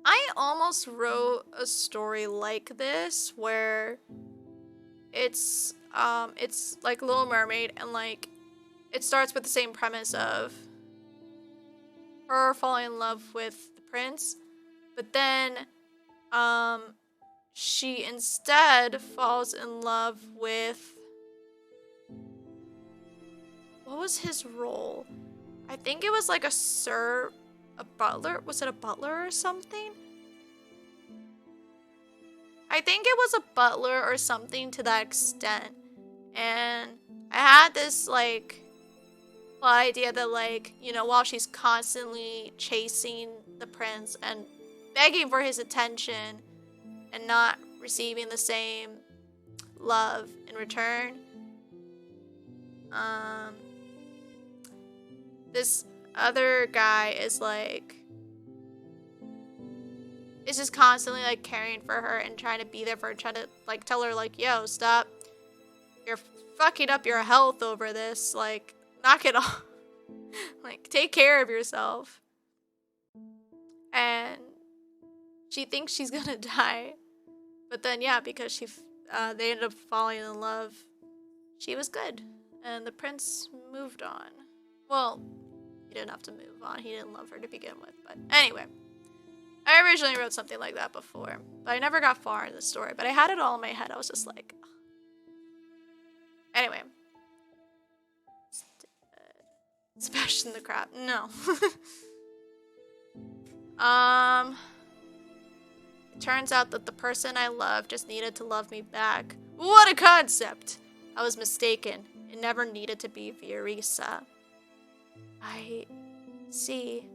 [SPEAKER 1] I almost wrote a story like this where it's like Little Mermaid and like it starts with the same premise of her falling in love with the prince, but then she instead falls in love with, what was his role? I think it was like a butler. Was it a butler or something? I think it was a butler or something to that extent. And I had this like idea that like, you know, while she's constantly chasing the prince and begging for his attention and not receiving the same love in return, this other guy is just constantly like caring for her and trying to be there for her, trying to like tell her like, yo, stop, you're fucking up your health over this, like knock it off. Like take care of yourself. And she thinks she's gonna die, but then yeah, because they ended up falling in love, she was good and the prince moved on. Well, he didn't have to move on, he didn't love her to begin with, but anyway, I originally wrote something like that before, but I never got far in the story, but I had it all in my head. I was just like, ugh. Anyway, Sebastian the crab, no. It turns out that the person I loved just needed to love me back. What a concept! I was mistaken. It never needed to be Fiorisa. I see.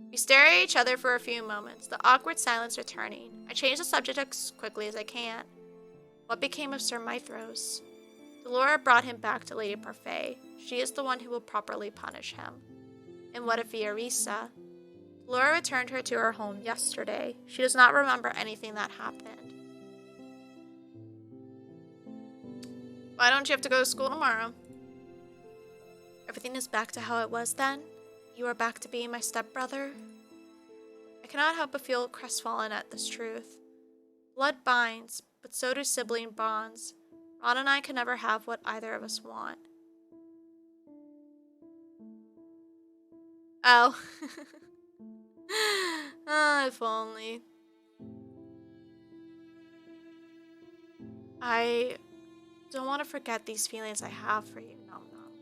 [SPEAKER 1] We stare at each other for a few moments, the awkward silence returning. I change the subject as quickly as I can. What became of Sir Mithros? Delora brought him back to Lady Parfait. She is the one who will properly punish him. And what of Fiorisa? Delora returned her to her home yesterday. She does not remember anything that happened. Why don't you have to go to school tomorrow? Everything is back to how it was then? You are back to being my stepbrother? I cannot help but feel crestfallen at this truth. Blood binds, but so do sibling bonds. Rod and I can never have what either of us want. Oh. Ah, if only. I don't want to forget these feelings I have for you, Nom-Nom.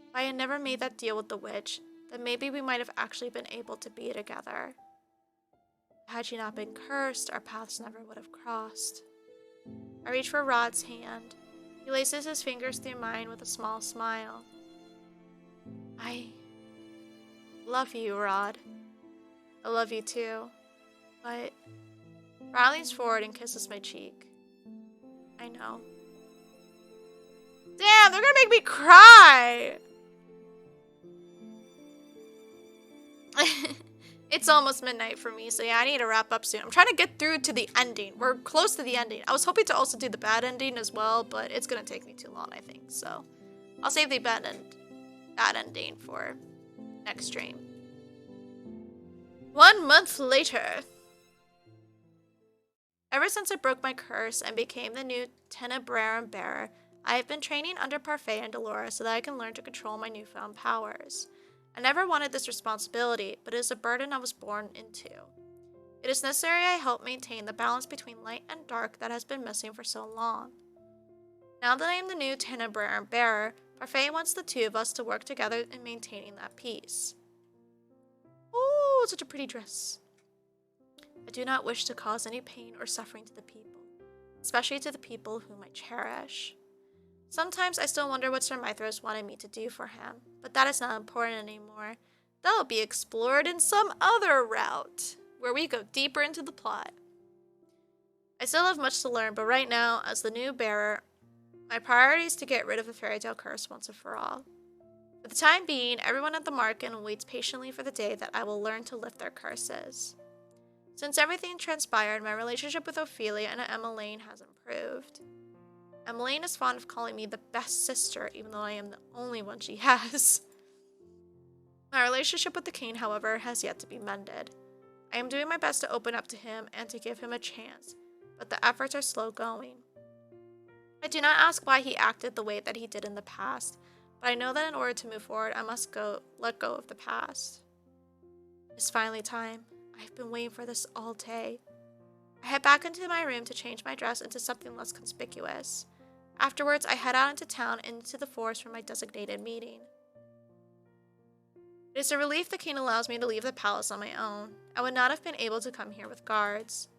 [SPEAKER 1] If I had never made that deal with the witch, then maybe we might have actually been able to be together. Had she not been cursed, our paths never would have crossed. I reach for Rod's hand. He laces his fingers through mine with a small smile. I love you, Rod. I love you too. But Rod leans forward and kisses my cheek. I know. Damn, they're gonna make me cry! It's almost midnight for me, so yeah, I need to wrap up soon. I'm trying to get through to the ending. We're close to the ending. I was hoping to also do the bad ending as well, but it's gonna take me too long, I think. So I'll save the bad ending for next stream. 1 month later. Ever since I broke my curse and became the new Tenebrar bearer, I have been training under Parfait and Delora so that I can learn to control my newfound powers. I never wanted this responsibility, but it is a burden I was born into. It is necessary I help maintain the balance between light and dark that has been missing for so long. Now that I am the new Tenebrar bearer, Parfait wants the two of us to work together in maintaining that peace. Ooh, such a pretty dress. I do not wish to cause any pain or suffering to the people, especially to the people whom I cherish. Sometimes I still wonder what Sir Mithras wanted me to do for him, but that is not important anymore. That will be explored in some other route, where we go deeper into the plot. I still have much to learn, but right now, as the new bearer, my priority is to get rid of the fairy tale curse once and for all. For the time being, everyone at the market waits patiently for the day that I will learn to lift their curses. Since everything transpired, my relationship with Ophelia and Emmeline has improved. Emmeline is fond of calling me the best sister, even though I am the only one she has. My relationship with the king, however, has yet to be mended. I am doing my best to open up to him and to give him a chance, but the efforts are slow going. I do not ask why he acted the way that he did in the past, but I know that in order to move forward, I must let go of the past. It's finally time. I've been waiting for this all day. I head back into my room to change my dress into something less conspicuous. Afterwards, I head out into town and into the forest for my designated meeting. It is a relief the king allows me to leave the palace on my own. I would not have been able to come here with guards.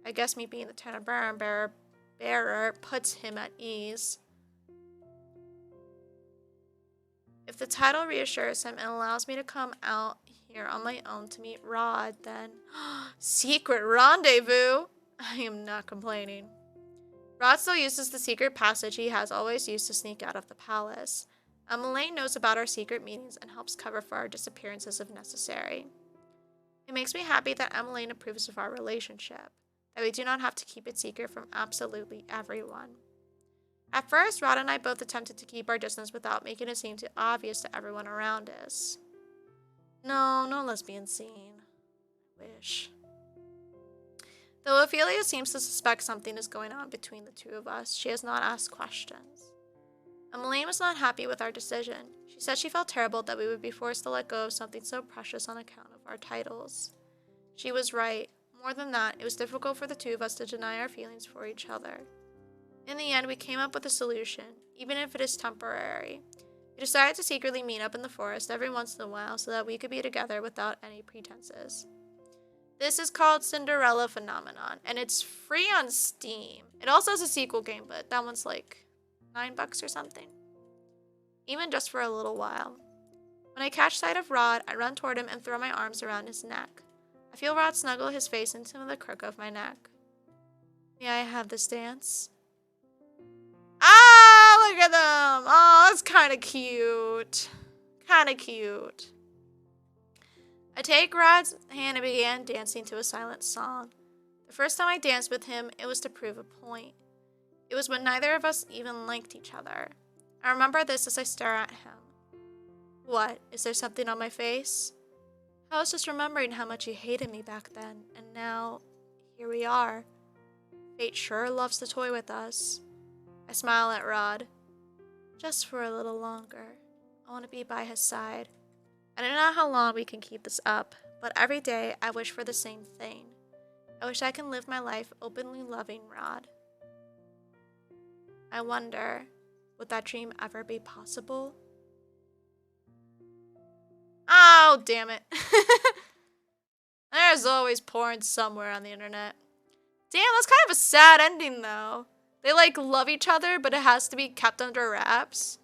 [SPEAKER 1] I guess me being the Tenebrar bearer puts him at ease. If the title reassures him and allows me to come out here on my own to meet Rod, then secret rendezvous! I am not complaining. Rod still uses the secret passage he has always used to sneak out of the palace. Emmeline knows about our secret meetings and helps cover for our disappearances if necessary. It makes me happy that Emmeline approves of our relationship, that we do not have to keep it secret from absolutely everyone. At first, Rod and I both attempted to keep our distance without making it seem too obvious to everyone around us. No lesbian scene. I wish. Though Ophelia seems to suspect something is going on between the two of us, she has not asked questions. Emmeline was not happy with our decision. She said she felt terrible that we would be forced to let go of something so precious on account of our titles. She was right. More than that, it was difficult for the two of us to deny our feelings for each other. In the end, we came up with a solution, even if it is temporary. We decided to secretly meet up in the forest every once in a while so that we could be together without any pretenses. This is called Cinderella Phenomenon, and it's free on Steam. It also has a sequel game, but that one's like $9 or something. Even just for a little while. When I catch sight of Rod, I run toward him and throw my arms around his neck. I feel Rod snuggle his face into the crook of my neck. May I have this dance? Ah, look at them! Oh, that's kind of cute. Kind of cute. I take Rod's hand and began dancing to a silent song. The first time I danced with him, it was to prove a point. It was when neither of us even liked each other. I remember this as I stare at him. What? Is there something on my face? I was just remembering how much you hated me back then, and now, here we are. Fate sure loves to toy with us. I smile at Rod. Just for a little longer. I want to be by his side. I don't know how long we can keep this up, but every day I wish for the same thing. I wish I can live my life openly loving Rod. I wonder, would that dream ever be possible? Oh, damn it. There's always porn somewhere on the internet. Damn, that's kind of a sad ending, though. They, like, love each other, but it has to be kept under wraps.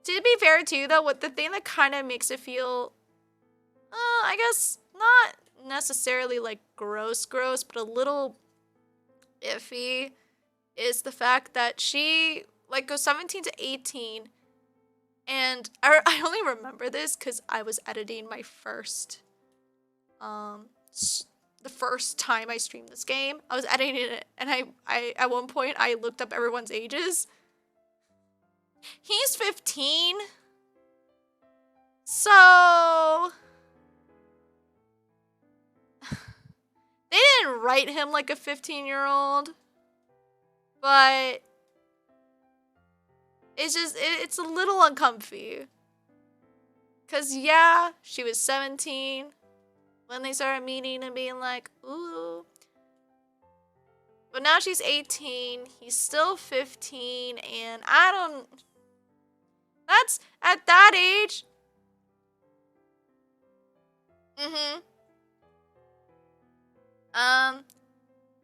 [SPEAKER 1] To be fair, too, though, what the thing that kind of makes it feel, I guess, not necessarily, like, gross, but a little iffy, is the fact that she, like, goes 17 to 18, and I only remember this because I was editing my first, the first time I streamed this game. I was editing it, and I at one point, I looked up everyone's ages. He's 15. So they didn't write him like a 15-year-old, but it's just, it's a little uncomfy. Cause yeah, she was 17 when they started meeting and being like, ooh. But now she's 18, he's still 15, and that's, at that age.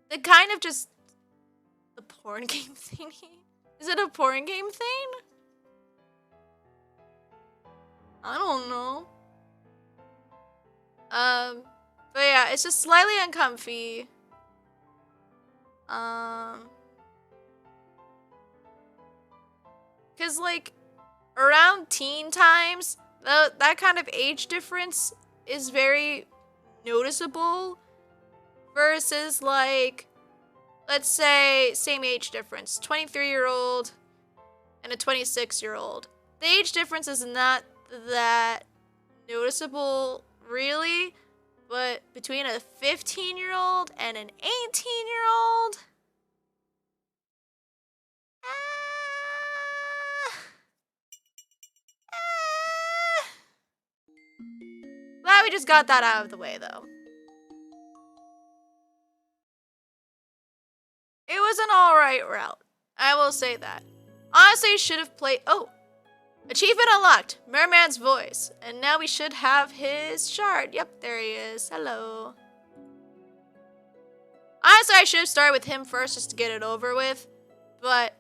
[SPEAKER 1] The kind of just, the porn game thingy? Is it a porn game thing? I don't know. But yeah, it's just slightly uncomfy. Cause like, around teen times, that kind of age difference is very noticeable versus like, let's say, same age difference, 23-year-old and a 26-year-old. The age difference is not that noticeable, really, but between a 15-year-old and an 18-year-old, glad we just got that out of the way, though. It was an alright route. I will say that. Honestly, should have played... Oh! Achievement unlocked. Merman's voice. And now we should have his shard. Yep, there he is. Hello. Honestly, I should have started with him first just to get it over with. But,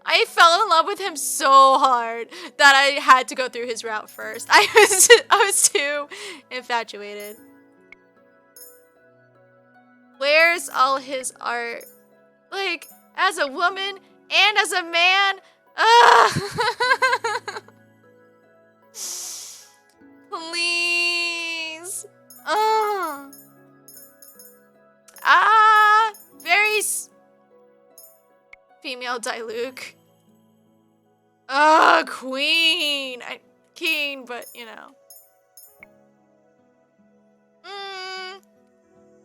[SPEAKER 1] I fell in love with him so hard that I had to go through his route first. I was too infatuated. Where's all his art? Like, as a woman and as a man? Please. Very female Diluc. Queen. King, but you know.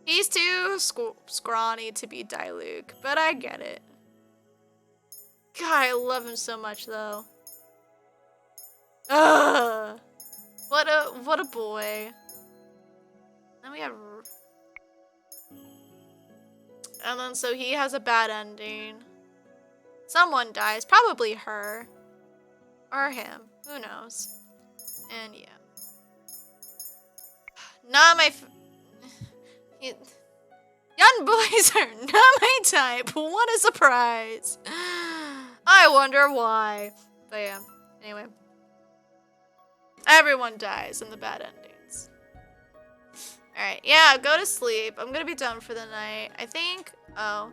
[SPEAKER 1] He's too scrawny to be Diluc, but I get it. God, I love him so much, though. What a boy. Then we have... And then, so he has a bad ending. Someone dies. Probably her. Or him. Who knows? And yeah. Not my... Young boys are not my type. What a surprise. I wonder why. But yeah. Anyway. Everyone dies in the bad endings. Alright. Yeah, go to sleep. I'm gonna be done for the night. I think... Oh.